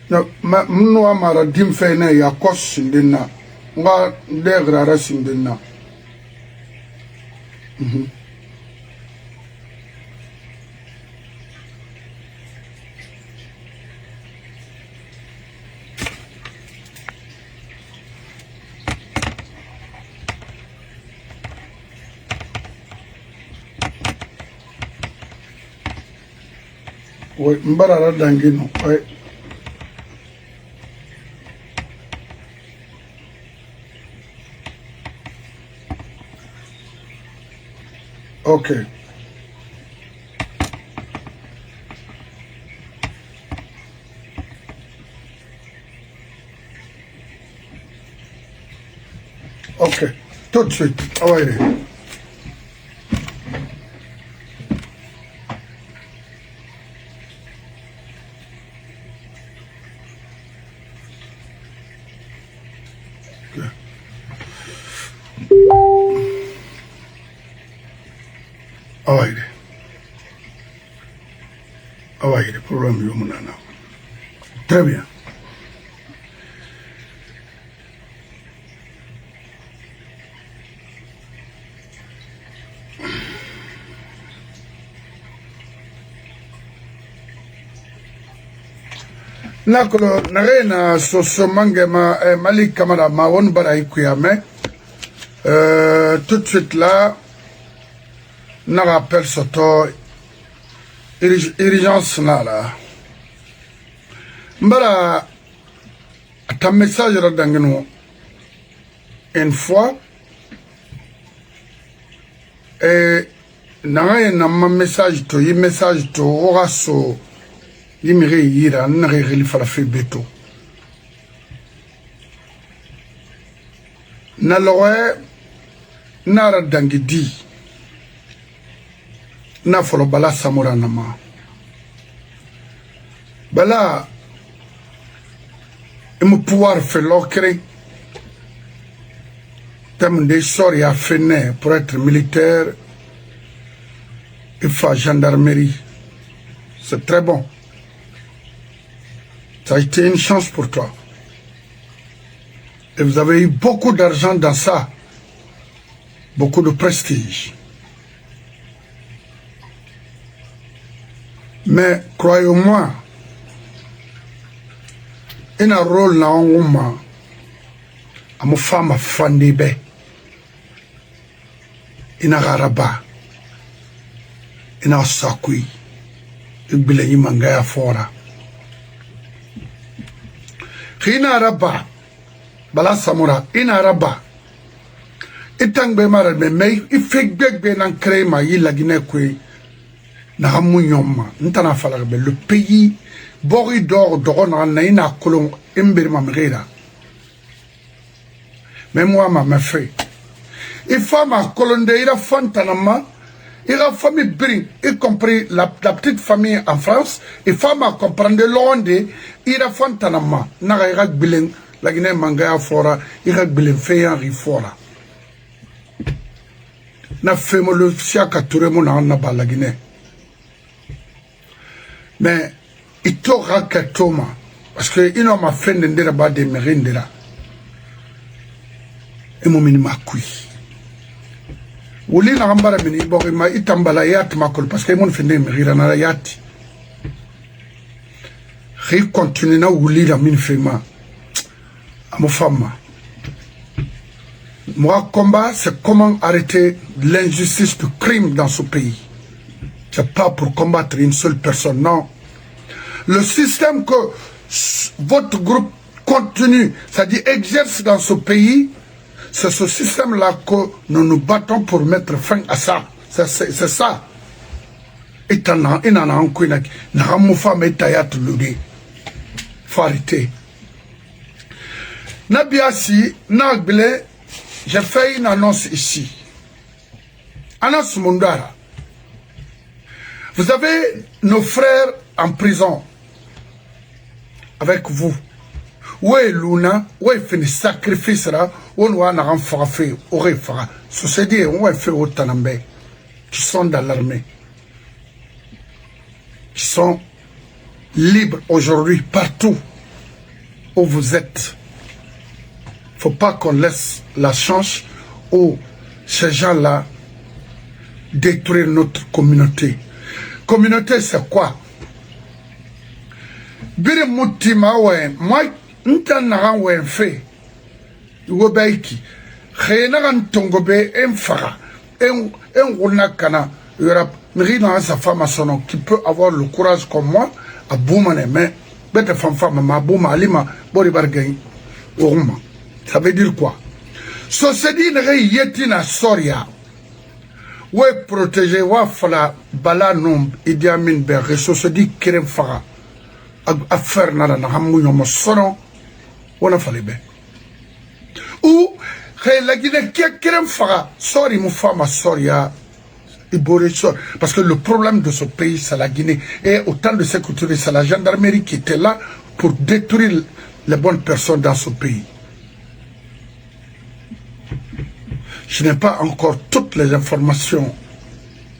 Mnou amara dim fene ya kos sindina, nga degrara sindina. Oui, Mbara dangino, oui. Ok. Ok, tout de suite. Ah ouais. Ah ouais. Ah ouais, le problème est monana. Très bien. Nakolo narena soso mangema Malik Kamara ma won bara ikuyame. Tout de suite là, n'a rappel soto urgence là. Mbara ta message là dans une fois et n'a ma message to y message to oraso yimire yira na reli fala fe beto na lowe nara dangidi na folo bala samura nama bala imu pouvoir faire l'ocre thème des sorts à finir pour être militaire il faut gendarmerie c'est très bon ça a été une chance pour toi et vous avez eu beaucoup d'argent dans ça beaucoup de prestige mais croyez-moi il a un rôle dans un moment à ma femme a fandi be ina garaba ina sakui ibile yimanga ya fora khina raba bala samura ina raba itangbe mara be may ifegbegbe nan krema yila gine kwe na hamunyoma ntana fala be le pays bori d'or dorona na ina kolon imbir mamrera mais moi ma fait il faut ma colonne de ira fantanama ira famille bring y compris la petite famille en France il faut ma comprendre l'onde ira fantanama na ira bilen la Guinée manga fora ira bilen fait en fora na fait mo le siaka touré mo na ba la Guinée mais il t'aura katoma parce que il m'a fait ndera ba de merindera et mon minima kui wuli na gambara mini bogi ma itambala yat makol parce que mon fende merira na yati ri continue na wuli la min fema amo femme moi combat c'est comment arrêter l'injustice du crime dans ce pays c'est pas pour combattre une seule personne non le système que votre groupe continue c'est-à-dire exerce dans ce pays. C'est ce système-là que nous nous battons pour mettre fin à ça. C'est ça. Et il y a un peu de femme et tayat l'oudi. Faut arrêter. Nabiasi, Nagbele, j'ai fait une annonce ici. Annonce Mundara. Vous avez nos frères en prison avec vous. Ouais Luna, ouais fait des sacrifices là, on va en faire aurait fera. Ceci dit, on va faire autant d'ambé qui sont dans l'armée, qui sont libres aujourd'hui partout où vous êtes. Faut pas qu'on laisse la chance où ces gens-là détruire notre communauté. Communauté, c'est quoi? Bire mutima ouais, moi. Ntan nagan wen fe wo baiki khena kan tongobe enfara en wona kana Europe mirina sa femme sono qui peut avoir le courage comme moi à boumane mais bête femme ma bouma alima bori bargain oruma ça veut dire quoi société ne yetina soria ouais protéger wa fala bala nom Idi Amin be société kirem fara affaire na hamu yo sono on a fallu bien. Ou, la Guinée qui a fera, sorry, mon femme, sorry, parce que le problème de ce pays, c'est la Guinée. Et autant de sécurité, c'est la gendarmerie qui était là pour détruire les bonnes personnes dans ce pays. Je n'ai pas encore toutes les informations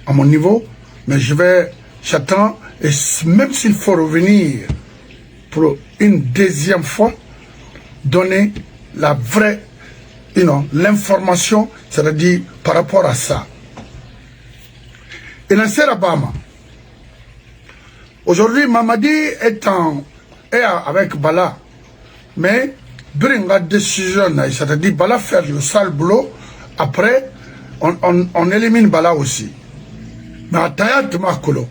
à mon niveau, mais j'attends, et même s'il faut revenir pour une deuxième fois, donner la vraie, l'information, c'est-à-dire par rapport à ça. Et Nasser Abama, aujourd'hui, Mamadi est avec Bala, mais Bringa décision, c'est-à-dire Bala faire le sale boulot, après, on élimine Bala aussi. Mais à Tayat Makolo.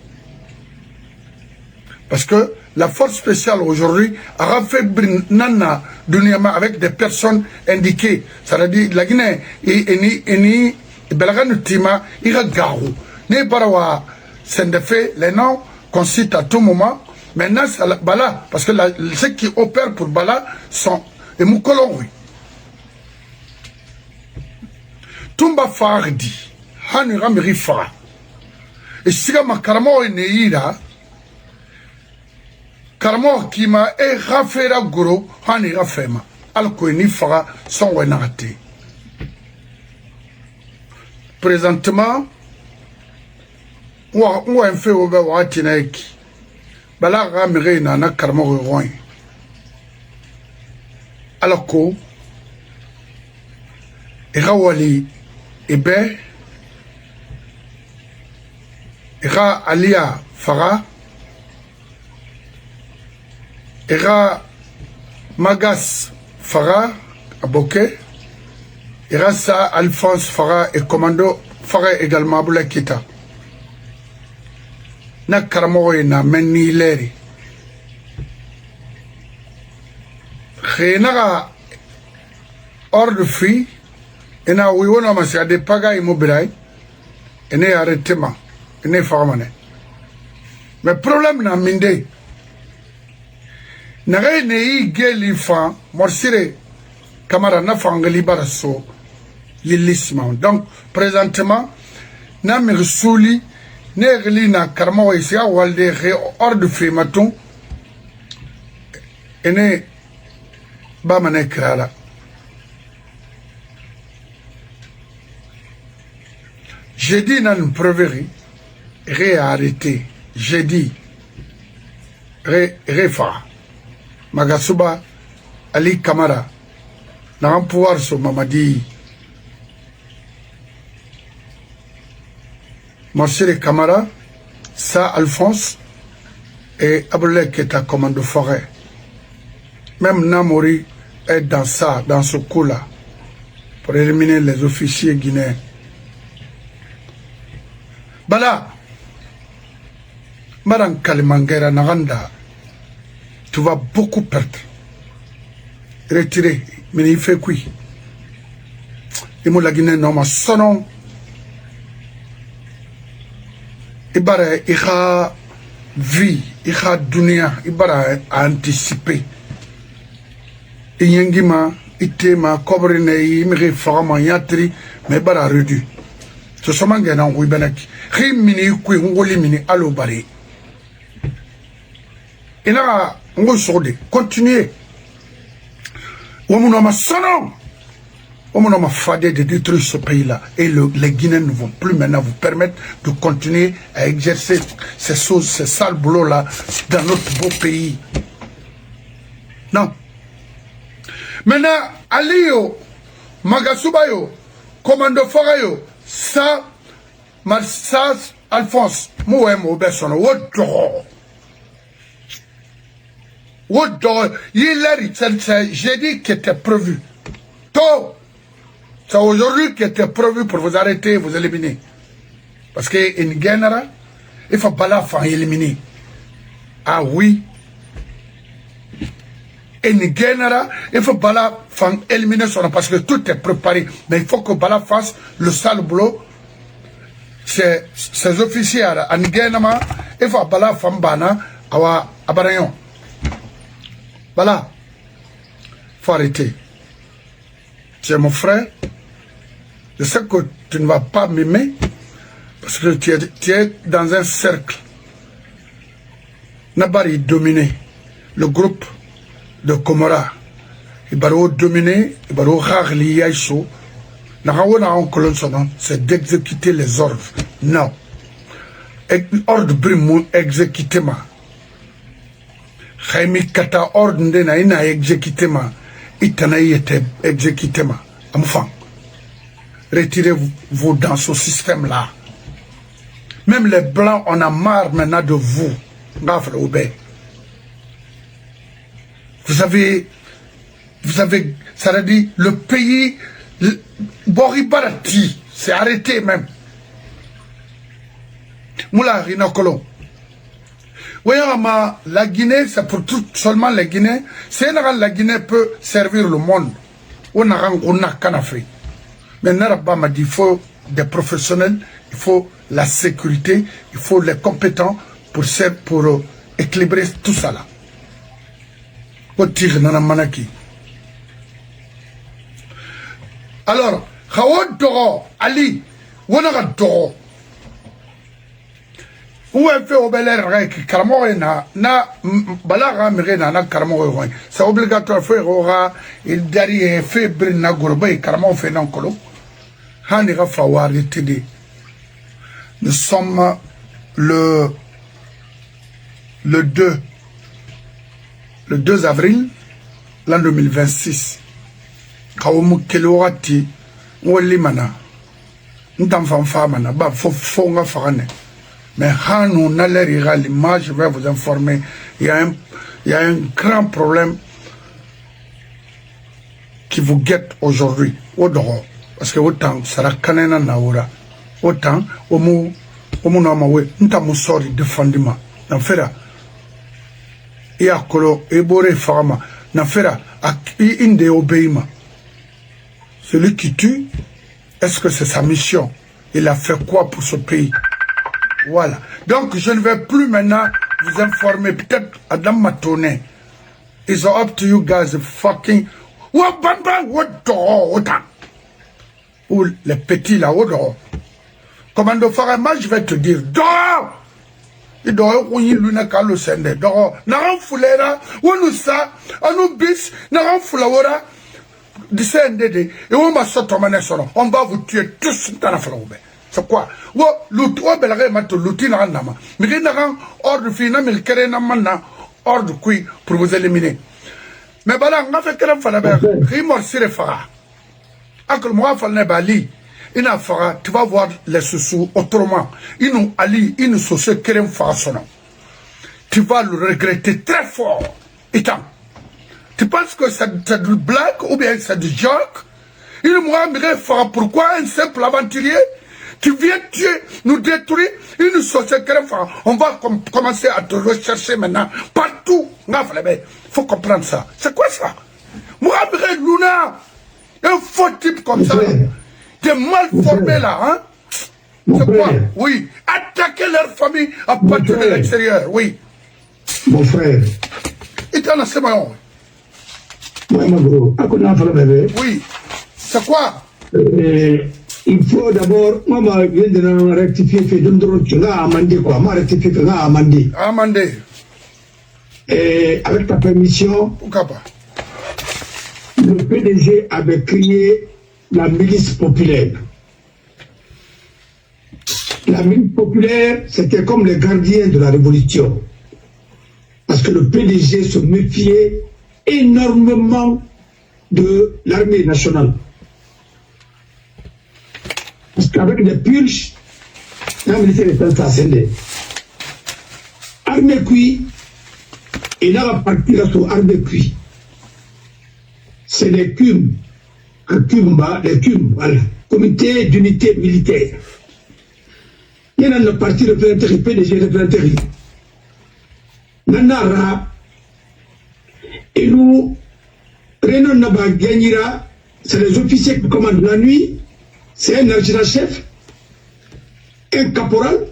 Parce que la force spéciale aujourd'hui a fait Nana Duniama avec des personnes indiquées. Ça veut dire la Guinée et Belaganu Tima, ira Garou. Ne Barawa, c'est de fait, les noms qu'on cite à tout moment. Maintenant, c'est Bala, parce que ceux qui opèrent pour Bala sont et Moukolon, oui. Tumba Fardi, Hanura Merifa. Et si ma Karamo est Neira, Karamo qui m'a rafera gros, Hanira Fema, Alko ni Fara, son Wenate. Présentement, où un fait au Bawatinaki. Bala Ramire Nana Karamo Roy. Alko, Erawali, Ebe, Era Alia Farah, Era Magas Farah, Aboke, Era Sa Alphonse Farah et Commando Farah également Aboula Kita. Na Karamoe na Meni Leri. Renara hors de fille. Et na oui on a massé des pagas immobiliers et ne arrêtement et ne formane mais problème na minde na ne yi geli fa morsire camara na fangali baraso yilisma donc présentement na me resuli ne geli na karma wa isia walde hors de frimaton et ne ba mané krala. J'ai dit dans une preuve, réarrêté. J'ai dit, réfa. Magasuba, Ali Kamara, n'a un pouvoir sur Mamadi. Marcel Kamara, Sa Alphonse et Aboulé qui est à commande forêt. Même Namori est dans ça, dans ce coup-là, pour éliminer les officiers guinéens. Bala, Madame Kalimangera Naranda, tu vas beaucoup perdre. Retirez, mais il fait quoi? Il m'a Guinée non ma sonon. Ibara, il a vie, il a dunia, Ibara a anticipé. Il y a un gima, il ma cobrine, il me réforme, yatri, mais Ibara réduit. Ce sont les gens qui ont été mini qui ont mini à l'obari. Et là, on va continuer. On a fadé de détruire ce pays-là. Et les Guinéens ne vont plus maintenant vous permettre de continuer à exercer ces choses, ces sales boulots-là dans notre beau pays. Non. Maintenant, Aliyo, Magasubayo, Commando Forayo, ça, Marsas Alphonse, moi, mon personne, j'ai dit qu'il était prévu. C'est aujourd'hui qui était prévu pour vous arrêter, vous éliminer. Parce qu'une guerre, il faut pas la faire éliminer. Ah oui. Une guerre, il faut pas la faire éliminer parce que tout est préparé. Mais il faut que Bala fasse le sale boulot. Ces officiers en guerre, il faut Bala faire bana à Barayon. Bala, il faut arrêter. Tu es mon frère. Je sais que tu ne vas pas m'aimer parce que tu es dans un cercle. Nabari dominé le groupe de Komora. Il va dominer, il va rarely yaïso. C'est d'exécuter les ordres. Non. Ordre brimou exécutement. Jaime Kata ordre n'a exécutement. Itana était exécutement. Enfin. Retirez-vous dans ce système-là. Même les Blancs, on a marre maintenant de vous. Vous avez, ça veut dire, le pays, Boribarati, c'est arrêté même. Moula Rinokolo. Oui, la Guinée, c'est pour tout, seulement les Guinéens. C'est la Guinée peut servir le monde. On a qu'en Afrique. Mais Naraba m'a dit, il faut des professionnels, il faut la sécurité, il faut les compétents pour équilibrer tout ça là. Alors, Ali, on a Doro. Où est fait au bel air qui na balaga mirena na karamo c'est obligatoire faire aura il derrière fait brina gourbe karamo fait non colo hani ga fawari tidi. Nous sommes le 2 avril l'an 2026 kawomu kelorati woli mana ntam fanfa mana ba fo nga farane. Mais Hanou n'a l'image, je vais vous informer, il y a un grand problème qui vous guette aujourd'hui. Parce que autant, ça la canena naura. Autant, au mou namawe, n'ta sori défendima. N'affaire, et à colo, et boré farama. N'affaire, inde obéima. Celui qui tue, est-ce que c'est sa mission? Il a fait quoi pour ce pays? Voilà. Donc, je ne vais plus maintenant vous informer. Peut-être Adam Matone. It's up to you guys fucking... Ou les petits là, Commando Farama, je vais te dire, dehors! Il doit y avoir un sende. Dehors. N'aran foulera, ou nous ça, à nous bis, n'aran foulera, descendez, et on va sortir on va vous tuer tous dans la flaube. C'est quoi? Ordre final, ordre pour vous éliminer. Mais voilà, on a fait que l'on fait tu vas voir les sous autrement. Tu vas le regretter très fort. Tu penses que c'est du blague ou bien c'est du joke? Pourquoi un simple aventurier? Tu viens tuer, nous détruire une société. On va commencer à te rechercher maintenant partout. Il faut comprendre ça. C'est quoi ça? Mohamed Luna, un faux type comme ça, des mal formés là, hein? C'est quoi? Oui. Attaquer leur famille à partir de l'extérieur, oui. Mon frère. Il t'en a sémaillon. Oui. C'est quoi? Il faut d'abord, moi, je viens de rectifier, amender. Et avec ta permission, le PDG avait créé la milice populaire. La milice populaire, c'était comme les gardiens de la révolution. Parce que le PDG se méfiait énormément de l'armée nationale. Parce qu'avec les purges, la militaire est ascendée. Armée cuit, il a parti là sur armée cuit. C'est les CUM, les CUM, voilà, comité d'unité militaire. Il y a le parti représenté, PDG représenté. Nanara, et nous, Renan Naba Gagnira, c'est les officiers qui commandent la nuit. C'est un adjudant-chef, un caporal,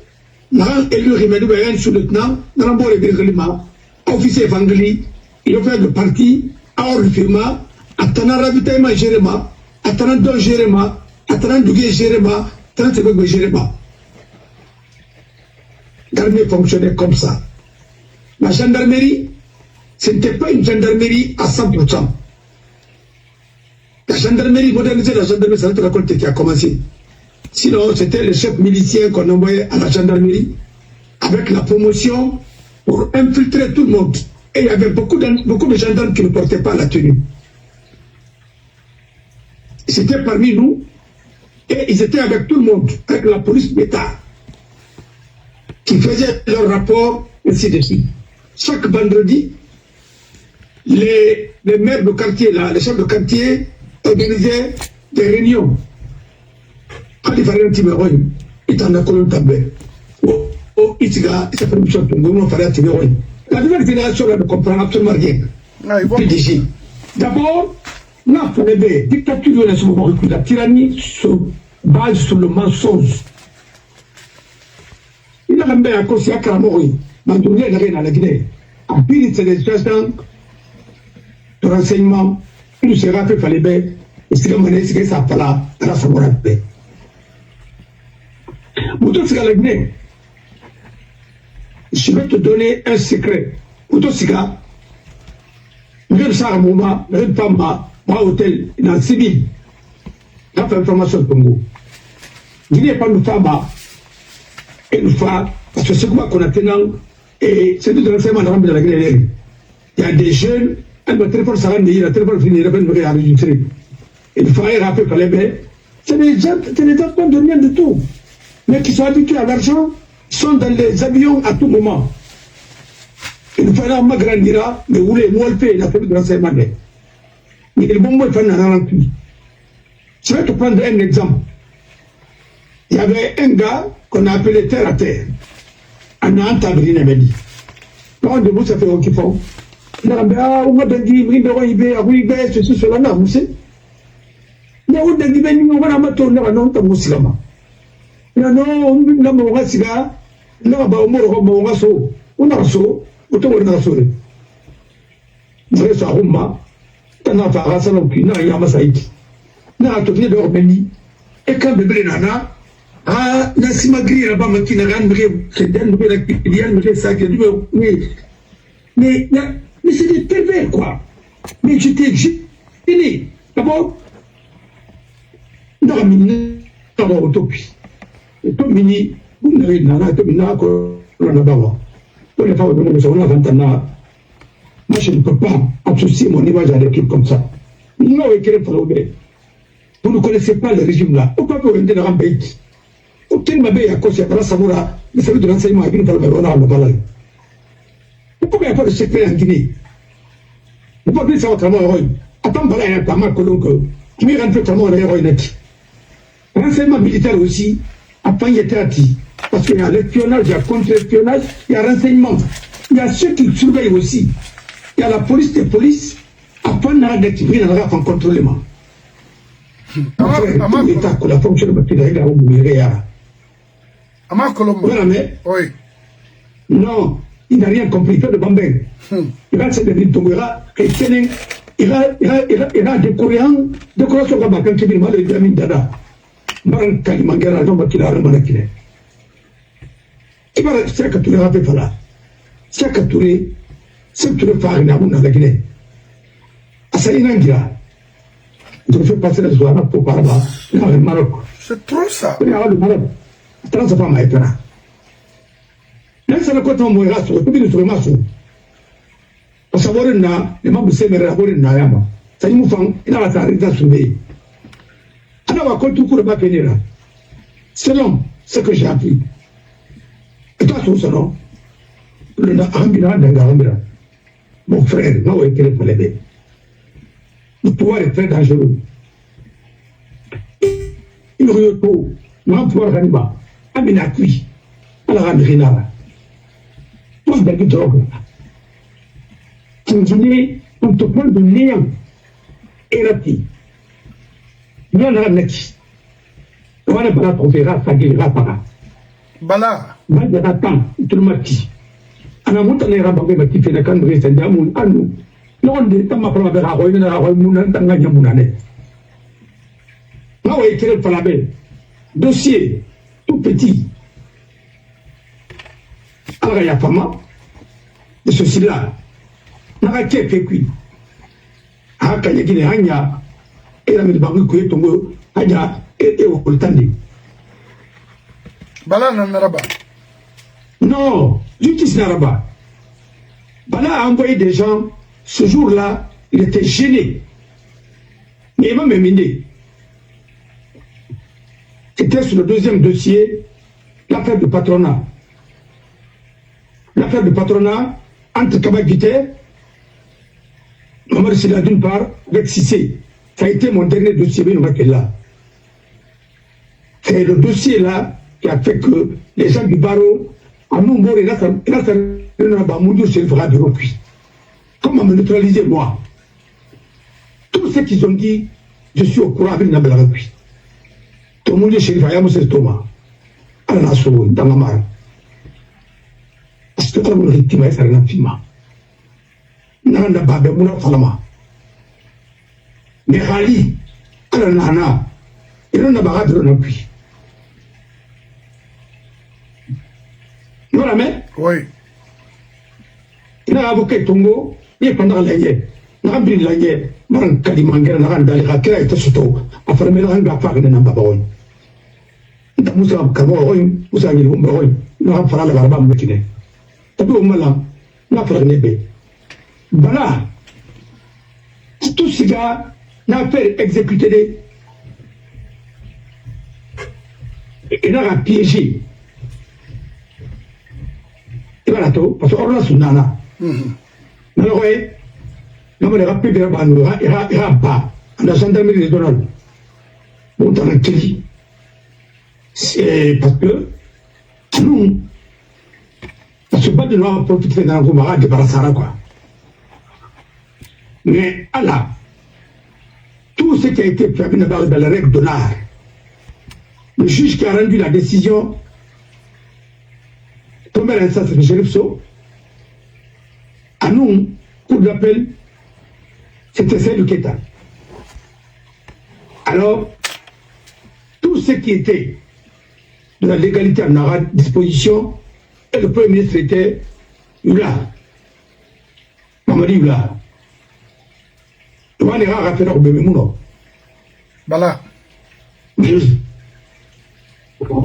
un élu un sous-lieutenant, un officier évangélique, il a fait le parti, à Orifirma, à Tana ravitaillement Jéréma, à Tana Don Jéréma, à Tana Dougué Jéréma, à Tana Tebego Jéréma. L'armée fonctionnait comme ça. La gendarmerie, ce n'était pas une gendarmerie à 100%. La gendarmerie, moderniser la gendarmerie, c'est notre récolte qui a commencé. Sinon, c'était le chef milicien qu'on envoyait à la gendarmerie avec la promotion pour infiltrer tout le monde. Et il y avait beaucoup de gendarmes qui ne portaient pas la tenue. C'était parmi nous et ils étaient avec tout le monde, avec la police d'État qui faisait leur rapport, ainsi de suite. Chaque vendredi, les maires de quartier, là, les chefs de quartier, organiser des réunions. Quand il fallait un petit méroïne, il t'en a connu un tabé. oh, il s'appelle Michel Tongo, on fallait attirer. La nouvelle génération ne comprend absolument rien. PDG. D'abord, on a fait des dictatures de ce moment, la tyrannie se base sur le mensonge. Il a même un conseiller à Karamori, dans la Guinée. En plus, c'est des situations de renseignement, il sera fait fallait bien, et c'est comme on est, c'est ça, voilà, dans la Samora paix. Mouton Siga la Guinée, je vais te donner un secret. Mouton Siga, je vais faire un moment, je vais faire un hôtel dans le civil, je vais faire information au Congo. Guinée n'est pas une femme, et une femme, parce que c'est quoi qu'on a tenant, et c'est tout le renseignement de la Guinée. Il y a des jeunes, elle m'a téléphone, ça va venir, le téléphone finit, il va me enregistrer. Et le frère a fait parler, mais c'est des gens qui ne donnent rien de tout. Mais qui sont habitués à l'argent, sont dans les avions à tout moment. Et le frère m'a grandira, mais vous voulez, moi, le fait, il a fait le renseignement. Mais le bon mot, il fait un rempli. Je vais te prendre un exemple. Il y avait un gars qu'on a appelé terre à terre. En Antabrine, il m'a dit. Quand de vous, ça fait qu'ils font. On a dit, oui, ceci, cela, là, vous savez. Mais on a dit, on va la tourner à non, comme vous non, on va siga, non, on va so, on a so, on a so. C'est ça, Roma, on a fait un salon qui n'a pas saïti. On a tourné de Romani, et quand bébé nana, ah, Nassima Gri, là-bas, qui n'a rien de c'est d'un nouvel activien, mais ça, mais c'est des pervers, quoi. Mais j'étais gêné. D'abord, dans la mine, dans l'autopie. Et tout mini, vous n'avez pas de mina, qu'on a d'abord. Pour les femmes, on a 20 ans. Moi, je ne peux pas associer mon image à l'équipe comme ça. Non, vous ne connaissez pas le régime là. Pourquoi vous rendez dans un pays? Aucun mabé à cause de la Samoura, le service de renseignement à Guinée, on a le balai. Pourquoi il n'y a pas de secret en Guinée? Vous ne pouvez pas savoir comment héroïne. Attends, balai, il y a pas mal que l'on peut. Tu m'y rends peu comment héroïne. Renseignement militaire aussi, après il était acquis. Parce qu'il y a l'espionnage, il y a contre-espionnage, il y a renseignement. Il y a ceux qui surveillent aussi. Il y a la police des polices. Après, on a d'activer dans la contrôlement. Après, l'État, la fonction de la Ama Colombo. Oui. Non, il n'a rien compris. Il fait de Bambin. Il va se dire Tongera, et il a des Coréens, des Coréens qui ont quand il mal de Amin Dada. Baran Kalimangera, non, qui l'a remarqué. Il va rester que tu l'as fait là. C'est que tu le fais dans la Guinée. À Saïnangira, tu fais passer la soirée pour parler dans le Maroc. C'est trop ça. Le Maroc. Transforma mai pera. Nan sana ko to mo raso, to bi so maso. Pasaborin na, le mabu se mere raborin na yama. Sai mu fan ina la tare da su be. Ana wa ko tu ko ba penira. Selon ce que j'ai appris. Et toi son salon. Le na ambira da ambira. Mon frère, non est qu'il fallait bien. Le pouvoir est très dangereux. Il aurait tout, non pouvoir d'animal. Amina qui, à la Randrinara. Toi, il y a des drogues. Tanzanie, on te parle de néant. Érati. Il y en a un nec. On va la trouver, ça guérira par Bala. Bala, tant, tout le matin. On a monté les rabbins, mais qui fait la candre, c'est un amour à nous. Non, on est tellement pour la roue, on a la roue, on a un yamounane. Là où est tiré par la belle. Dossier. Tout petit. Alors il y a pas mal de ceci-là. Il y a qui fait cuit. Ah, quand il y a qui est hanya, et la mise de qui est tombé, hanya, et au tandi. Bala Nanaraba. Non, justice Naraba. Bala a envoyé des gens, ce jour-là, il était gêné. Mais il m'a même miné. C'était sur le deuxième dossier, l'affaire du patronat. L'affaire du patronat entre Kabagité, Mamadou Silla d'une part, avec Sissé. Ça a été mon dernier dossier, là. C'est le dossier là qui a fait que les gens du barreau À mon bord, il a fait un seul fera de repris. Comment me neutraliser, moi? Tout ce qu'ils ont dit, je suis au courant avec Nabel Repris. Tout le monde est chez Faya Moussa Thomas. À la nation, dans la mare. Parce que tout le monde est victime, c'est un film. Nanda Babe Mouna Falama. Mais Rali, à la Nana, il n'en a pas de repris. Voilà, mais? Oui. Il a avocat Tongo, il est pendant l'année. Il a pris l'année. Maran Kalimangera, Naranda, il a créé tout ce temps. A fermé la langue à faire de Nambaboy. Il a moussé à Kamoy, Moussa Gilbomboy, il a fait la barbe mutine. Tabou Malam, il a fait le nébé. Voilà. Tout ce gars n'a fait exécuter. Il a piégé. Parce que on a son nana. Alors, oui, on a rappelé de la bande, il y a pas. On a gendarmerie de Donald. Bon, dans le crédit. C'est parce que nous, parce que pas de nous profiter dans le gouvernement de Barasara, quoi. Mais, Allah, tout ce qui a été fait dans la règle de l'art, le juge qui a rendu la décision, première instance de Géripso, à nous, coup d'appel, c'était celle du Kéta. Alors, tout ce qui était de la légalité en à disposition, et le Premier ministre était Yula. Mamadi Yula. On ira rappeler au bébé Mouno. Voilà.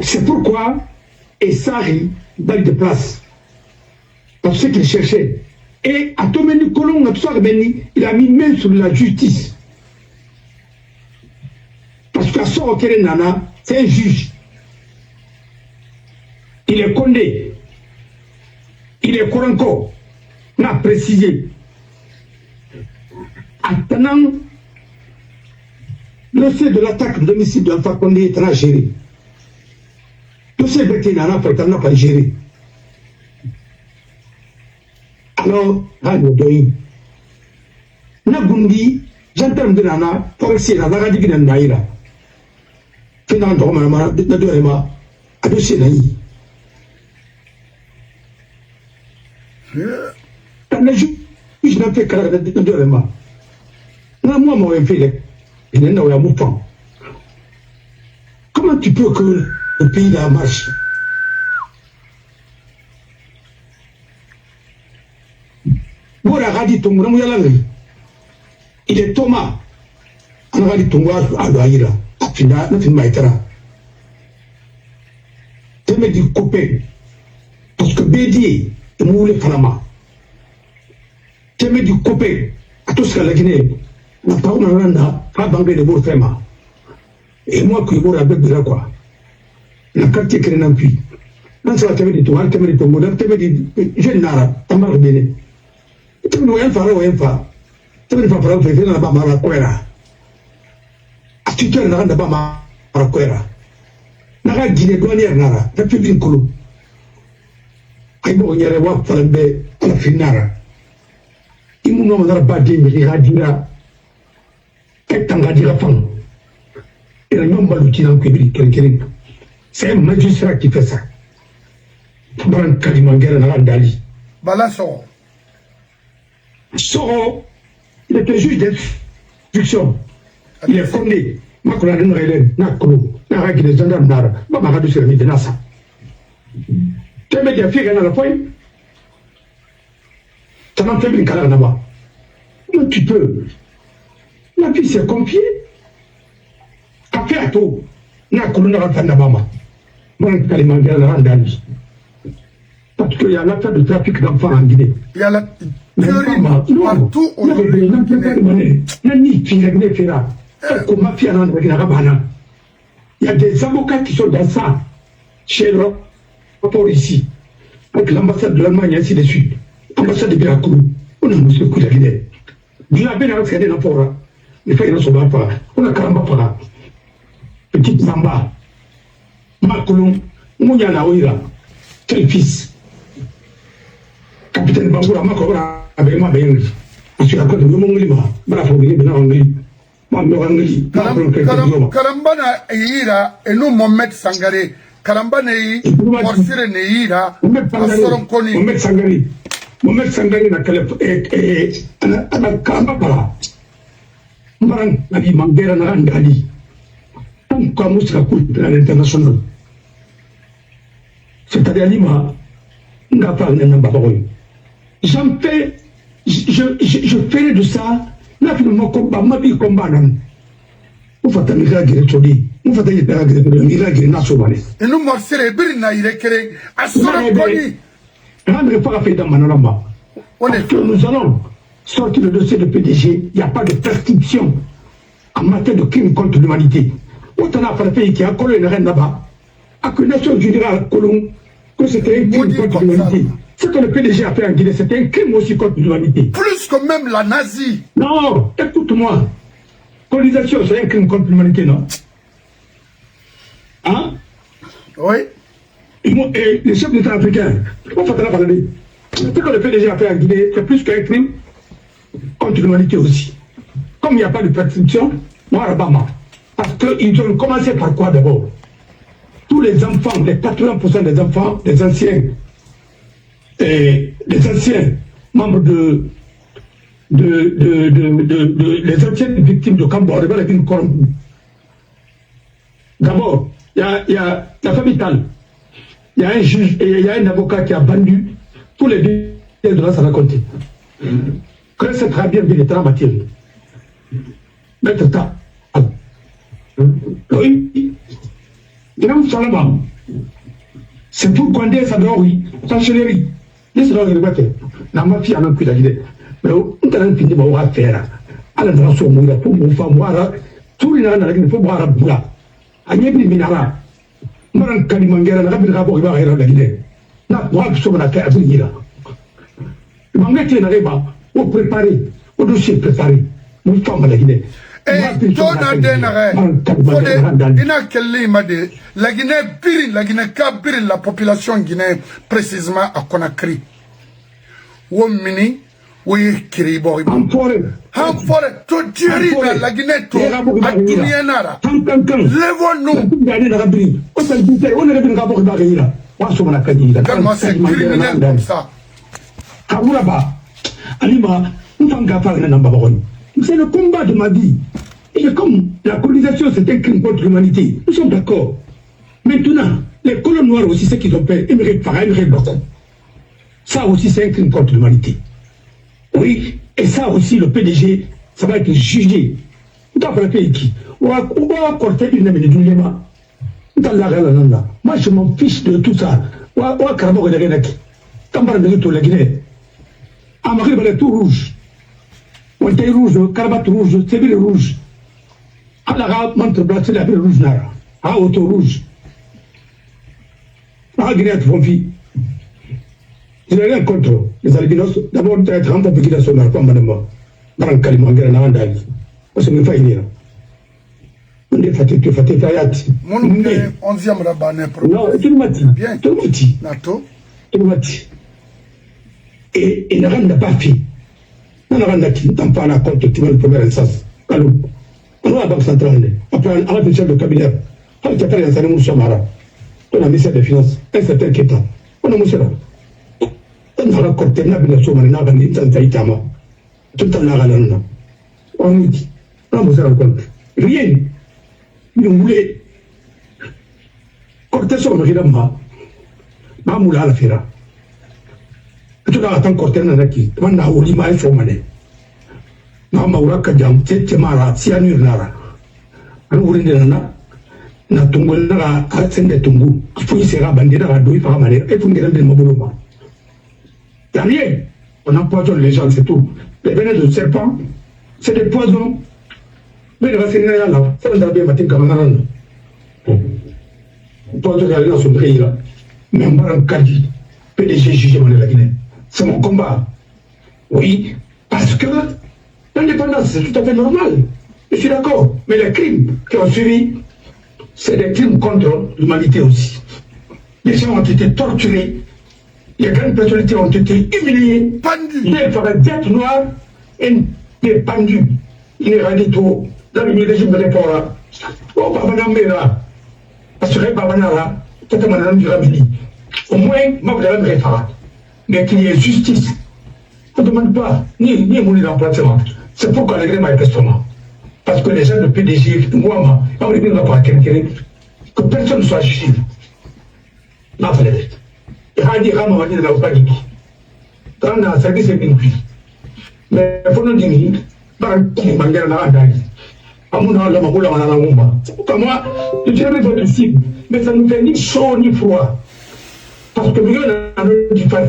C'est pourquoi Essari balle de place. Parce qu'il cherchait. Et à Tomeni Colon, il a mis main sur la justice. Parce qu'à Sorokere Nana, c'est un juge. Il est condé. Il est Koranko. On a précisé. Attendant, le fait de l'attaque de domicile d'Alpha Condé est à gérer. Tout ce qui n'a pas géré. Alors, Nagundi, j'entends de Nana, pour essayer de la radicale de Naïra. Finalement, on de Dorema, à deux Sénaï. Je n'ai fait que de Dorema. Moi, moi, fait il n'est pas mouvant. Comment tu peux que le pays la marche? Il est Thomas. On a dit Thomas à l'Aïra. À Fina, na Fina Maïtara. Tu me dis coupé. Parce que Bédi est moulé Panama. Tu me dis coupé. À tout ce que la Guinée. La parole n'a pas banqué de Bourfema. Et moi, qui vous avec de la quoi. La carte qui est en puits. Dans ce cas, tu me dis, tu me dis, je n'ai pas, tu m'as dit. Tu me dis, tu me dis, tu me dis, tu me dis, tu me dis, tu c'est un magistrat qui fait ça. Voilà, Soro. Soro, il était juge d'instruction. Il est condamné. Je suis un Nakolo, Naraki des gendarmes Nara, Baba de Sermi de Nassa. Tu as mis des filles dans la pointe. Tu n'as pas mis une carrière là-bas. Non, tu peux. La fille s'est confiée. Café à tout. Nakolo n'a pas d'abama. Moi, je suis un parce qu'il y a l'affaire de trafic d'enfants en Guinée. Il y a la théorie partout au il y a des avocats qui sont dans ça, chez le rapport ici, avec l'ambassade de l'Allemagne, ainsi de suite. L'ambassade de Birakoulou, on a monsieur Kouya Guinée. Il a bien regardé la forêt, il faut y recevoir pas. On a Karamba Fara, Petite Zamba, Makoulou, Mouyana Oira, quel fils. capitaine Bangoura, avec moi, parce que à côté de mon lima, bravo, il est bien en lui. Karambana Eira, et nous Mohamed Sangare, Karambana Morsire Neira, Asoron Koni. Mohamed Sangare, Karambala. Marang, Nadi Mangera Narandali. Pourquoi Moussa Kout à l'international? C'est-à-dire Lima, n'a pas un baron. J'en fais, je ferai de ça. Là, finalement, combat, ma vie combat. Vous faites un miracle, vous faites un miracle national. Et nous, Marseille, Birna, il est créé à Sorokoni. Rendre pas fait dans Manolamba. Parce que nous allons sortir le dossier de PDG, il n'y a pas de prescription en matière de crime contre l'humanité. Autant à faire pays qui a collé une reine là-bas, à que la Nation générale Colomb, que c'était un crime contre l'humanité. Ce que le PDG a fait en Guinée, c'était un crime aussi contre l'humanité. Plus que même la nazie. Non, écoute-moi. Colonisation, c'est un crime contre l'humanité, non? Hein? Oui. Et les chefs d'État africains, on va faire parler. Ce que le PDG a fait en Guinée, c'est plus qu'un crime contre l'humanité aussi. Comme il n'y a pas de prescription, moi, Alabama. Parce qu'ils ont commencé par quoi d'abord? Tous les enfants, les 80% des enfants, des anciens, et les anciens membres les anciennes victimes de Cambo, d'abord, il y a la famille Tal, il y a un juge et il y a un avocat qui a bandu tous les biens de la raconter. Que c'est très bien vu en matière. Maître Ta. Oui. C'est pour qu'on dise ça, oui, ça chérie. C'est là que la mafia n'a plus d'idée. Mais on a fini de faire. Alors, on a fait pour mon femme, tout le monde a dit qu'il faut boire à boula. A n'y a plus de minara. Maran Kalimangera n'a pas de rapport avec la Guinée. N'a pas de somme à faire à venir. Mangati n'arrive pas. On prépare, on dossier préparé. Nous sommes à la Guinée. Et Tona Denare, Ina Kelima de la Guinée Piri, la Guinée Kabiri, la population guinéenne, précisément à Conakry. Womini, oui, Kiribo. Hamfore, to Thierry, la Guinée, to Akinianara. Levons-nous. Tellement c'est criminel comme ça. Kabouraba, Alima, nous sommes capables de n'importe. C'est le combat de ma vie. Et comme la colonisation, c'est un crime contre l'humanité, nous sommes d'accord. Maintenant, les colons noirs aussi, ce qu'ils ont fait, ils méritent pareil, ils méritent beaucoup. Ça aussi, c'est un crime contre l'humanité. Oui, et ça aussi, le PDG, ça va être jugé. Dans le pays qui, on va accorder une amie de Dulema. Moi, je m'en fiche de tout ça. On va cramer les Guinéens. Quand on va de la Guinée, à Marie, il y a tout rouge. On était rouge, cravate rouge, civil rouge. À la rame, montre blanc, c'est la ville rouge nara. À auto rouge. À Guinée, tu font vie. Je n'ai rien contre les albinos. D'abord, tu as été un peu de guidation dans le plan de moi. Dans le Kalimangara, dans le parce que je ne fais rien. On est fatigué, fatigué, mon 11e rabbin. Non, tu m'as dit. Bien. Tu m'as dit. Nato. Tu m'as dit. Et il n'a pas fait. On a dit, on pas la compte, tu vas le premier instance. Alors, on a la Banque centrale. Après, on a le chef de cabinet. On a fait un certain Samara. On a le ministère des Finances. Un certain Kéta. On a mis ça. On a raconté, on a bien sûr, on a vendu un Taïtama. Tout le temps, on a regardé. On a dit, on a mis ça en compte. Rien. Nous voulons. Corté sur le Ridamba. Mamoula à la Fira. Tu as attendu corté dans la qui. On a oublié ma information. Mamoura Kadjam, Tchémara, Sianur Nara. On a oublié Nana. Na tungu Nara, Atsende Tungu. Fouille sera bandé à Douy par Malé. Et vous me direz Mabouloma. Il n'y a rien. On empoisonne les gens, c'est tout. Les venin de serpent, c'est des poisons. Mais il va s'en aller là. Ça va bien matin comme un poison d'aller dans son pays là. Mais on va en Kadi. PDG jugé la Guinée. C'est mon combat. Oui, parce que l'indépendance, c'est tout à fait normal. Je suis d'accord. Mais les crimes qui ont suivi, c'est des crimes contre l'humanité aussi. Les gens ont été torturés Les grandes personnalités ont été humiliées. Pendu. Il est par un diable noir et il est pendu. Il est rendu tout. Dans le régime de l'époque, au Babanamera, parce que Babanara, c'est un madame du Rabini. Au moins, moi, vous avez me faire. Mais qu'il y ait justice. On ne demande pas ni mon remplacement. C'est pourquoi les gréments est testament. Parce que les gens de PDG, moi, on ne va pas que personne ne soit jugé. Non, c'est vrai. Il y a des rames, on va dire, là, pas du tout. Quand on a servi, c'est une pluie. Mais il faut nous dire, il y a moi, je dirais pas possible, mais ça ne nous fait ni chaud ni froid. Parce que nous avons du pain.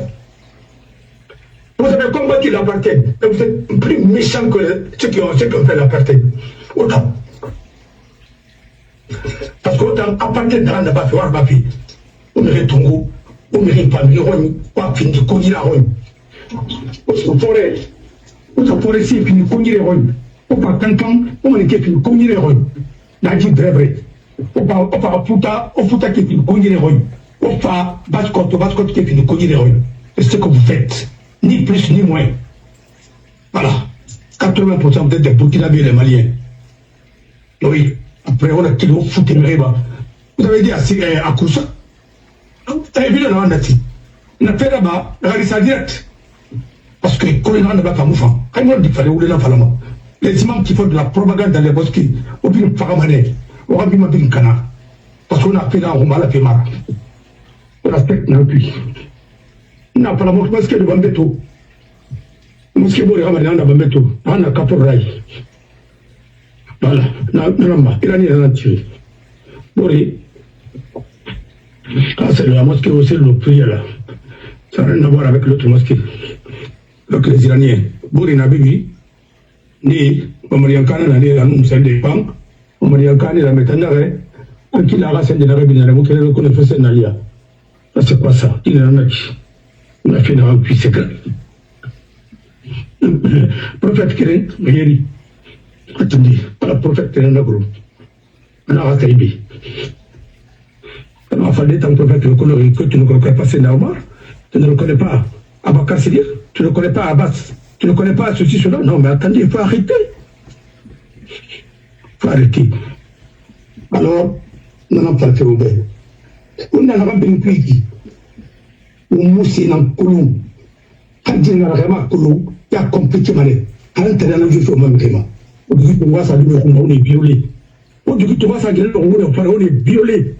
Vous avez combattu l'apartheid, et vous êtes plus méchants que ceux qui ont fait l'apartheid. Autant. Parce qu'autant, apartheid n'a pas fait, on n'a pas fait. On mérite Tongo, on mérite pas Miron, on a fini de cogner la rogne. On pourrait essayer de cogner les rognes. On va canton, on va faire cogner les rognes. N'a dit vrai. On va fouta qui fait cogner les rognes. On va bascotte qui fait cogner les rognes. C'est ce que vous faites. Ni plus ni moins. Voilà. 80% peut-être des Burkinabés et des Maliens. Oui. Après, on a kilo foutu le réba. Vous avez dit à Koussa. Évidemment, on a dit. On a fait là-bas, ça direct. Parce que quand on n'a pas moufant, quand on dit qu'il fallait rouler là, les imams qui font de la propagande dans les mosquées, on vient faire maner, on va bien faire canard. Parce qu'on a fait là, on a fait marre. On respecte nos puits. On n'a pas la mosquée de Bambeto. La mosquée de Bambeto, on a Kaporaï. Voilà, il a ni rien tiré. Bori, c'est la mosquée aussi, le prière là. Ça n'a rien à voir avec l'autre mosquée. Donc les Iraniens, Bori Nabibi, ni Omariankana, ni Anoum des Pam, Omariankani, la Métanare, quand il a rassé de la Rébine, la Moukele, le connaissait Nalia. Ça, c'est quoi ça? Il en a dit. On a fait une remplie secret. Le prophète Kéren, Méri. Attendez, pas le prophète Kéren Nagro. On a raté Ibi. Alors, il fallait un prophète que tu ne connais pas, c'est Naomar. Tu ne le connais pas. Abakar Sidir, tu ne connais pas Abbas, tu ne connais pas ceci, cela. Non, mais attendez, il faut arrêter. Il faut arrêter. Alors, nous n'avons pas fait au bain. On n'a pas bien cuit. On mousse dans le coulou. Quand il y a vraiment coulou, il y a compliqué. Quand il y a un jeu, même vraiment. On dit que on est violé. On dit que on est violé.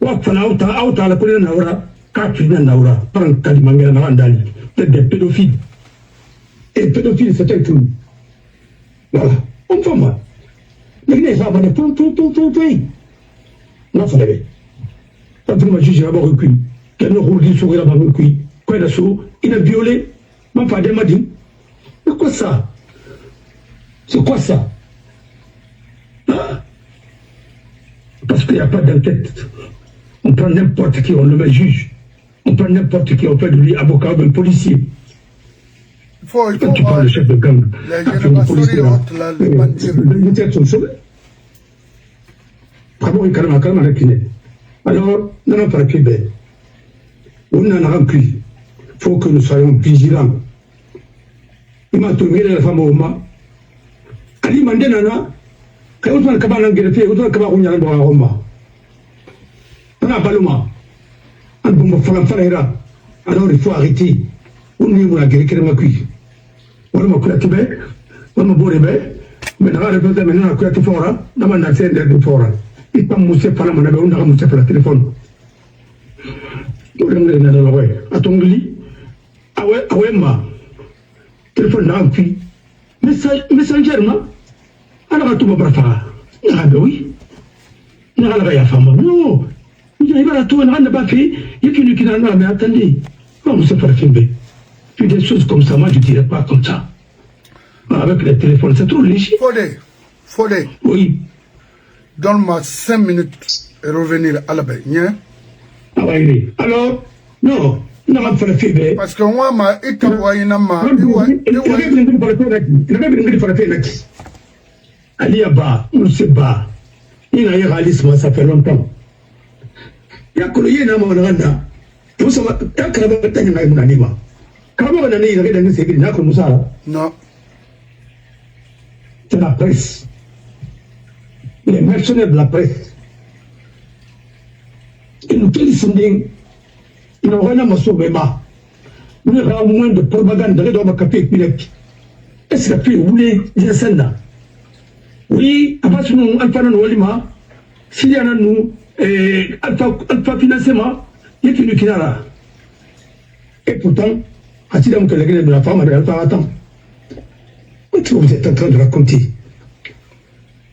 On a la colère Naura. Quand tu viens Naura, prends Kalimangé Narandali, c'est des pédophiles. Et pédophiles, c'est un crime. Voilà. On fait moi. Les gens vont point. Non, ça l'avait. Quand on m'a jugé, il va reculer. Quel ne roule du sourire, il va reculer. Quoi, il a violé. Ma femme m'a dit. C'est quoi ça? C'est quoi ça? Hein? Parce qu'il n'y a pas d'enquête. On prend n'importe qui, on le met juge. On prend n'importe qui, on fait de lui avocat ou même policier. Quand tu parles de chef de gang, les militaires sont sauvés. Bravo, calme, alors, nous n'avons pas de Québec. On en a rempli. Il faut que nous soyons vigilants. Il m'a tourné la femme au Roma. Ali Mandenana, quand on a un greffé, on a un Roma. On a un Baloma. Alors il faut arrêter. On est à guérir ma cuisse. On m'a coulé à Québec, on m'a bourré, mais on a répété maintenant à Kouyaté Fora, on a un scène de Fora. Il pas moussé par la monnaie, on a moussé par le téléphone. On a ton lit, ah ouais, ma téléphone n'a plus. Messenger, ma alors à tout ma brafa. Ah ben oui, on a la femme. Non. Il va à tout, on n'a pas fait. Il y a qui n'en a, mais attendez. On ne sait pas filmer. Puis des choses comme ça, moi je ne dirais pas comme ça. Avec les téléphones, c'est trop léger. Fodé. Oui. Donne-moi 5 minutes et revenir à la baie. Ah oui. Alors, non, on n'a pas fait filmer. Parce que moi, je suis envoyé dans ma. Il avait venu pour le faire. Ali Abba, on ne sait pas. Il a eu réalisme, ça fait longtemps. Il y a que le Yéna Monranda, et vous savez, tant que la bataille n'a pas eu comment on a eu la sécurité comme ça? Non. C'est la presse. Les mercenaires de la presse. Et nous félicitons. Nous avons un massovement. Nous avons moins de propagande dans le café. Est-ce que vous voulez dire ça? Oui, à partir de nous, Alpha Nolima, s'il y a nous, Alpha Financement, il est fini là. Et pourtant, à ce moment que la guerre de la femme a Alpha attend. Qu'est-ce que vous êtes en train de raconter?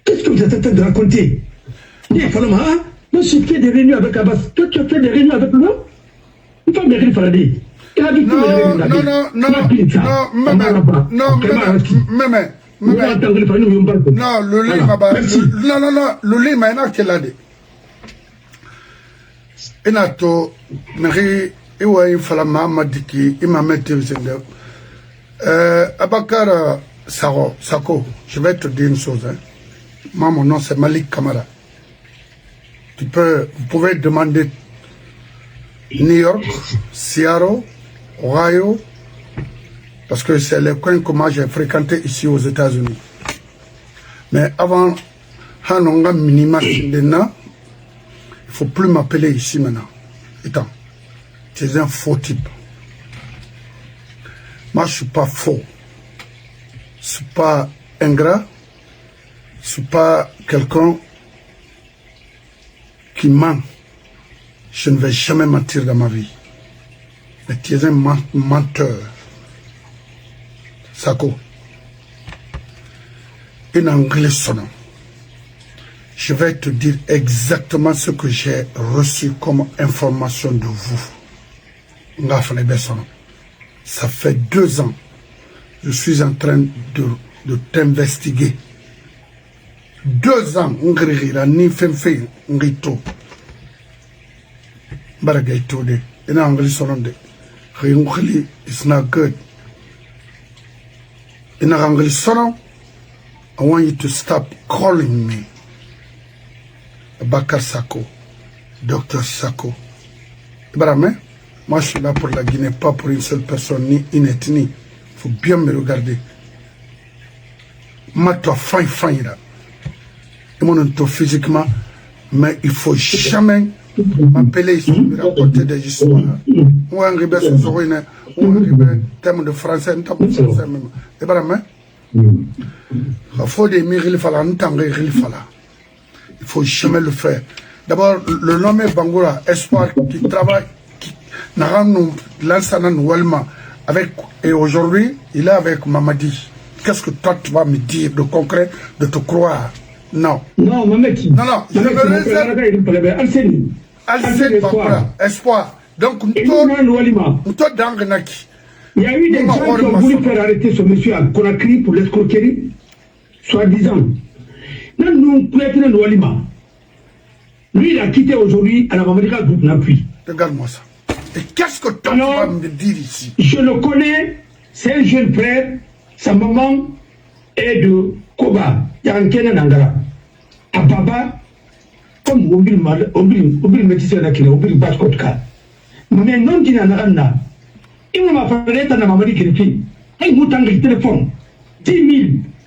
Qu'est-ce que vous êtes en train de raconter? Il y a fallu, moi, je fais des réunions avec Abbas. Toi, tu as fait des réunions avec nous? Il faut me dire, il faut le dire. Non, le lait m'a énervé là. Et nato, Marie, et ouais, il fallait m'amadiki, il m'a mis Abakar Sako, je vais te dire une chose. Moi, mon nom c'est Malik Kamara. Vous pouvez demander New York, Seattle, Ohio, parce que c'est le coin que moi j'ai fréquenté ici aux États-Unis. Mais avant, Hanonga Minima Sindena, il ne faut plus m'appeler ici maintenant. Étant, tu es un faux type. Moi, je ne suis pas faux. Je ne suis pas ingrat. Je ne suis pas quelqu'un qui ment. Je ne vais jamais mentir dans ma vie. Mais tu es un menteur. Sako. En anglais sonnant. Je vais te dire exactement ce que j'ai reçu comme information de vous. Ça fait 2 ans. Je suis en train de t'investiguer. 2 ans. Ni femfe ngito. Baragaito de. En anglais sonnant de. It's not good. In anglais sonnant. I want you to stop calling me Bakar Sako, Docteur Sako. Ibrahim, moi je suis là pour la Guinée, pas pour une seule personne, ni une ethnie. Il faut bien me regarder. Moi, toi, fin là. Et moi, non, physiquement, mais il faut jamais m'appeler ici, me raconter des histoires. Ou un ribé sur Zorine, ou un ribé, thème de français, un thème de français même. Ibrahim, il faut des miracles, il faut jamais le faire. D'abord, le nom est Bangoura, Espoir, qui travaille, qui n'a pas avec, et aujourd'hui, il est avec Mamadi. Qu'est-ce que toi tu vas me dire de concret, de te croire? Non. Non, Mamadi. Non, je me réserve. Alcène Bangoura, Espoir. Donc, nous sommes dans Renaki. Il y a eu des gens qui ont voulu faire arrêter ce monsieur à Conakry pour l'escroquerie, soi-disant. Nous, lui, il a quitté aujourd'hui à la Mamadika Doudnapuy. Regarde-moi ça. Et qu'est-ce que tu vas me dire ici? Je le connais, c'est un jeune frère, sa maman est de Koba, Yankena Nangara. À Baba, comme Obil Métissé Nakina, Obil Baskotka. Mais non, il n'y en a pas. Il m'a fallu être dans ma vie qui est fille. Il m'a tangué le téléphone. 10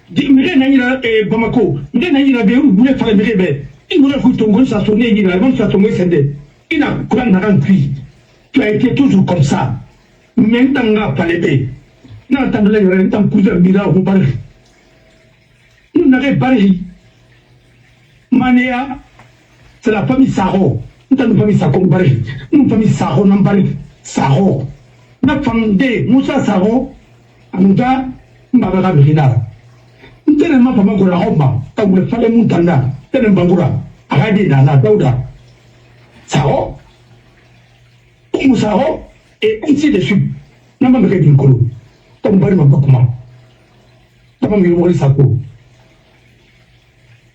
000. Bamako. Il m'a dit que vous voulez faire le bébé. Il m'a dit que vous ça sonner, il a dit ça sonner. Il a dit tu as été toujours comme ça. Maintenant, il n'a pas les bébés. Il a entendu les gens qui ont dit au Paris. Nous n'avons pas ri. Mania, c'est la famille Saro. Nous avons une famille Sako Paris. Nous avons une famille Saro Nambari. Saro. Na famille Moussa Saro, Amuda, Mbabara Mirina. Nous tenons pas mal de la Roma, quand vous le fallait Moutana, tenez Bangura, Aradi Nana, Dauda. Saro, Moussaro, et ainsi de suite. N'a pas me d'une colo. Comme Bari Mabakuma. N'a pas me Sako.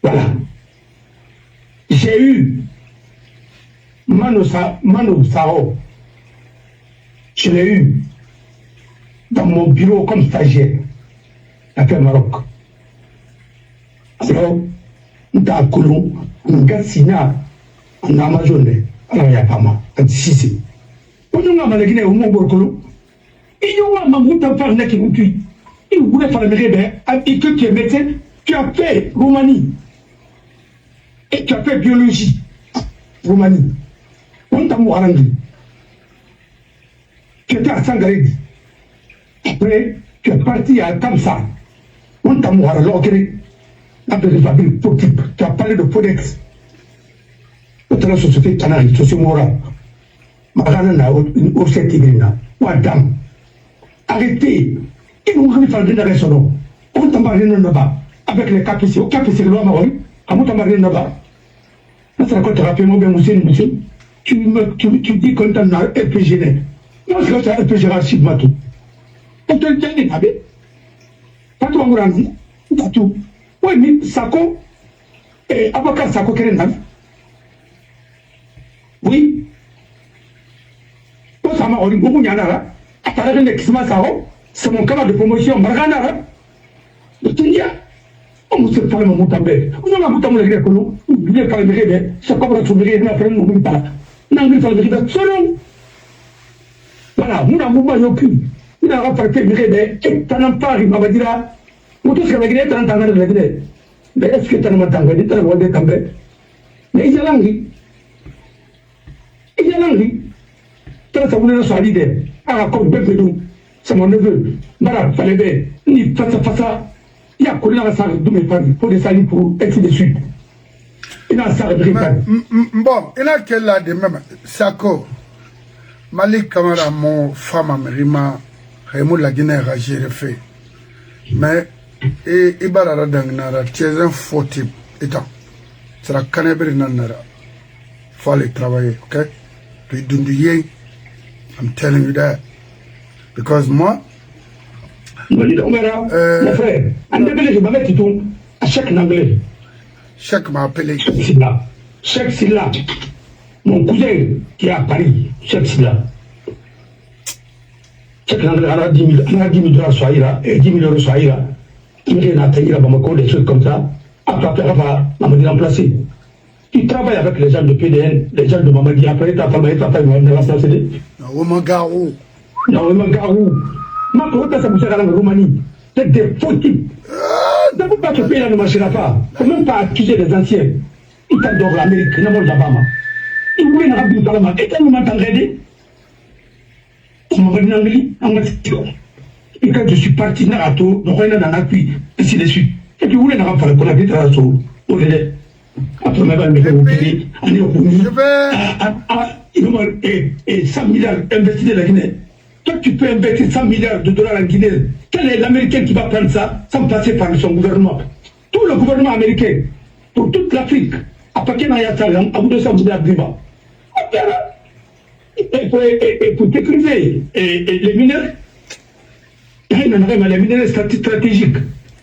Voilà. J'ai eu Mano Saro. Je l'ai eu dans mon bureau comme stagiaire à Maroc. Alors, nous avons Koulou, nous avons signé en Amazon, alors il y a pas mal, en Sissi. On nous avons les au monde Borcolo. Et nous avons un enfant qui nous tue. Il voulait faire le mérite, et que tu es médecin, tu as fait Roumanie. Et tu as fait biologie. Roumanie. On t'a mourandi. Tu étais à Sangaredi. Après, tu es parti à Kamsa. On t'a mourandi. Après les fabriques politiques, tu as parlé de Podex. Notre la société canale, socio-morale. Magana na au Tigrina. Ouadam. Arrêtez. Et nous allons faire des raisons. On t'a parlé de Naba. Avec les KPC. Au KPC, le loi Maroli. On t'a parlé de Naba. Ça quand tu rappelles mon bien, monsieur, tu dis qu'on t'a un RPG. Moi, c'est quand tu as un RPG rachid, ma tout. On te le dit, Nabé. Pas tout en grandi. Pas tout. Oui, mais Sako, et avocat Sako Kerenam. Oui. Pour ça, ma on beaucoup Yanara. À travers l'exma Sao, c'est mon camarade de promotion, Marganara. Le Tindia. On ne sait pas le Moutambe. On a Moutambe le Grec, on ne sait pas le Grec, c'est comme la souris, on a fait un Moutambe. On a fait le Grec, selon. Voilà, nous n'avons pas eu plus. Nous n'avons pas fait le Grec, et t'en as pas, il m'a dit là. Mutu sebagai dia tantangan lagi deh, es kita nama tangga di tanah wajah kambe, ni jalan lagi, terus kemudian soal deh, kau berbeda, sama neveu, marah falebe, ni fasa, ya kau nak sah dumi pagi, kau desali pour ainsi de suite, ina sah berikan. Bon, ina kela de même, Sako, Malik Kamara, mon femme amérima, Raymond la Guinée a géré fait, mais et Ibarara Dangnara, tu es un faux type. Étant, c'est la canébri nanara. Faut aller travailler, ok? Tu dunduye. I'm telling you that. Because moi, mon frère, en anglais, je m'avais dit à chaque anglais. Chaque m'a appelé. Chaque Silla. Mon cousin qui est à Paris, chaque Silla. Chaque anglais, on a 10 000 dollars sur Aïra et 10 000 euros sur Aïra. Il a atteint Bamako, des trucs comme ça. Après, on m'a remplacé. Tu travailles avec les gens de PDN, les gens de Mamadi. Après, tu as travaillé, tu as remplacé. Non, Mangarou. Non, Mangarou. Ma courte, ça me sert à la Roumanie. C'est des faux types. D'abord, pas que pays ne marchera pas. Il ne faut même pas accuser les anciens. Ils t'adorent l'Amérique, ils n'ont pas de ils voulaient un rabbi parlement. Et quand ils m'ont entraîné, on m'a dit en anglais, on m'a dit. Et quand je suis parti dans l'auto, on a un appui, ainsi de suite. Et puis, vous voulez pas qu'on a dit dans l'auto, on est après, on va me faire oublier, on est au bout. Et 100 milliards investis dans la Guinée. Toi, tu peux investir 100 milliards de dollars en Guinée. Quel est l'Américain qui va prendre ça sans passer par son gouvernement? Tout le gouvernement américain, pour toute l'Afrique, appartient à Yassal, à bout de 100 milliards de dollars. Et pour sécuriser les mineurs, il y a les mineurs stratégiques.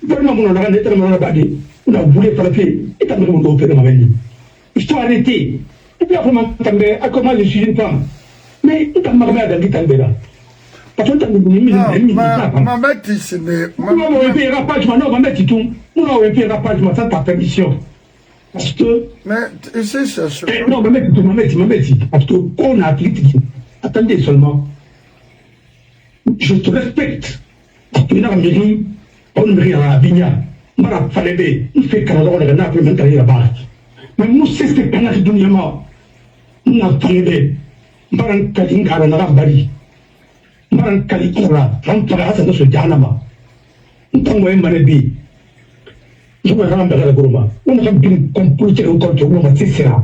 Vraiment, on a voulu faire le pied. Et t'as demandé au faire avec lui. Il faut arrêter. Et puis après, comment je suis une femme. Mais il t'a marmé à David Tambera. Parce que t'as mis ma bête, c'est des. Nous avons un pays rapagement, non, ma bête, tout. Nous avons un pays rapagement sans ta permission. Parce que. Mais c'est ça. Non, ma bête, parce qu'on a appliqué. Attendez seulement. Je te respecte. Parce que dans la mairie, on me à Abigna. Mara Falebe, il fait Canada, on a appris maintenant là-bas. Mais nous, c'est ce Canada du Niama. Nous avons Falebe. Maran Kalingara Narabari. Maran Kalikura, Rampara Hassan de Janama. Nous avons un Marebi. Nous avons un Gourma. On a bien composé au compte de Roma Tessera.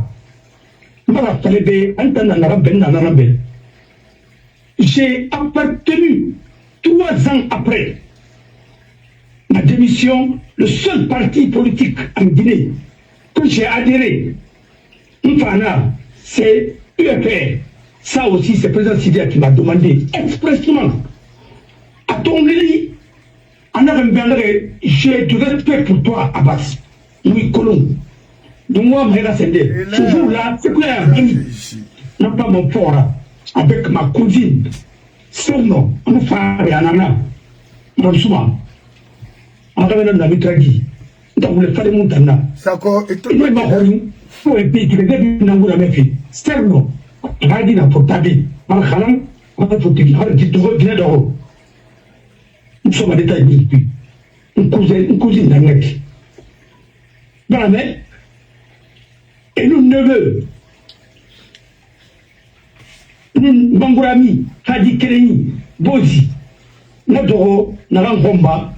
Mara Falebe, Antana Naraben Narabe. J'ai appartenu 3 ans après ma démission, le seul parti politique en Guinée que j'ai adhéré, c'est UFR. Ça aussi, c'est le président Sidia qui m'a demandé expressément à ton lit, j'ai du respect pour toi, Abbas. Louis Colomb. De moi, Mera Sende. Ce jour-là, c'est quoi un ami? Non pas mon fort, avec ma cousine. Son on fait un anana. Mon souvent. On va dans la mitragi. Donc, le fallait monter là. Sako, et tout. Il m'a dit, faut un pays qui est début d'un bout de mes filles. Sterno, Radina pour Tabi, Marhalan, Nous sommes à l'état depuis. Une cousine d'un mec. Et nous neveux. Nous, Bangourami, Hadi Kereni, Bozi, Nadoro, Narangomba,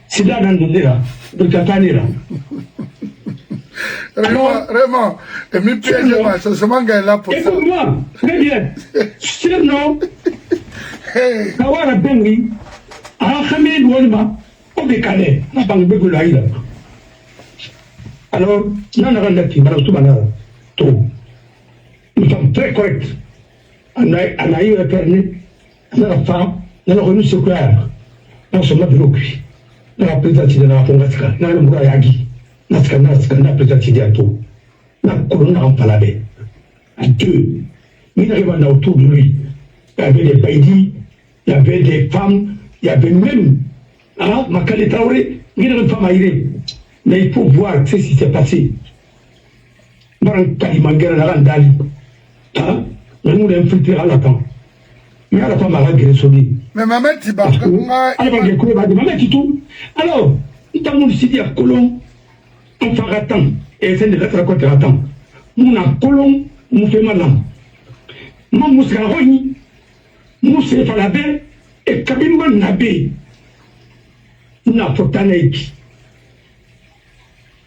Sida Nandera, de Katanera. Vraiment, et mi piège, c'est ce manga là pour ça. Écoute-moi, très bien. C'est non. Kawara Bengi, Ahamid Wolma, Obekale, Nabang Begulaïla. Alors, Nanarandaki, Marasumana, tout. Nous sommes très corrects. On a eu éternel, on a la femme, on a remis sur clair. On se met de l'eau cuit. On a présenté de la Fongaska, on a le Mourayagi, on a présenté à tout. On a colonné en palabé. À deux, il arrive autour de lui. Il y avait des baïdis, il y avait des femmes, il y avait même, Makale Traoré, il y avait une femme aérée. Mais il faut voir ce qui s'est passé. Dans le Kalimangara, la Randali. Nous nous infiltré à la temps. Mais à la femme a guéri. Mais maman, tu vas. Alors, il t'a dit à Colomb, on fera tant. Et c'est de l'être à côté à temps. Nous, à Colomb, nous fait malin. Nous, nous sommes réunis. Nous, c'est Falabé. Et Kabimba Nabé. Nous, à Fortanéki.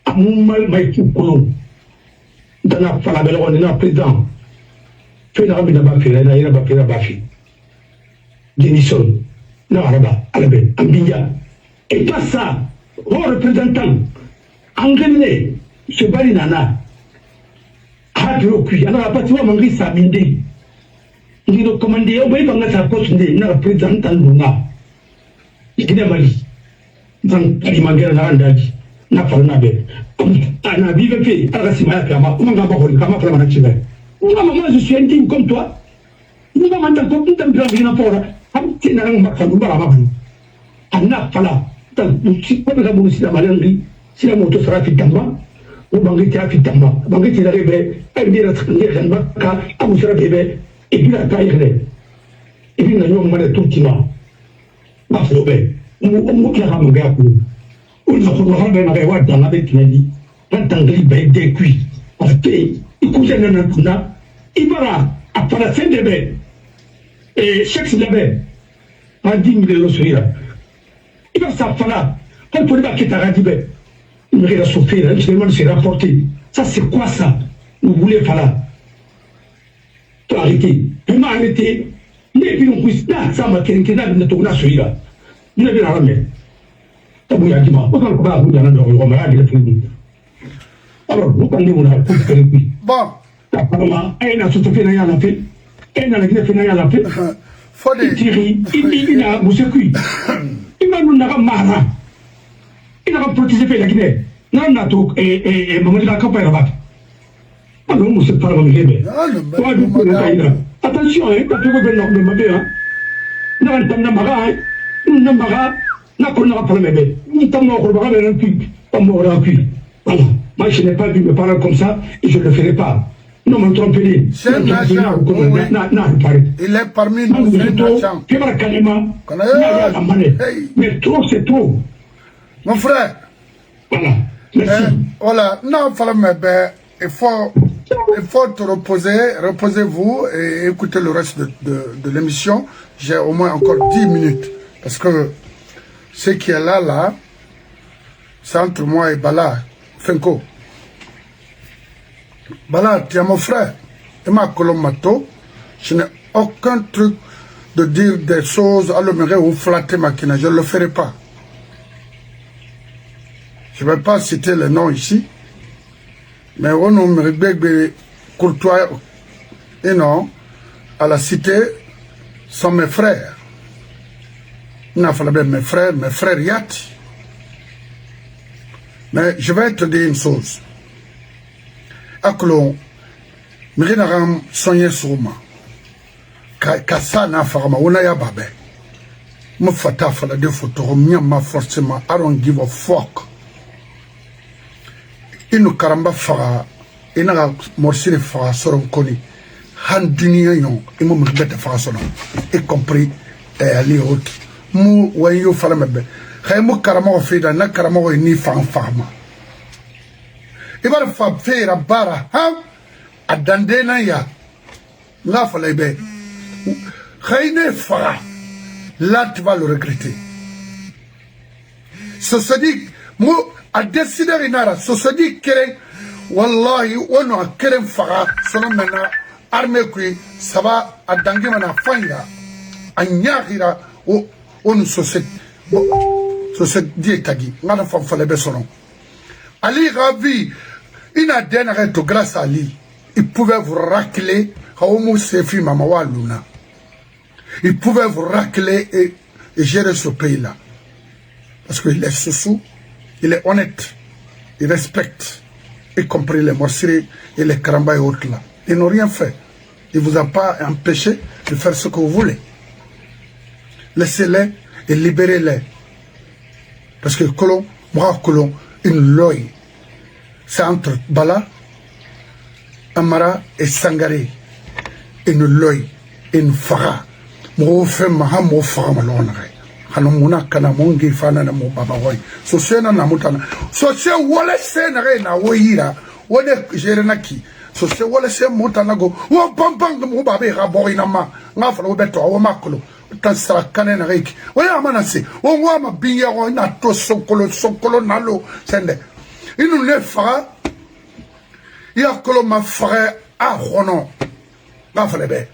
À mon mal, Maïkou Colomb. Dans la Falabé, on est là, président. Fait la rabine Bafi, la naïra Bafi, la Bafi. Denison, Naraba, Alabé, Ambiya. Et pas ça, vos représentants, Anglené, ce Barinana, Hadroku, il y en a pas, tu vois, Mangri Samindi. Il est recommandé, on va y prendre sa poste de représentant Luna. Il est Mali. Dans Kalimangera Narandadi, Nafarnabe. Ana vive fait, Arasimaya Kama, Mangabahori, Kama Flamanachive. Moi, je suis indigne comme toi. Nous avons un peu de temps pour la si la moto sera fitamba, ou Bangiti a fitamba, Bangiti arrive, elle dit à Tandeka, à Moussera bébé, et puis la taille. Et puis, nous avons tout qui m'a. Ma flobé, on m'a mon gars. On a fait un rêve dans la bête, un tangli des cuits. En fait, il couche un an. Il va à la fin de bête. Et chaque semaine, en 10 000 euros, il va s'en faire. Quand on va quitter la radibé, il va souffrir, il s'est rapporté. Ça, c'est quoi ça? Vous voulez faire là? Tu arrêter. Tu m'as arrêté. Mais puis, on puisse pas, ça m'a fait un peu de tourner sur là. Il a bien ramené. Tu as dit, on va vous dire, on va aller alors, vous parlez, on a tout fait. Bon. Apparemment, elle a tout fait, elle a fait. Elle a fait, elle a fait. Il a moussé cuit. Il m'a dit, Mara. Il a protégé la Guinée. Non, n'a tout, et maman de la campagne là-bas. Alors, on ne sait pas le bébé. Attention, hein, quand tu veux venir de ma mère, n'a pas d'amara, n'a pas le bébé. Nous t'en avons un cuit, pas mort un cuit. Voilà. Moi, je n'ai pas dû me parler comme ça et je ne le ferai pas. Non, mais trompez-les. C'est un agent. Il est parmi nous. Mais trop, c'est trop. Mon frère. Voilà. Merci. Voilà. Non, il faut te reposer. Reposez-vous et écoutez le reste de l'émission. J'ai au moins encore 10 minutes. Parce que ce qui est là, c'est entre moi et Bala. Fenko. Bala, tu es mon frère. Et ma Colombato, je n'ai aucun truc de dire des choses à l'homme ou flatter ma kina. Je ne le ferai pas. Je ne vais pas citer les noms ici. Mais on me courtois et non, à la cité sont mes frères. Il n'a fallu mes frères Yati. Mais je vais te dire une chose. Aklon, Mérinaram Sonia Souma, Kassana Farama, Onaya Babe, Mufata Fala de photo, Myama forcément, I don't give a fuck. Inu Karamba Fara, Ina Morsine Fara Soron Koni, Handunia yon, et moi, je vais te faire son nom, y compris Ali Hot. Mou, wayo, falamebe. Raymond Karamo fait dans la Karamo et ni fan farma. Il va le faire à Bara, hein, à Dandena ya. Là, fallait bien. Raine fera. Là, tu vas le regretter. Ce se dit, moi, à décider inara, ce se dit keren, wallahi, on a keren fara, selon maintenant, armée qui, ça va, à Dangimana Fanga, à Nyahira, on se dit tagi, on a fait le besson. Ali Ravi, il a dénaré grâce à Ali, il pouvait vous racler, Haomu Sefi Mamawa Luna. Il pouvait vous racler et gérer ce pays-là. Parce qu'il est sous, il est honnête, il respecte, y compris les morceries et les karamba et autres là. Ils n'ont rien fait. Il ne vous a pas empêché de faire ce que vous voulez. Laissez-les et libérez-les. Parce que Colon, moi, Colon, une loye. C'est entre Bala, Amara et Sangaré. Une loye, une fara. Moi, je fais ma fara malonare. Hanomuna kana mongi fana na mo baba hoy so sena na mutana so se wala sena re na woira wone jerenaki so se wala se mutana go wo pampang mo baba ga boy na ma nga fa wo beto wo makolo tan sara kane na reki wo ya mana se wo wa ma binya go na to sokolo nalo sende inu le fa ya kolo ma frère a hono nga fa le be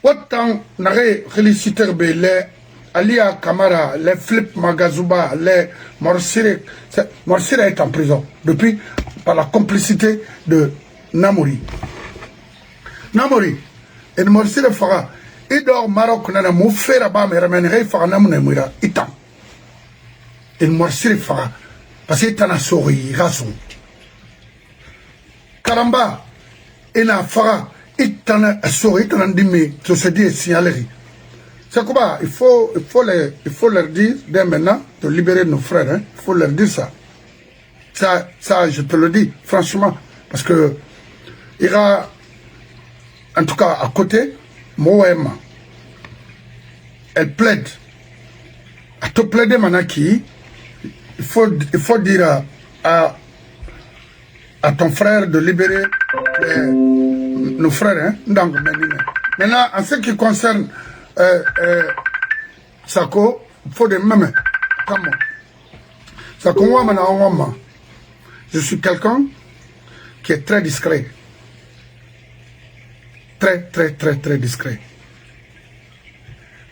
wotan na re féliciter be le Alia Kamara, les Flip Magazouba, les Morsire est en prison depuis par la complicité de Namouri. Namouri, et Morsire Fara, il dort Maroc, n'a mou fait là-bas, mais ramènerait Fara Namoura, Itan. Et Morsire Fara, parce qu'il est en assouri, rason. Karamba, il a Fara, il est en assouri, il est en dimi, tout se dit signalerie. C'est quoi? Il faut leur dire dès maintenant de libérer nos frères. Hein? Il faut leur dire ça. Ça, je te le dis, franchement. Parce que, il y a, en tout cas, à côté, Moema, elle plaide. À te plaider, Manaki, il faut dire à ton frère de libérer nos frères. Hein? Maintenant, en ce qui concerne Sako, il faut des mêmes. Comment? Sako, moi, je suis quelqu'un qui est très discret. Très discret.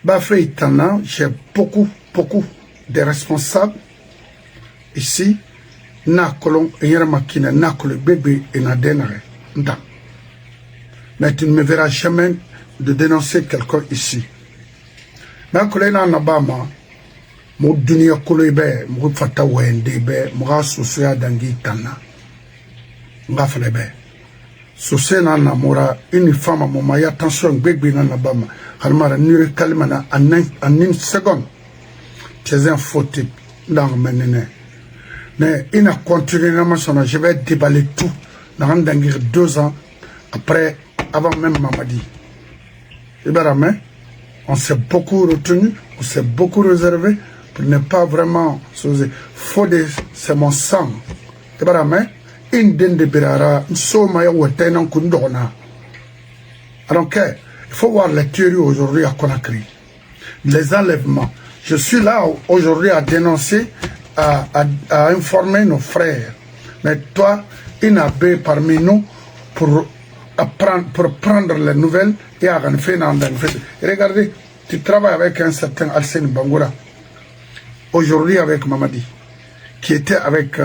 Bafé Itana, j'ai beaucoup de responsables ici. Na kolon, makina, na kolon, bébé, et na denare. Mais tu ne me verras jamais de dénoncer quelqu'un ici. Mais quand on a Nabama, mon dunia koloibe, mon fata wende be, mon sosia dangi tana. Ngaflebe. Sosena na mora, une femme, mon maya, attention, bébé na Nabama. Halmara, nure kalimana, en une seconde. C'est un faux type, dans le menene. Mais il a continué à m'assurer, je vais déballer tout. Dans 2 ans, après, avant même Mamadi. On s'est beaucoup retenu, on s'est beaucoup réservé pour ne pas vraiment s'oser. C'est mon sang. Donc, il faut voir les théories aujourd'hui à Conakry. Les enlèvements. Je suis là aujourd'hui à dénoncer, à informer nos frères. Mais toi, il n'a pas parmi nous pour prendre les nouvelles et à faire regardez, tu travailles avec un certain Alcine Bangoura, aujourd'hui avec Mamadi, qui était avec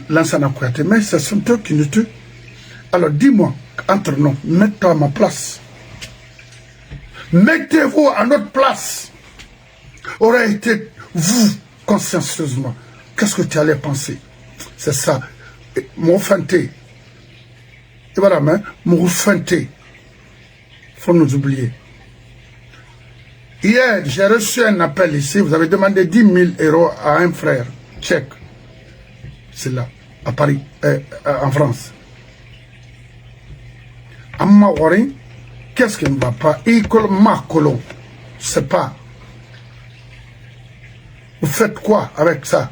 Lansana Kouyaté, mais ce sont eux qui nous tuent. Alors dis-moi, entre nous, mets-toi à ma place. Mettez-vous à notre place. Aurait été vous, consciencieusement. Qu'est-ce que tu allais penser? C'est ça. Mon fanté. Et voilà, mais mon fanté. Il faut nous oublier. Hier, j'ai reçu un appel ici. Vous avez demandé 10 000 € à un frère tchèque. C'est là, à Paris, en France. Amma Wari, qu'est-ce qui ne va pas? Ma colon, c'est pas. Vous faites quoi avec ça?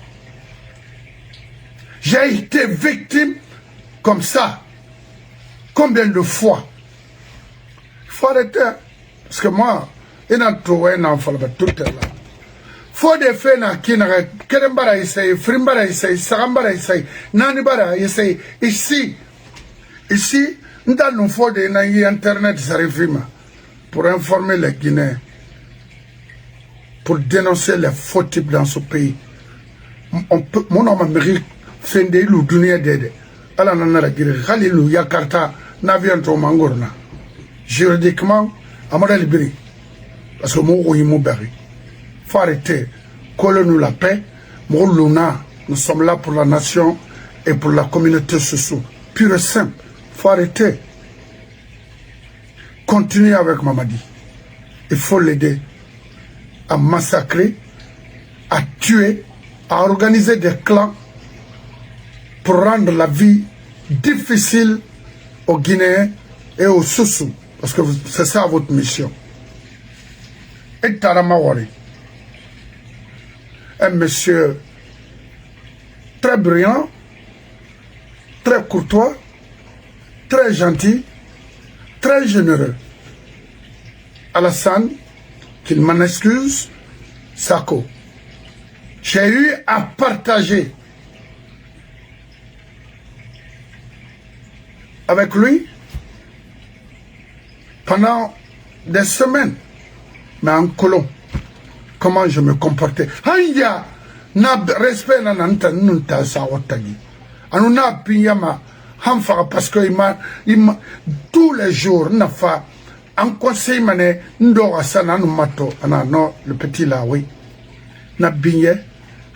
J'ai été victime comme ça. Combien de fois? Il faut arrêter. Parce que moi, il y a un enfant tout est là. Faut des faits qui n'arrêtent. Kerembara essaye, Frimbara essaye, Sarambara essaye, Nanibara essaye. Ici, nous avons fait des internet pour informer les Guinéens, pour dénoncer les faux types dans ce pays. Mon nom Amérique fait des loups d'une d'aide. Alors, on a la Guinée, Khalilou, Yakarta, Navian Mangorna. Juridiquement, à mon libéré. Parce que mon il faut arrêter. Collons-nous la paix. Nous sommes là pour la nation et pour la communauté sociale. Pure et simple. Il faut arrêter. Continuez avec Mamadi. Il faut l'aider à massacrer, à tuer, à organiser des clans pour rendre la vie difficile aux Guinéens et aux Soussous. Parce que c'est ça votre mission. Et Taramawari, un monsieur très brillant, très courtois, très gentil, très généreux. Alassane, qu'il m'en excuse, Sako. J'ai eu à partager avec lui pendant des semaines, mais en colon, comment je me comportais. Hanya, na respect na nanta nunta sa otagi. Anu na pinyama hamfara parce que il tous les jours n'a fa en conseil mané ndo asana nu mato ana no le petit là oui. Na binye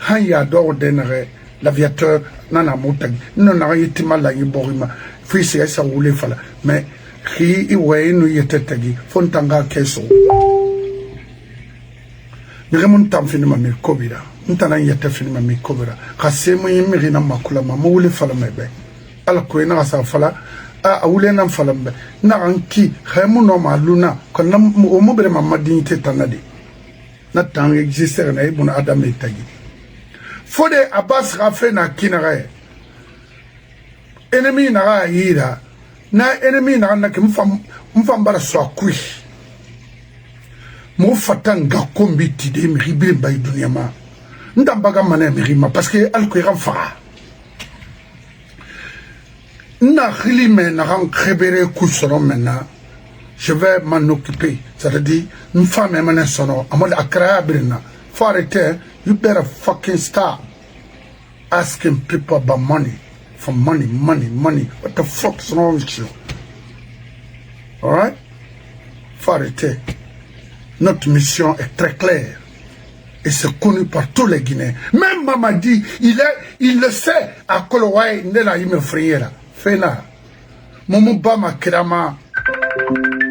hanya do denere l'aviateur nana motagi. Non na yitima la yiborima. Fils et ça roulé fala mais qui iwe nu yetetagi fontanga keso. Miremon tam finima mi kobira. Ntana yete finima mi kobira. Kasemu yimiri na makula ma wule fala mebe. Ala ko ina sa fala a wule na fala mbe. Na anki khemu no ma luna ko na o mo bere ma dignité tanadi. Na tang exister na ibuna adam etagi. Fode Abbas Rafe na kinare. Ennemi na yira. Na ennemi na ke mfambara so akui. Mo fatanga kombiti de mi ribe bay dunyama ndambaga mané mi rima parce que alko fa na khilime na ran khébéré kusoro maintenant je vais m'en occuper ça veut dire une femme mané sono amol akra brina faut arrêter you better fucking stop asking people about money for money what the fuck is wrong with you? All right, faut arrêter. Notre mission est très claire et c'est connu par tous les Guinéens. Même Mamadi, il le sait. À Kolowai, il me frère. Fena, Momobama Kirama,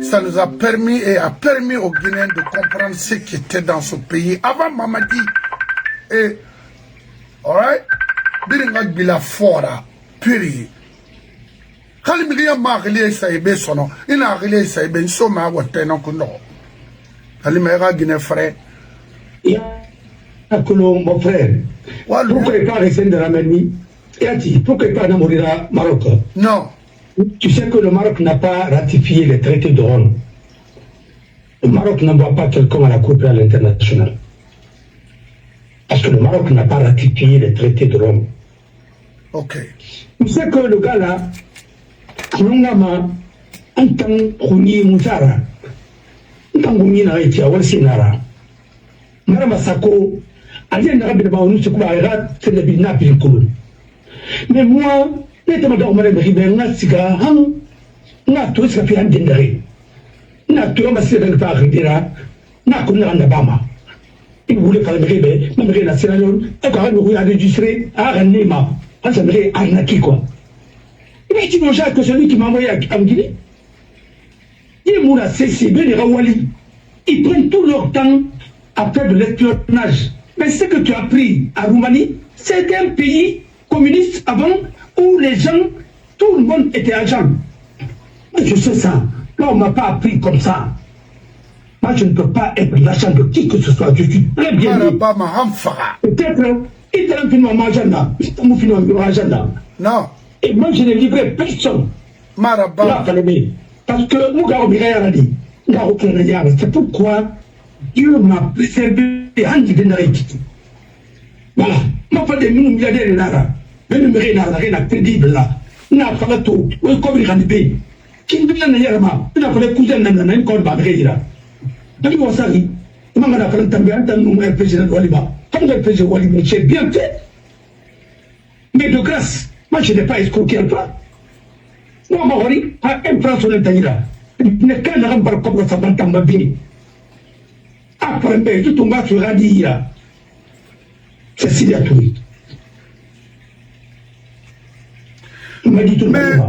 ça nous a permis et a permis aux Guinéens de comprendre ce qui était dans ce pays avant Mamadi. Et, alright, Biringa Bila Fora, Puri. Quand il me a relé ça et Bessono, il a relé ça et Bensoma, ou Tenokuno. Alimera Guinée frère. Mon frère. Pourquoi il pas resté de la Manie? Et pourquoi il pas mourir au Maroc? Non. Tu sais que le Maroc n'a pas ratifié les traités de Rome. Le Maroc n'envoie pas quelqu'un à la Cour pénale internationale. Parce que le Maroc n'a pas ratifié les traités de Rome. Ok. Tu sais que le gars là, Kounoungama, en tant que Moussara, Tangouni na eti awal sinara mara masako ali na rabbi ba onu sikuba ira tele bi na bi ko mais moi nete ma do mara bi be na siga han na to ska fi an dindare na to ma sira da fa ridira na ko na bama il voulait faire le ribe ma mère na sira yon e ko anu ya enregistré a ranima an sa mère arnaqué quoi. Mais tu vois que celui qui m'a envoyé à Guinée. Ils prennent tout leur temps à faire de l'espionnage. Mais ce que tu as pris à Roumanie, c'est un pays communiste avant où les gens, tout le monde était agent. Je sais ça. Là, on ne m'a pas appris comme ça. Moi, je ne peux pas être l'agent de qui que ce soit. Je suis très bien dit. Peut-être, il est un film en agenda. Il est un film en agenda. Non. Et moi, je n'ai livré personne. Maraba. Parce que nous avons dit, c'est pourquoi Dieu m'a préservé voilà. Ma pas de milliardaires là. Même rien crédible là. N'a pas tout. Oui, comme il a dit. Qui ne vient pas yama. Il a fallu cousin n'a encore pas là. Dans le Wasari, il m'a fallu tomber dans le président de Waliba. Comme le président de Waliba, c'est bien fait. Mais de grâce, moi je n'ai pas escroqué pas. Moi, Mahori, pas un franc sur le Taïra. Il n'est qu'un rang par comme ça dans ta vie. Après, tout ton gars sur Radia. C'est si bien tout. Mais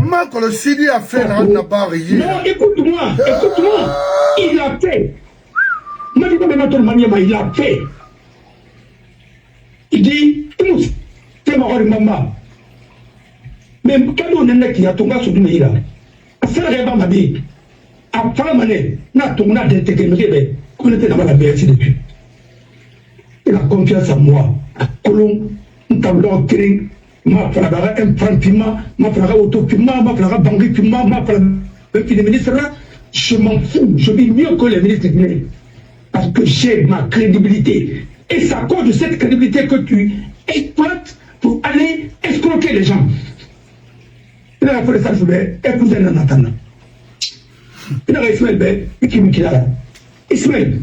moi, quand le Sidi a fait la barre hier. Non, écoute-moi, il a fait. Moi, je ne sais pas comment il a fait. Il dit, c'est ma maman. Mais quand on est qui a tombé sur le Meïra, c'est la réponse à dire. Après la manée, n'a tombé d'intégrité, qu'on était dans la BSC depuis. Il a confiance en moi. Colomb, un tableau crin, ma frère un franc-piment, ma frère auto-piment, ma frère banque-piment, ma frère le ministre là, je m'en fous, je vis mieux que les ministres guinéens. Parce que j'ai ma crédibilité. Et c'est à cause de cette crédibilité que tu exploites pour aller escroquer les gens. Il a fait ça, je vais épouser un attendant. Il a Ismaël, Ismaël,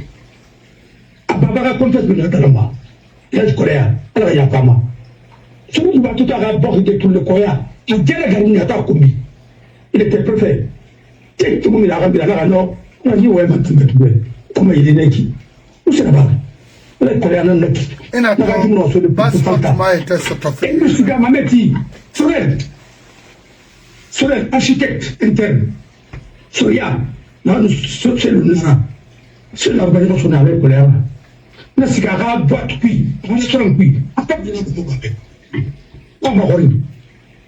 Ababa confesse le Natalama. Il a dit Coréen, alors il y a pas mal. Celui qui va tout à l'heure aborder tout le Coréen, il dit la gagne à ta commis. Il était préfet. Tiens, tout le monde a ramené la alors, on a dit ouais, maintenant, comment il est né qui? Où c'est là-bas? Les Coréens n'ont pas. Il n'a pas de base Fatima était satisfait. Et monsieur Gamameti, Sorel, architecte interne. Soria, c'est le Nasa. C'est l'organisation de la colère. Na sigara boîte qui, restaurant qui, après bien de vous gagner. On va voir.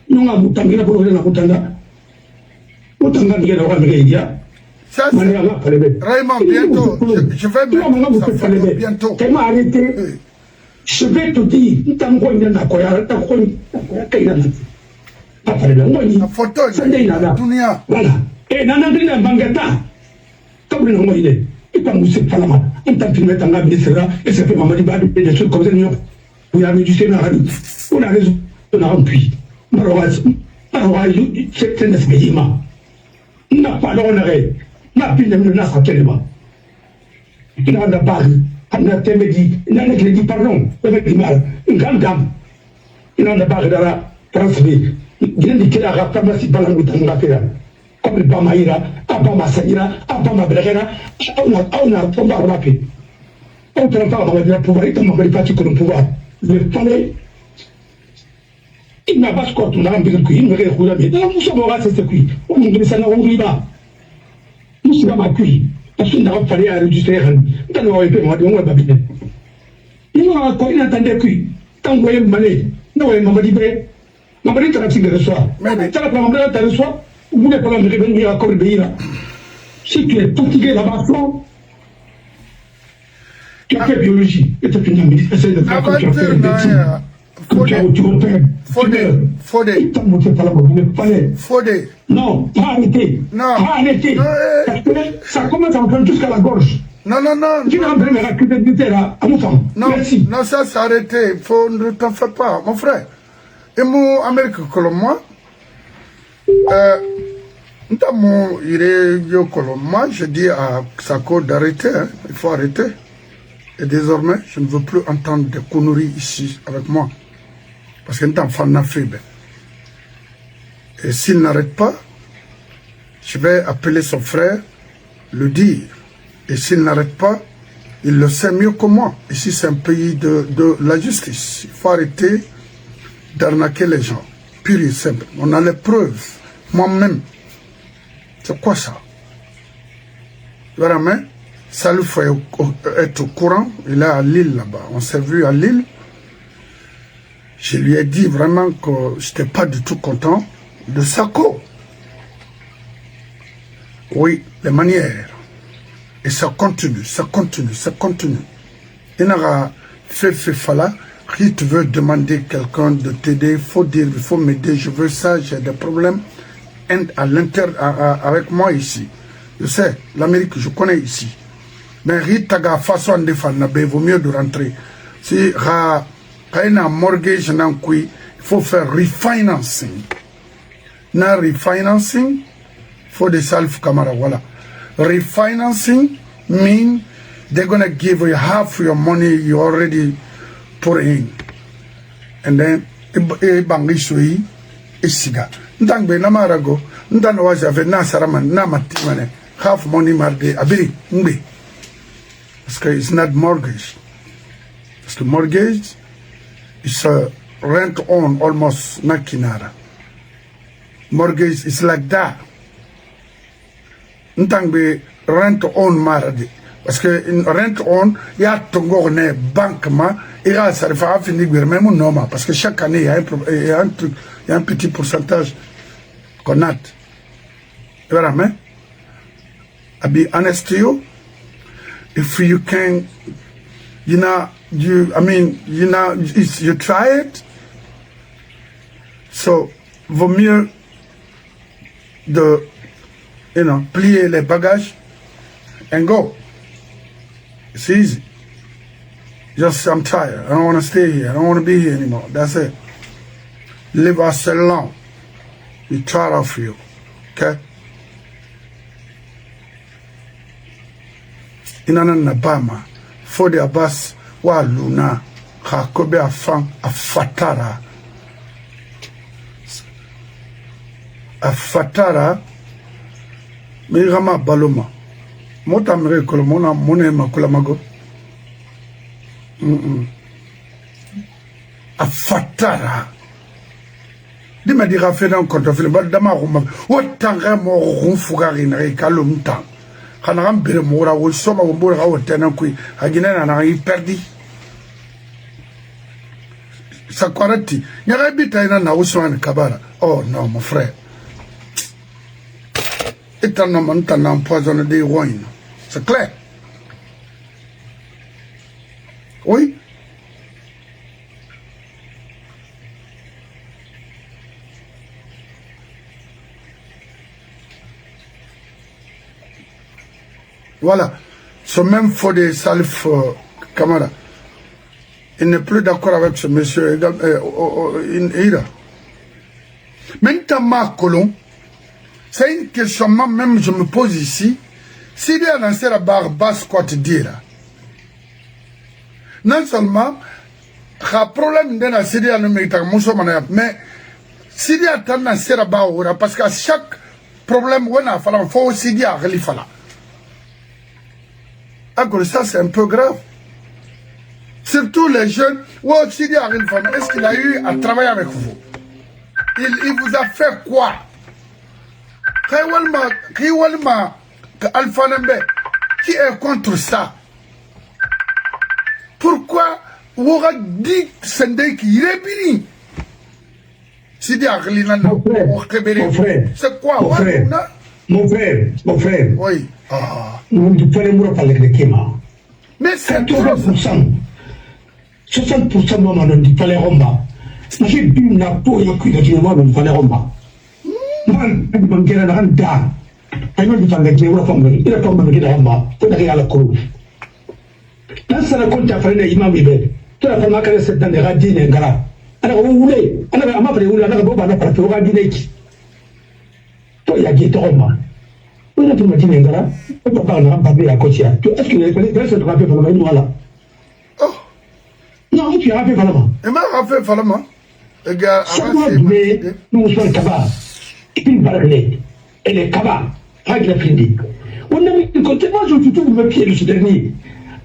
Nous avons tant de pour la Mutanga. Mutanga qui est dans le Rédia. Ça, Raymond, bientôt, je vais me bientôt. Comment arrêter? Je vais te dire, nous t'avons quoi, il y a quoi, il y a la photo, voilà. Et Nanandrina Bangata, comme le nom il est. Et quand vous êtes Palama, on t'a filmé dans la ministre et ça fait Mamadi Badi, des choses comme ça. Vous avez du Sénat, on a raison, on a rempli. Maroise, c'est un espédiment. N'a pas l'honneur, n'a plus de menace à tellement. Il n'en a pas, on a dit, il n'en a dit pardon, avec du mal, une grande dame. Il n'en a pas de la transfert. Il a dit qu'il a rappelé si pas la route dans l'affaire. Comme le Bamaïra, Abama Saïra, Abama Brera, on a tombé à rappeler. On peut pas avoir le pouvoir, il m'a pas que le pouvoir. Le palais, il n'a pas ce qu'on a envie de cuire, il me récoule à mes dents, nous sommes au rase, c'est cuit. On nous dit ça, on y va. Nous sommes à cuire. Parce qu'il n'a pas fallu enregistrer, dans le RP, on va dire, on va babiner. Il m'a encore, il entendait cuire. Tant que vous voyez le malais, non, il m'a dit, m'a dit, tu as le soir. Mais tu as la première, tu as le soir. Vous voulez pas me revenir à Corbeira. Si tu es fatigué là-bas, tu as fait biologie. Et tu as fini en médecine. Essaye de faire comme tu as fait médecine. Comme tu as Fodé. Non, pas arrêter. Pas arrêter. Parce que ça commence à me prendre jusqu'à la gorge. Non. Tu vas me prendre la culpabilité là, à mon temps. Merci. Non, ça s'est arrêté. Ne t'en fais pas, mon frère. Et mon Amérique comme moi, notamment, moi, je dis à Sako d'arrêter, hein. Il faut arrêter. Et désormais, je ne veux plus entendre des conneries ici avec moi. Parce qu'un enfant n'a fait. Et s'il n'arrête pas, je vais appeler son frère, le dire. Et s'il n'arrête pas, il le sait mieux que moi. Ici, c'est un pays de la justice. Il faut arrêter d'arnaquer les gens. Pur et simple. On a les preuves. Moi-même. C'est quoi ça? Vraiment, ça lui faut être au courant. Il est à Lille là-bas. On s'est vu à Lille. Je lui ai dit vraiment que je n'étais pas du tout content de Sako. Oui, les manières. Et ça continue, ça continue, ça continue. Il n'y aura fait fala. Si tu veux demander quelqu'un de t'aider, il faut dire, il faut m'aider, je veux ça, j'ai des problèmes avec moi ici. Je sais, l'Amérique, je connais ici. Mais Ritaga façon de faire, il vaut mieux de rentrer. Si il y a un mortgage, il faut faire refinancing. Na refinancing, il faut des salves camarades, voilà. Refinancing means they're going to give you half your money you already put in. And then, bangi sui, isiga. Ndangbe na marago, ndano wajafe na saraman, na matimane, half money marde, abiri, mbe. Because it's not mortgage. Because the mortgage is a rent on almost nakinara. Mortgage is like that. Ndangbe rent on marde. Parce que rent on, il y a tongo ne banque ma, il y a ça va finir même non parce que chaque année il y a un truc, il y a un petit pourcentage qu'on a. Voilà, mais I'll be honest to you, if you can, you try it, so vaut mieux de, plier les bagages and go. It's easy. Just, I'm tired. I don't want to stay here. I don't want to be here anymore. That's it. Leave us alone. We're tired of you. Okay? Inana Nabama. For the Abbas, wa Luna. Hakobe Afang, Afatara. Afatara. Mirama Baloma. Mota mire kolomona mone makula mago. Afatara. Dima dira fait dans compte film bal dama roma. Wotanga mo ronfugari na kalum tan. Kana rambere mora wo soma wo mbora wo tena kui. Agina na yi perdi. Sakwarati. Nyara bita ina na usman kabara. Oh non mon frère. Et un homme en empoisonné des wines. C'est clair. Oui. Voilà. Ce même faux des salifs camarades. Il n'est plus d'accord avec ce monsieur. Maintenant, Colomb, c'est une question même je me pose ici. Si il y a lancé la barre basse, quoi te dire? Non seulement, il y a un problème de la Syrie, mais si il y a lancé la barre, parce qu'à chaque problème, il faut aussi dire à Khalifala. Alors ça, c'est un peu grave. Surtout les jeunes, est-ce qu'il a eu à travailler avec vous? Il vous a fait quoi? Alpha Nembe, qui est contre ça? Pourquoi vous avez dit qu'il est béni? C'est quoi? Mon frère. Oui. Mais c'est 60% de moi, on dit pas les Romba. J'ai bu la peau et cuit de moi, on dit pas les Romba. Man, je me dirais dans le temps. Je me dis avec les Romba, il a tombé avec les Romba, pour aller à la cour. Dans ce compte, à faire les imams, tu as fait ma caresse dans les radines et gras. Alors, vous voulez, on a appris où la Romba n'a pas fait au radine. Toi, il y a dit Romba. On a tout le temps gras. On ne peut pas parler à côté. Est-ce que les collègues se rappellent pour le voilà? Non, tu as rappelé Falama. Il m'a rappelé Falama. Chaque fois que nous sommes capables, et puis parler, et les capables, avec la fini. On a mis de côté, moi je suis tout le pied de ce dernier.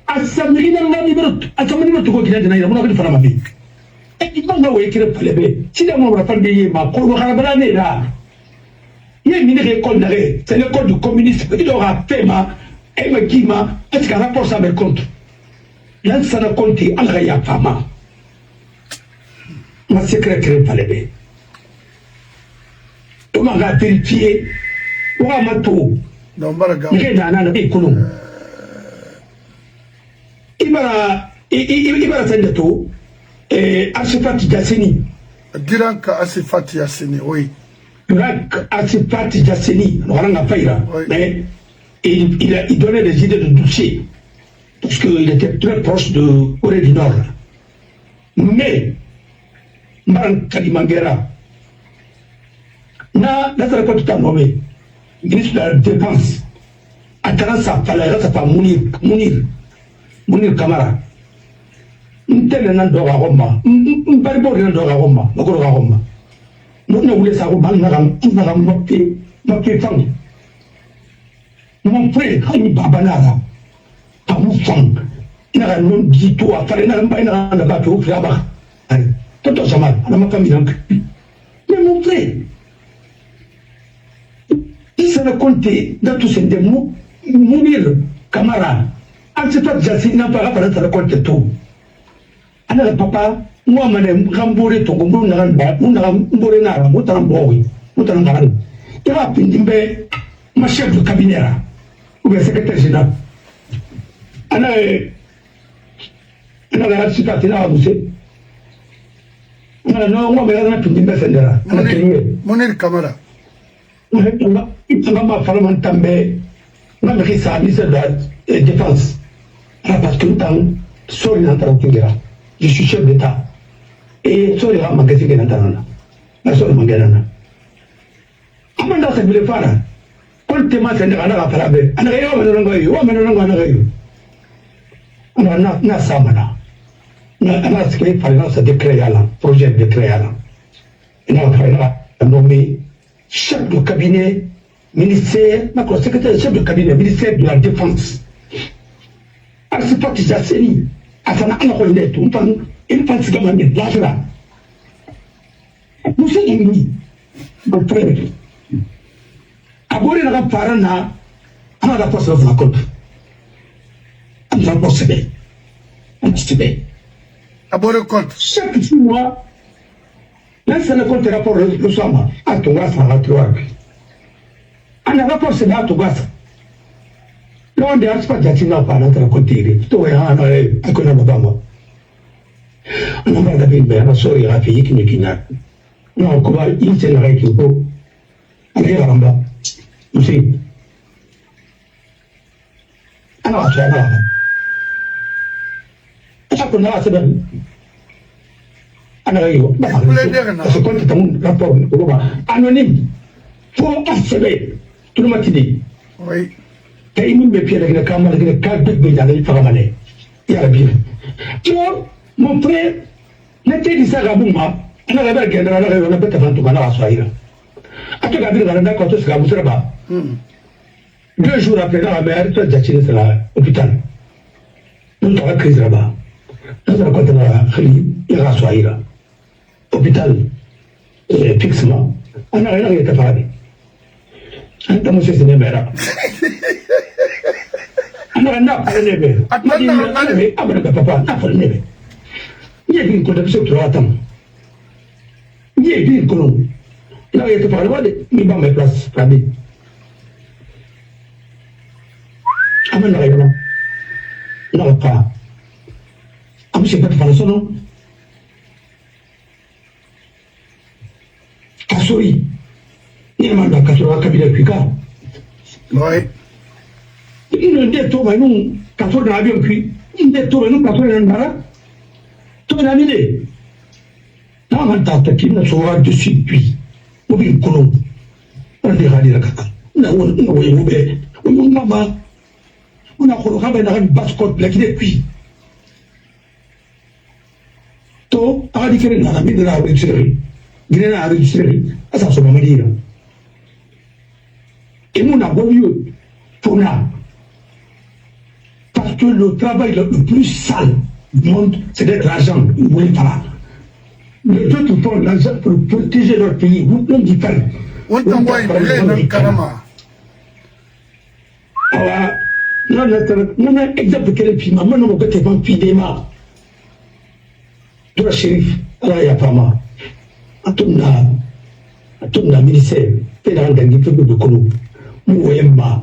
À Samiri, à Samiri, tu vois qu'il y a des naïs, on a vu Falama. Et il m'a écrit pour les bébés. Si la mort a fait des yémas, pour le ramener là, il y a une école, c'est l'école du communisme, il aura fait ma, et me dit ma, est-ce qu'un rapport ça me compte? Là, ça n'a compté, à la femme. Ma secret crée pas les bébés. On m'a vérifié, on m'a tout. Donc baraga. Nge na na e kunu. Ibara tende to Asifat Jasseni. Diranka Asifat Jasseni, oui. Asifat Jasseni, on a pas mais il donnait des idées de dossier parce qu'il était très proche de Corée du Nord. Mais Mbaran Kalimangera n'a pas tout à nommer ministre de la Défense. À Tarasa, ça pas Mounir Kamara. Ntele nan doga gomba mbari bo nan doga gomba makoro ga gomba no wule sa gomba na mokke fang mon frère hani baba nara amu fang ina ga non dito afare na mba ina na ba to fra ba ay toto sama na makami nan mais mon frère ça ne compte dans tout ce démon Mounir Kamara Asifat Jasseni n'a pas rappelé ça ne compte tout. Alors papa, moi mané rambore to gombo na ramba, na rambore na ramba, to rambowi, to rangaran. Il va pindimbe ma chef de cabinet là, ou bien secrétaire général. Ana la Asifat na abuse. Ana no mo me na pindimbe sendera. Ana kelime. Mounir Kamara. On va parlement tambe. On va sa ministre de la Défense. Parce que nous sori na tarantingira. Je suis chef d'État. Et ça, il y a un magasin qui est dans la seule magasin. Comment dans cette ville fara? Quand tu m'as dit que tu as parlé, tu as dit que tu as parlé. On a ça maintenant. On a ce qu'il faut de créer là, projet de créer là. On a nommé chef de cabinet, ministère, secrétaire chef de cabinet, ministère de la Défense. Asifat Jasseni. Asana ana ko ne tum pan il pan siga man la fera musse ngi ba frère abori na parana ana da poste de la compte ana poste be anticiper Abori compte chaque mois là ça ne compte rapport le soir à ton grâce à la toi ana rapport c'est là ton grâce. Non, des Asifat Jasseni n'a pas notre côté. Tout est en économie Obama. On va d'abord bien, on sort à payer qui ne kidnappe. Non, comment il s'est arrêté tout beau. Allez, Ramba. Vous savez. Alors, ça va. Ça qu'on a, c'est bien. Alors, parce que quand tu as un rapport anonyme, il faut accéder. Tout le monde dit. Oui. Et il me fait la caméra, il y a des familles. Il y a bien. Tu vois, mon frère, n'était dit ça à Bouma, on a la guerre, on a peut-être fait tout à Soaïra. À tout cas, il y a un côté de Moussraba. 2 jours après, la mère, tu as déjà à l'hôpital. Nous avons la crise là-bas. Nous avons côté de la il y a Soaïra. Hôpital, fixement. On a rien à faire. On a monsieur Sénémera. Anda nebe. Nebe abana papa na fal nebe. Ye bin ko da biso to atam. Ye bin ko no. Na ye to fal wade mi ba me place prabi. Amana la yona. Na pa. Am se pat fal sono. Kasori. Ni ma da kasoro kabila kwika. Oui. Il ne détourne pas nous, quand on a bien cuit, il ne détourne pas nous, quand on a un barat, tout est amené. Dans un tas qui ne sera de suite, puis, on vient colon, on est rallié la caca. On a ouvert, on a mal, on a coloré dans une basse-côte, là, qui est cuit. Tout, à la différence, on a mis de la réduction, il a réduction, à ça, ça va me dire. Et nous, on a voulu, pour nous, parce que le travail le plus sale du monde, c'est d'être agent. Ils ne voulaient pas. Les deux qui font l'argent pour protéger leur pays, vous ne dites pas. On t'envoie une plaie, carrément. Alors, non, exemple, quel est le film? Moi, je ne peux pas filer ma. De la shérif, alors il n'y a pas mal. À tout le ministère, fait dans un peu de colon. Mouemba,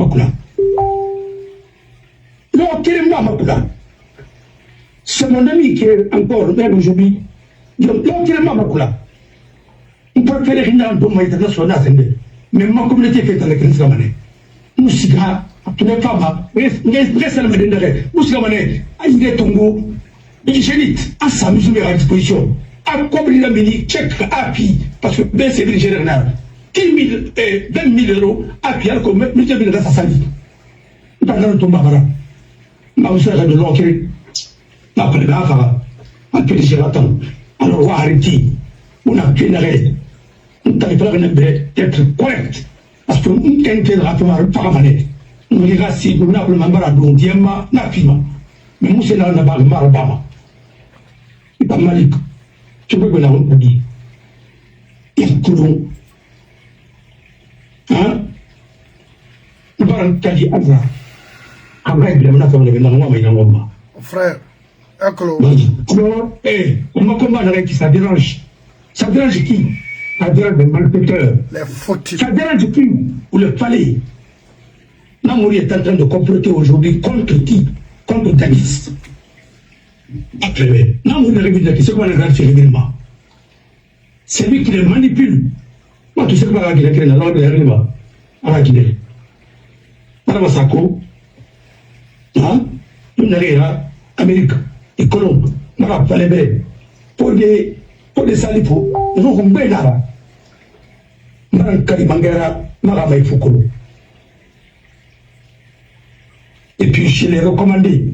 C'est mon ami qui est encore même aujourd'hui. Donc, il préfère rien dans le international. Mais ma communauté fait avec les Gamane. Moussiga, tu n'es pas ma. Récemment, Moussiga Mané, Aïe Tongo, et Génite, à sa mesure à disposition. À combien de mini check API, parce que ben c'est général. 10 000 et 20 000 euros API, alors que même je vais dans sa salle. Dans le tombe à Mara. Ma soeur de l'enquête. Ma collègue a fait des attends. Alors, on va arrêter. On a tué une arrêt. On n'arrive pas d'être correct. Parce que nous avons rapidement par manette. Nous les racistes, nous avons le membre de Diema, Nafima. Mais nous, c'est là, on a pas le Marabama. C'est pas Malik. Tu peux qu'on a un peu dit. Il y a tout le monde. Hein? Nous allons dire à ça. Après, il y a un affaire de Benamouama. Frère, Akolo. Non, on m'a commandé qui ça dérange. Ça dérange qui? Ça dérange les malfaiteurs. Les fautifs. Ça dérange qui? Ou le palais. Namouri est en train de comploter aujourd'hui contre qui? Contre Danis. Après, Namouri est révélé qui c'est quoi le grand révélement? C'est lui qui les manipule. Moi, tu sais quoi la Guinée, la langue de l'Arriba, à la Guinée. Madame Sako, hein? Tu n'as rien. Amérique et colon mara falebe pour des salifo nous on benara mara karimangera mara mai fukolo et puis je les recommandé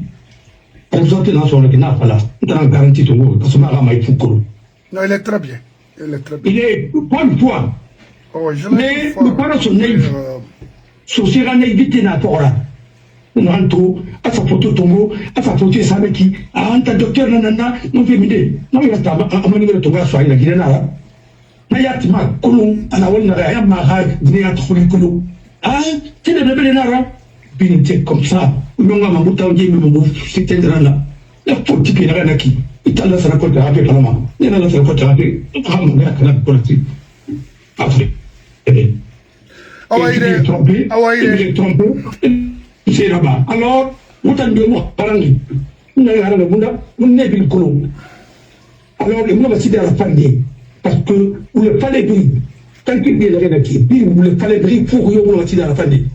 pour les autres nations qui n'a pas là dans garantie tout le parce que mara mai fukolo non il est très bien il est bonne foi mais nous parlons sur naïf sur ces naïveté n'a pas Nanto, à sa photo tombeau, à sa photo Sameki, à un docteur Nana, non féminin, non, il y a un manière de tomber sur la Guinée. Nayatima, Colon, à la Walla, Mahag, Guinea Trollicolo. Ah, tu ne veux pas binité comme ça, non, à Mamouta, c'était là. La politique qui n'a rien acquis. Il t'a laissé la côte avec la main. Il a laissé la côte avec la politique. Après, eh bien. Il est trompé, il est trompé. C'est là-bas. Alors, vous avez dit, parangé. Vous avez dit, vous n'avez pas colon. Alors, vous n'avez pas la famille. Parce que vous ne fallait pas. Tant qu'il y a rien qui est, vous ne fallait pas pour que vous n'avez pas la famille.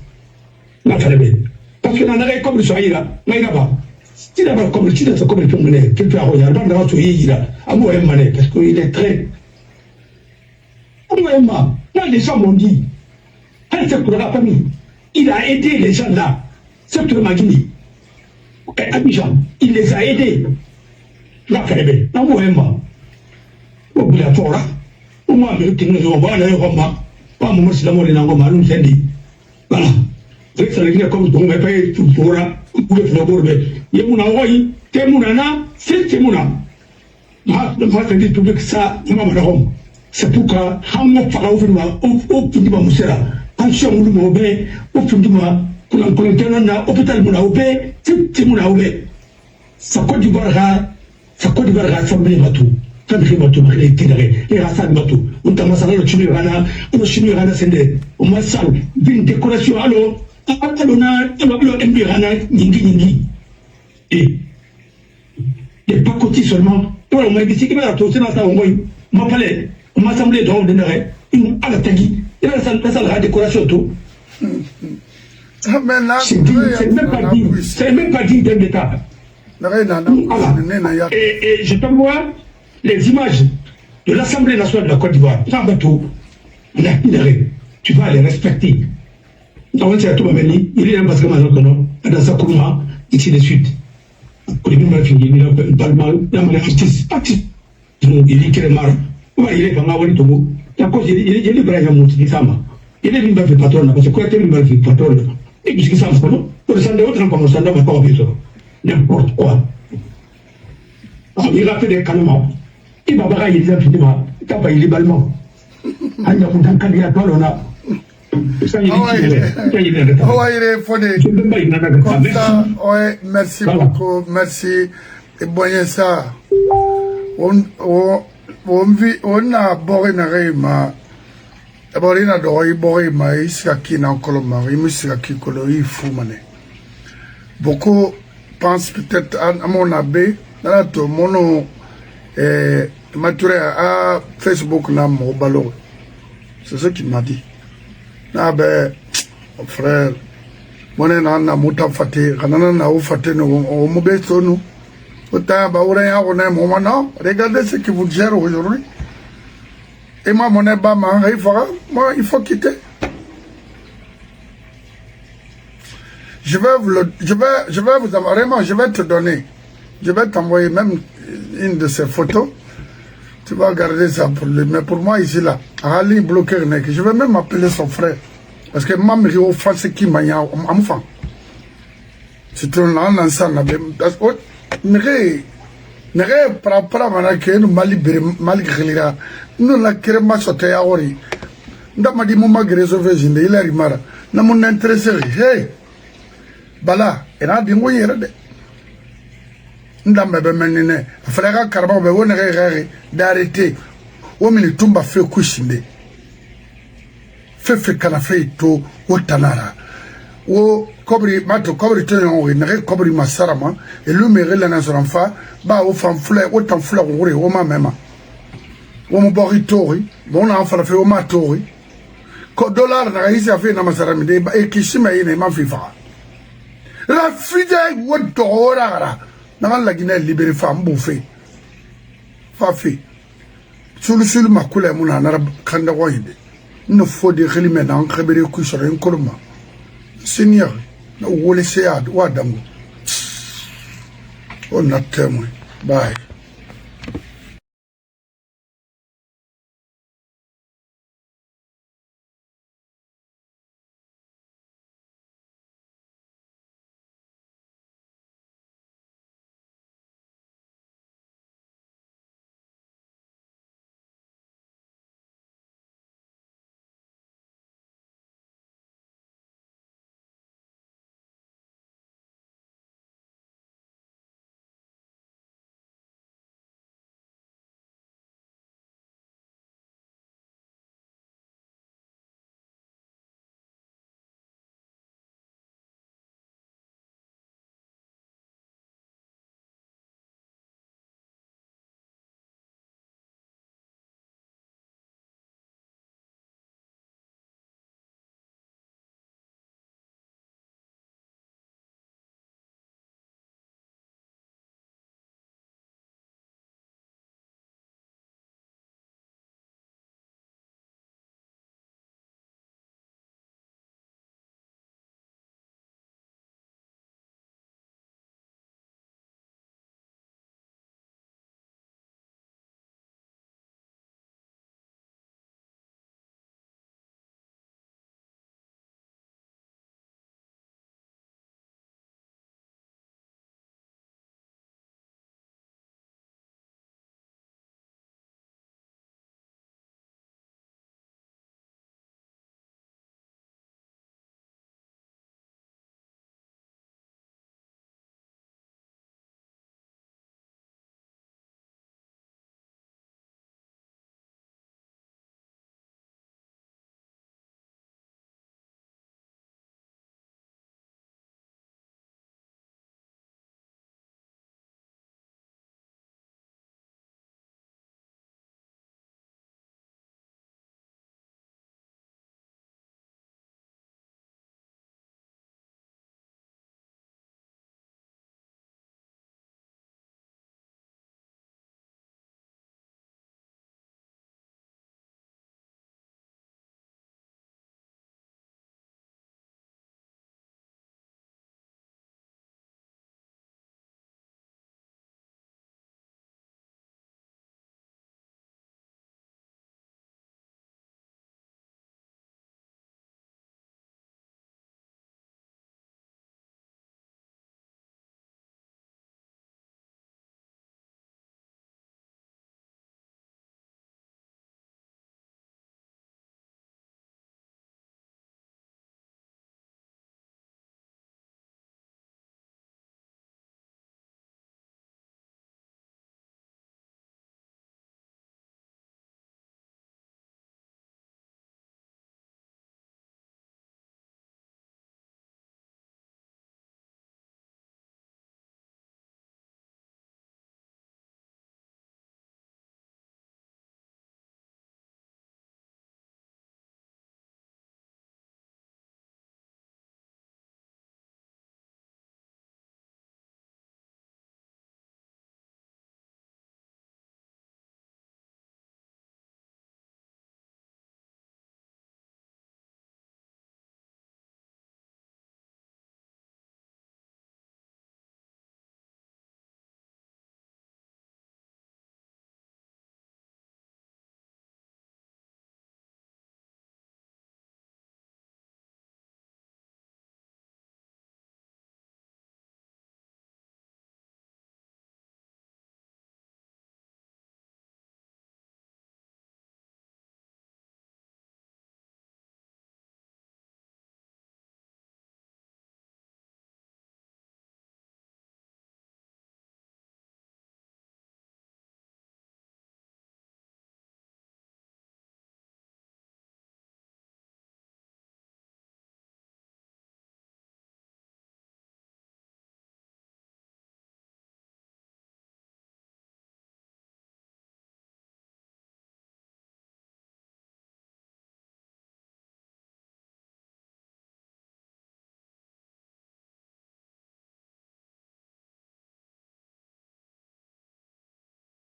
La famille. Parce que dans la comme le soyez là, là-bas. Si là-bas, comme le chien, c'est comme le film, tu peux avoir un bande de soyez là. À moi, parce qu'il est très. À moi, là, les gens m'ont dit, c'est pour la famille. Il a aidé les gens là. C'est tout le Magini. Abidjan, il les a aidés. La Fébé, non, moi, au bout de la forêt, au moins, on va aller au Roma, pas mon monsieur Lamolina, on va nous faire. Voilà. C'est ça, les gars, comme on va payer tout pour là, pour le faire bourber. Il y a mon envoyé, t'es mon nana, c'est mon âme. Moi, je dis public ça, je m'en vais à Rome. C'est pourquoi, on va faire au petit Mamoussera, pension ou le mauvais, au petit Mamoussera. Pour l'hôpital Mounaoubé, c'est Mounaoubé. Ça Côte d'Ivoire, assemblée Matou. Quand je Matou, il est tiré. Et Hassan Matou. On t'a massacré le Chimérana, le Chimérana Sende. On m'a salé. Une décoration, alors, Ningi. Et les pacotis seulement. Toi, on m'a dit que la tour, c'est dans ça, on m'a parlé. On m'a assemblé dans le Néré. Une à la Tagui. Et là, ça la décoration tout. C'est même pas dit d'un État. Et je t'envoie les images de l'Assemblée nationale de la Côte d'Ivoire. Tu vas les respecter. Donc, c'est à tout moment, il est un basque dans sa courma, ici de suite. Il est artiste. Il est marre. Il est pas mal tout. Il est Ibrahim Moussama. Il est une belle patronne, parce que quoi, tu es une belle patronne. Et puis, ça me semble, pour le Sandé, autre comme le Sandé, ma pauvre, n'importe quoi. Il a fait des calmants. Il m'a barré, il a fini, il a pas illégalement. Il a fait un candidat, on a. Merci beaucoup, merci. Et bon, ça. On a boré ma. D'abord, il y a des gens qui sont en Colombie, qui sont beaucoup pensent peut-être à mon abbé, à mon maturé à Facebook, c'est ce qu'il m'a dit. Ah ben, frère, mon nana mouta faté, kanana ou faté no mobile sono. Autant baoura on est moment. Regardez ce qui vous gère aujourd'hui. Et moi, mon Ebama, moi, il faut quitter. Je vais te donner. Je vais t'envoyer même une de ces photos. Tu vas garder ça pour lui. Mais pour moi, ici, là, Ali bloqué, je vais même appeler son frère. Parce que maman, il offre ce qui m'a enfant. C'est un ensemble. Nere para mana ke no mali grira no la crema sote ya ori ndama di mama grezo vezinde ila rimara na mon intéressé hey bala ena di ngo yere de ndama be menene frère karba be wona rere d'arrêter o mini tumba fe kushinde fe kana fe to o tanara o kobri mato kobri to yon ne kobri masarama et le mere la nazoranfa ba o fam fleur o tan fleur o re o ma mema o mo bori tori bon na fa fe o ma tori ko dollar na isi afi na masarami de e kishima ine ma fifa la fide o tora la Guinée libérée femme bouffée. Fafi. Sur le macula mon arabe kandawaide. Ne faut de relimène en crébéré couche sur un coloma. Seigneur, no wole sead, wadango. On a témoin. Bye.